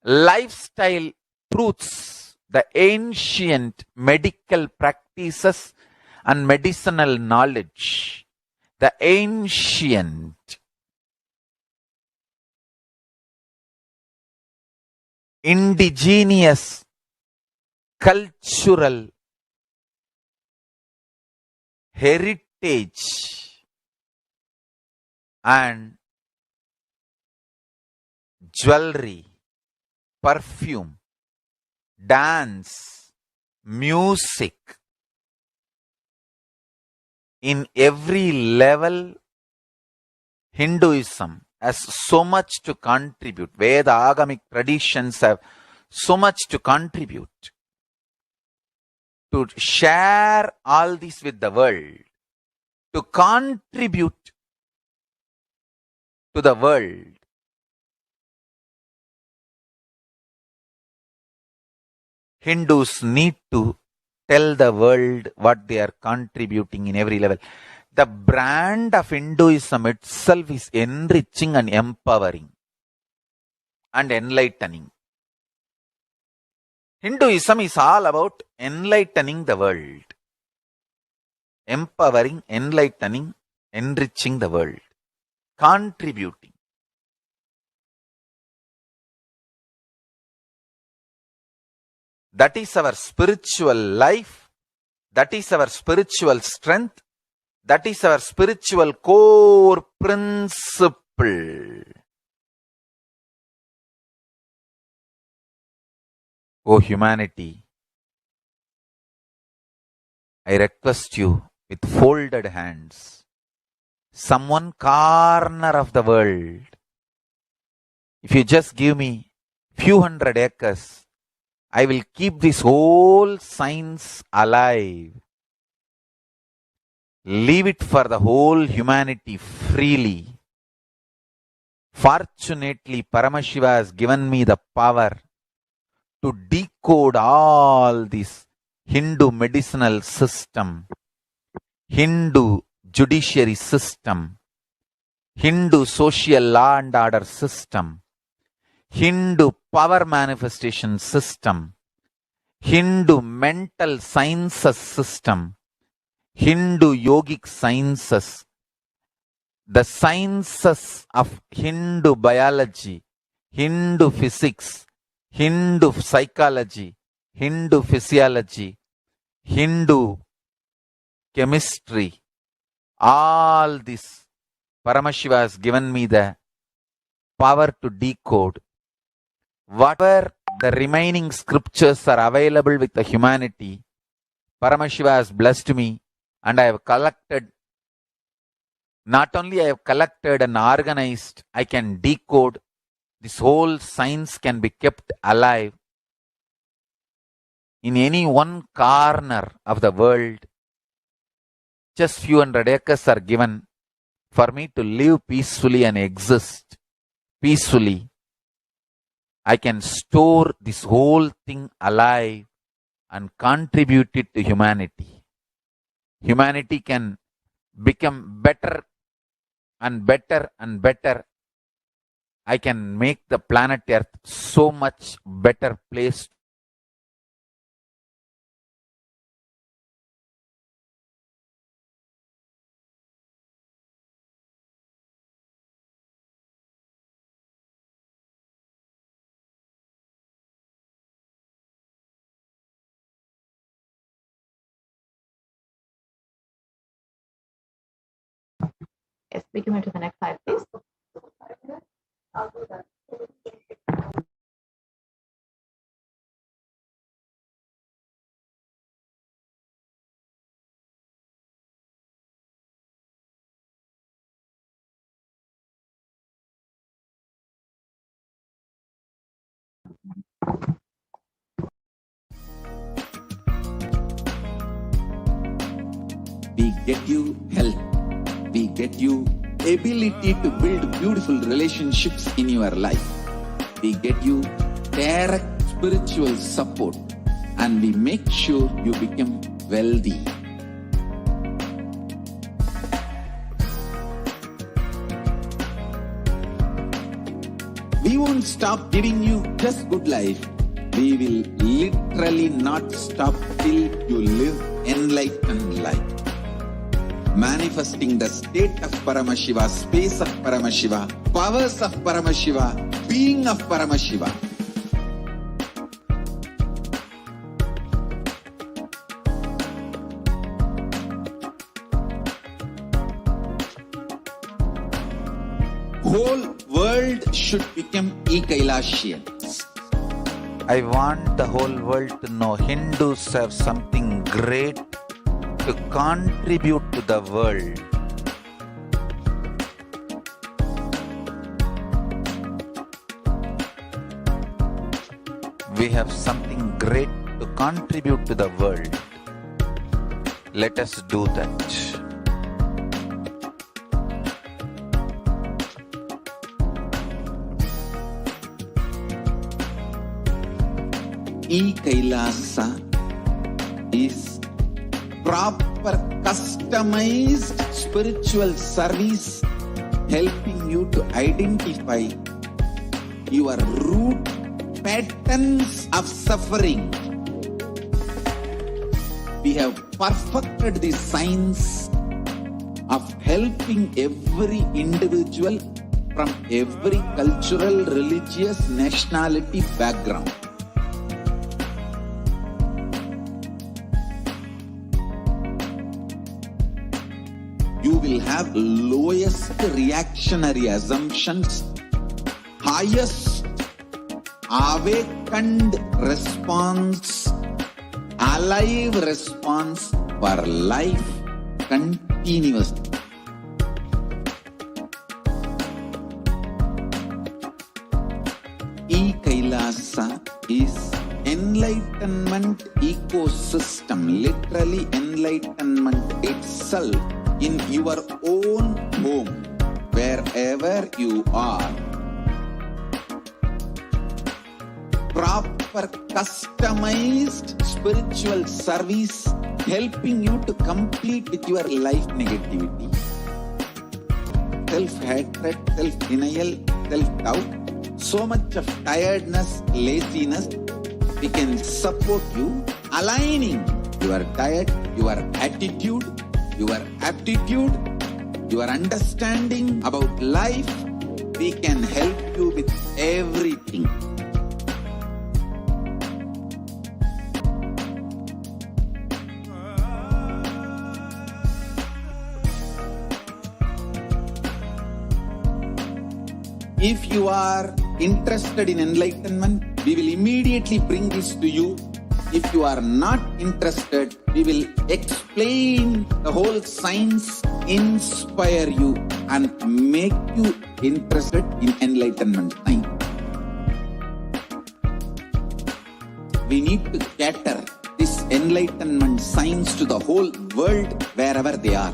lifestyle truths, the ancient medical practices and medicinal knowledge, the ancient indigenous cultural heritage and jewelry, perfume, dance, music. In every level, Hinduism has so much to contribute. Veda Agamic traditions have so much to contribute. To share all this with the world, to contribute to the world. Hindus need to tell the world what they are contributing in every level. The brand of Hinduism itself is enriching and empowering and enlightening. Hinduism is all about enlightening the world. Empowering, enlightening, enriching the world. Contributing. That is our spiritual life. That is our spiritual strength. That is our spiritual core principle. O humanity, I request you with folded hands, some one corner of the world, if you just give me few hundred acres, I will keep this whole science alive. Leave it for the whole humanity freely. Fortunately, Paramashiva has given me the power to decode all this Hindu medicinal system, Hindu judiciary system, Hindu social law and order system, Hindu power manifestation system, Hindu mental sciences system, Hindu yogic sciences, the sciences of Hindu biology, Hindu physics, Hindu psychology, Hindu physiology, Hindu chemistry, all this Paramashiva has given me the power to decode. Whatever the remaining scriptures are available with the humanity, Paramashiva has blessed me, and I have collected, not only I have collected and organized, I can decode this whole science can be kept alive in any one corner of the world, just few hundred acres are given for me to live peacefully and exist peacefully. I can store this whole thing alive and contribute it to humanity. Humanity can become better and better and better. I can make the planet Earth so much better place.
Yes, we can move to the next slide, please.
We get you health. We get you ability to build beautiful relationships in your life. We get you direct spiritual support, and we make sure you become wealthy. We won't stop giving you just good life. We will literally not stop till you live enlightened life. Manifesting the state of Paramashiva, space of Paramashiva, powers of Paramashiva, being of Paramashiva. Whole world should become e-Kailashians. I want the whole world to know Hindus have something great to contribute to the world. We have something great to contribute to the world. Let us do that. E-Kailasa is proper customized spiritual service helping you to identify your root patterns of suffering. We have perfected the science of helping every individual from every cultural, religious, nationality background. You will have lowest reactionary assumptions, highest awakened response, alive response for life continuously. E-Kailasa is enlightenment ecosystem, literally enlightenment itself in your own home, wherever you are. Proper customized spiritual service helping you to complete with your life negativity. Self-hatred, self-denial, self-doubt, so much of tiredness, laziness. We can support you aligning your diet, your attitude, your aptitude, your understanding about life. We can help you with everything. If you are interested in enlightenment, we will immediately bring this to you. If you are not interested, we will explain the whole science, inspire you and make you interested in enlightenment science. we need to cater this enlightenment science to the whole world wherever they are.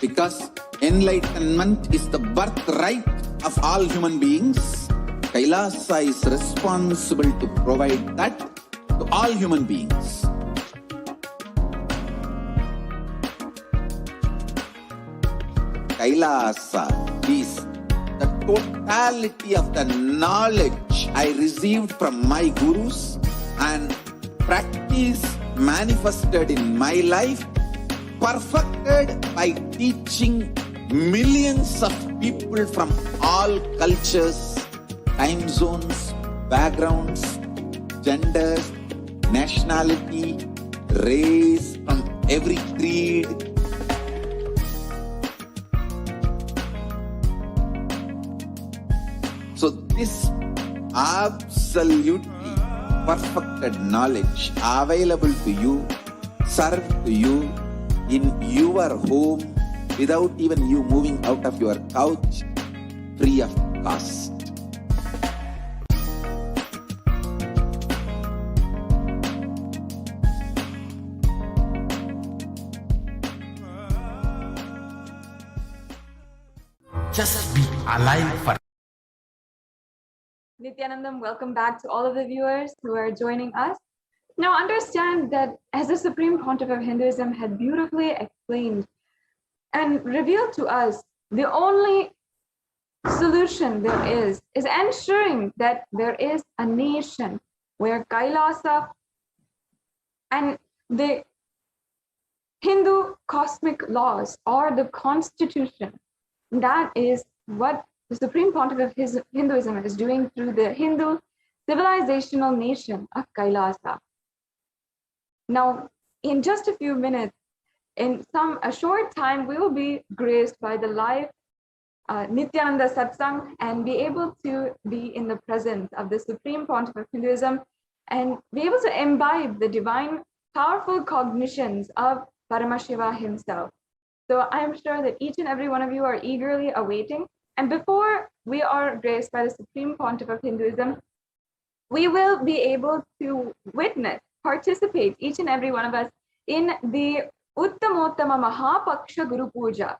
Because enlightenment is the birthright of all human beings. Kailasa is responsible to provide that to all human beings. Kailasa is the totality of the knowledge I received from my gurus and practice manifested in my life, perfected by teaching millions of people from all cultures, time zones, backgrounds, genders, nationality, race, from every creed. So this absolutely perfected knowledge available to you, served to you in your home without even you moving out of your couch, free of cost.
Just be alive for
Nithyanandam, welcome back to all of the viewers who are joining us. Now understand that as the Supreme Pontiff of Hinduism had beautifully explained and revealed to us, the only solution there is ensuring that there is a nation where Kailasa and the Hindu cosmic laws or the constitution, that is what the Supreme Pontiff of Hinduism is doing through the Hindu civilizational nation of Kailasa. Now, in just a few minutes, in a short time, we will be graced by the live Nithyananda Satsang and be able to be in the presence of the Supreme Pontiff of Hinduism and be able to imbibe the divine, powerful cognitions of Paramashiva himself. So I'm sure that each and every one of you are eagerly awaiting. And before we are graced by the Supreme Pontiff of Hinduism, we will be able to witness, participate, each and every one of us, in the Uttamottama Mahapaksha Guru Puja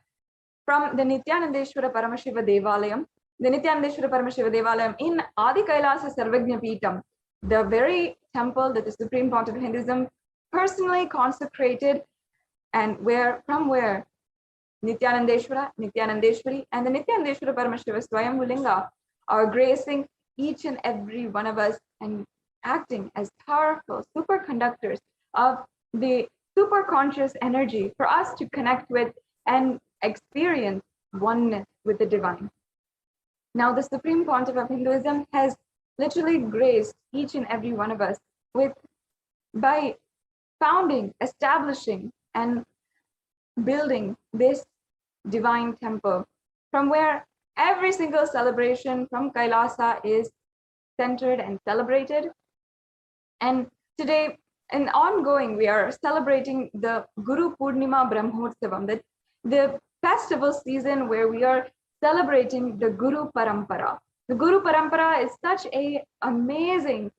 from the Nithyanandeshwara Paramashiva Devalayam. The Nithyanandeshwara Paramashiva Devalayam in Adi Kailasa Sarvajna Peetham, the very temple that the Supreme Pontiff of Hinduism personally consecrated, and from where Nithyanandeshwara, Nithyanandeshwari, and the Nithyanandeshwara Paramashiva Swayambhulinga are gracing each and every one of us and acting as powerful superconductors of the super conscious energy for us to connect with and experience oneness with the divine. Now, the Supreme Pontiff of Hinduism has literally graced each and every one of us by founding, establishing, and building this divine temple from where every single celebration from Kailasa is centered and celebrated. And today, and ongoing, we are celebrating the Guru Purnima Brahmotsavam, the festival season where we are celebrating the Guru Parampara. The Guru Parampara is such an amazing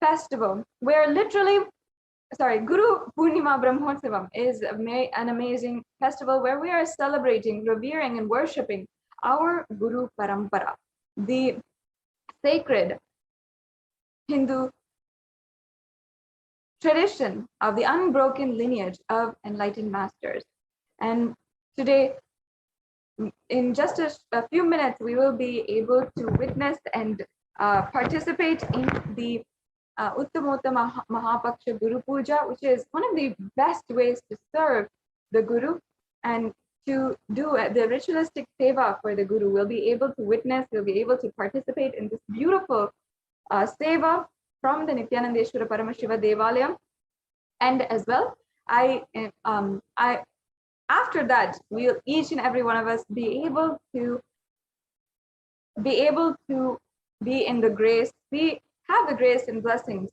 festival where Guru Purnima Brahmotsavam is an amazing festival where we are celebrating, revering, and worshipping our Guru Parampara, the sacred Hindu tradition of the unbroken lineage of enlightened masters. And today, in just a few minutes, we will be able to witness and participate in the Uttamottama Mahapaksha Guru Puja, which is one of the best ways to serve the Guru and to do the ritualistic seva for the Guru. We'll be able to witness, we'll be able to participate in this beautiful seva from the Nithyanandeshwara Paramashiva Devalayam. And as well, after that, we'll each and every one of us be able to be in the grace, have the grace and blessings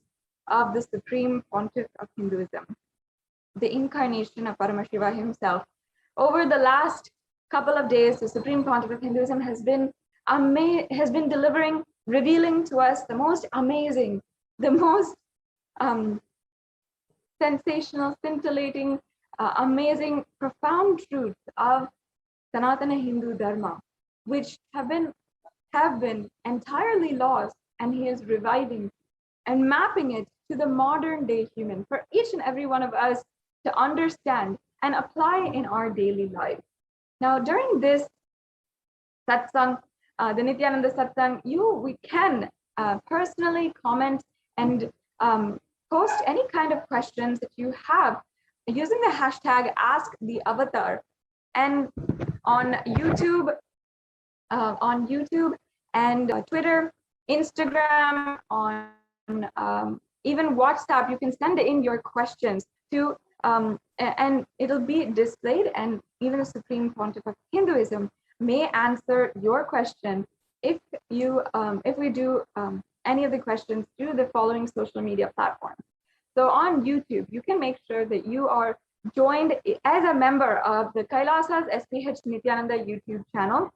of the Supreme Pontiff of Hinduism, the incarnation of Paramashiva himself. Over the last couple of days, the Supreme Pontiff of Hinduism has been revealing to us the most amazing, the most sensational, scintillating, amazing, profound truths of Sanatana Hindu Dharma, which have been entirely lost, and he is reviving and mapping it to the modern day human for each and every one of us to understand and apply in our daily life. Now, during this satsang, the Nithyananda satsang, we can personally comment and post any kind of questions that you have using the hashtag #AskTheAvatar, and on YouTube and Twitter, Instagram, on even WhatsApp. You can send in your questions to and it'll be displayed, and even the Supreme Pontiff of Hinduism may answer your question if we do any of the questions through the following social media platforms. So on YouTube, you can make sure that you are joined as a member of the Kailasa's HDH Nithyananda YouTube channel,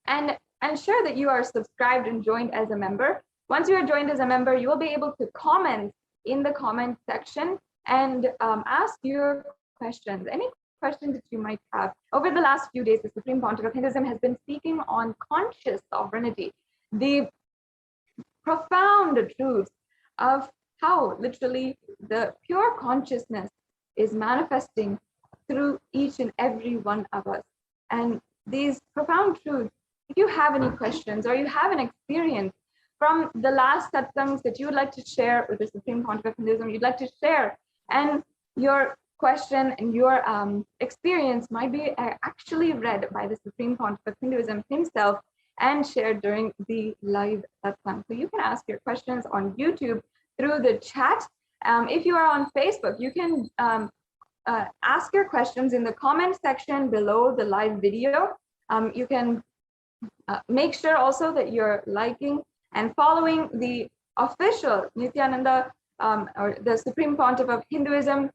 and ensure that you are subscribed and joined as a member. Once you are joined as a member, you will be able to comment in the comment section and ask your questions, any questions that you might have. Over the last few days, the Supreme Pontiff of Hinduism has been speaking on conscious sovereignty, the profound truths of how literally the pure consciousness is manifesting through each and every one of us. And these profound truths, if you have any questions or you have an experience from the last satsangs that you would like to share with the Supreme Pontiff of Hinduism, you'd like to share, and your question and your experience might be actually read by the Supreme Pontiff of Hinduism himself and shared during the live satsang. So you can ask your questions on YouTube through the chat. If you are on Facebook, you can ask your questions in the comment section below the live video. You can make sure also that you're liking and following the official Nithyananda or the Supreme Pontiff of Hinduism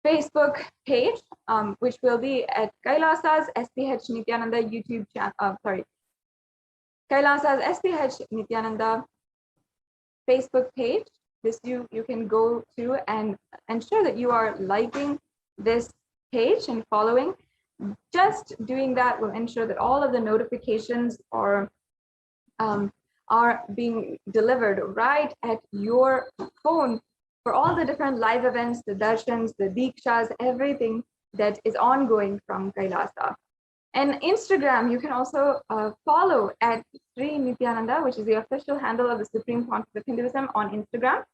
Facebook page, which will be at Kailasa's HDH Nithyananda YouTube channel. Kailasa's HDH Nithyananda Facebook page. This you can go to and ensure that you are liking this page and following. Just doing that will ensure that all of the notifications are being delivered right at your phone for all the different live events, the darshans, the dikshas, everything that is ongoing from Kailasa. And Instagram, you can also follow at Sri Nithyananda, which is the official handle of the Supreme Pontiff of Hinduism on Instagram.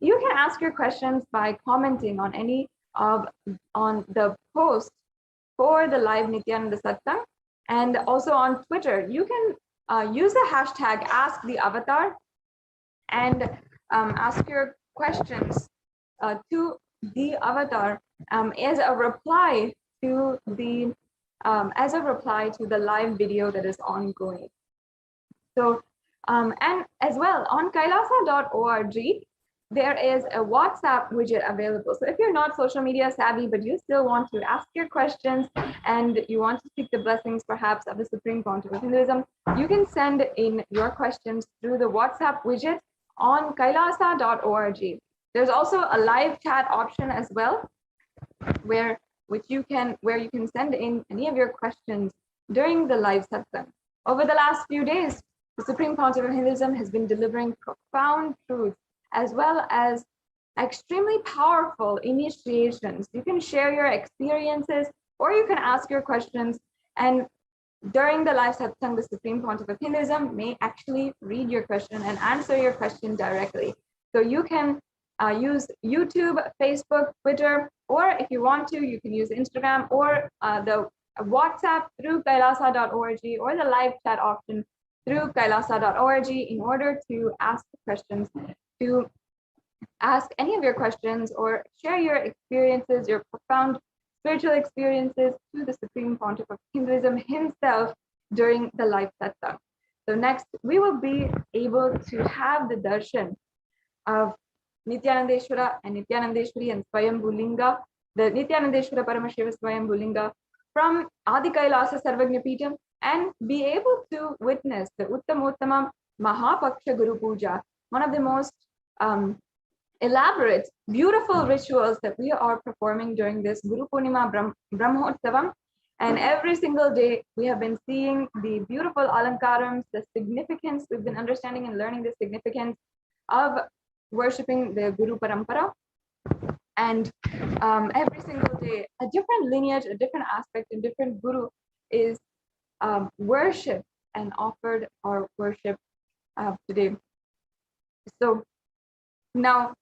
You can ask your questions by commenting on any on the post for the live Nithyananda Satsang, and also on Twitter. You can use the hashtag #AskTheAvatar and ask your questions to the avatar as a reply to the live video that is ongoing. So and as well on kailasa.org, there is a WhatsApp widget available. So if you're not social media savvy, but you still want to ask your questions and you want to seek the blessings perhaps of the Supreme Pontiff of Hinduism, you can send in your questions through the WhatsApp widget on kailasa.org. There's also a live chat option as well, where you can send in any of your questions during the live satsang. Over the last few days, the Supreme Pontiff of Hinduism has been delivering profound truths as well as extremely powerful initiations. You can share your experiences or you can ask your questions, and during the live satsang, the Supreme Pontiff of Hinduism may actually read your question and answer your question directly. So you can use YouTube, Facebook, Twitter, or if you want to, you can use Instagram or the WhatsApp through kailasa.org or the live chat option through kailasa.org in order to ask questions, to ask any of your questions or share your experiences, your profound spiritual experiences to the Supreme Pontiff of Hinduism himself during the live satsang. So next, we will be able to have the darshan of Nithyanandeshwara and Nithyanandeshwari and Swayambhulinga, the Nithyanandeshwara Paramashiva Swayambhulinga from Adi Kailasa Sarvagnya Peetham, and be able to witness the Uttamottama Mahapaksha Guru Puja, one of the most elaborate, beautiful rituals that we are performing during this Guru Purnima Brahmotsavam. And every single day, we have been seeing the beautiful alankarams, the significance. We've been understanding and learning the significance of worshipping the Guru Parampara. And every single day, a different lineage, a different aspect, a different Guru is worshipped and offered or worshipped today. So now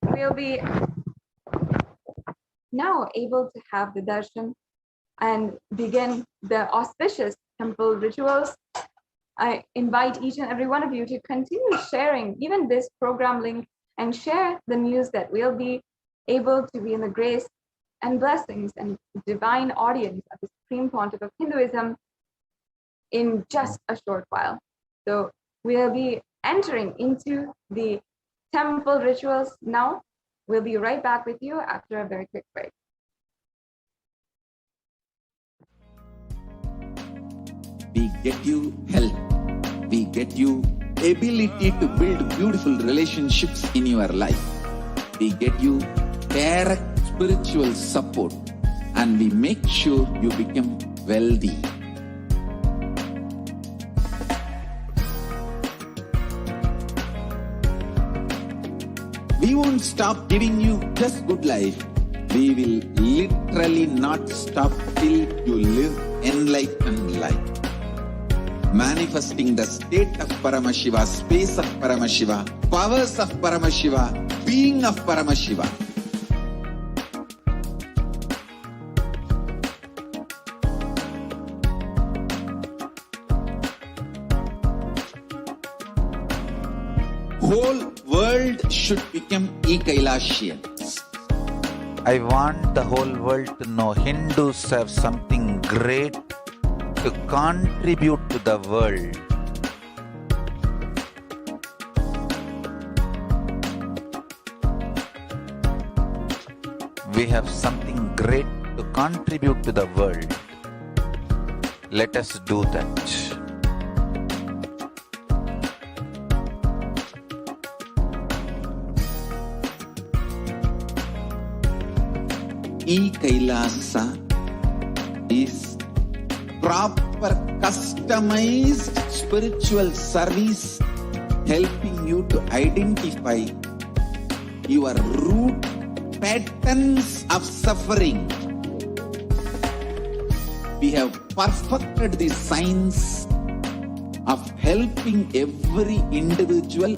we'll be now able to have the darshan and begin the auspicious temple rituals. I invite each and every one of you to continue sharing even this program link and share the news that we'll be able to be in the grace and blessings and divine audience of the Supreme Pontiff of Hinduism in just a short while. So we'll be entering into the temple rituals now. We'll be right back with you after a very quick break.
We get you help. We get you ability to build beautiful relationships in your life. We get you direct spiritual support, and we make sure you become wealthy. We won't stop giving you just good life. We will literally not stop till you live enlightened life. Manifesting the state of Paramashiva, space of Paramashiva, powers of Paramashiva, being of Paramashiva. Whole world should become e-Kailashians.
I want the whole world to know Hindus have something great to contribute to the world. We have something great to contribute to the world. Let us do that.
E-Kailasa is proper customized spiritual service helping you to identify your root patterns of suffering. We have perfected the science of helping every individual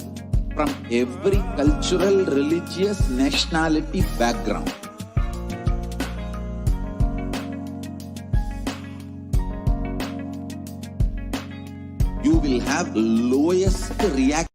from every cultural, religious, nationality background. You will have lowest reaction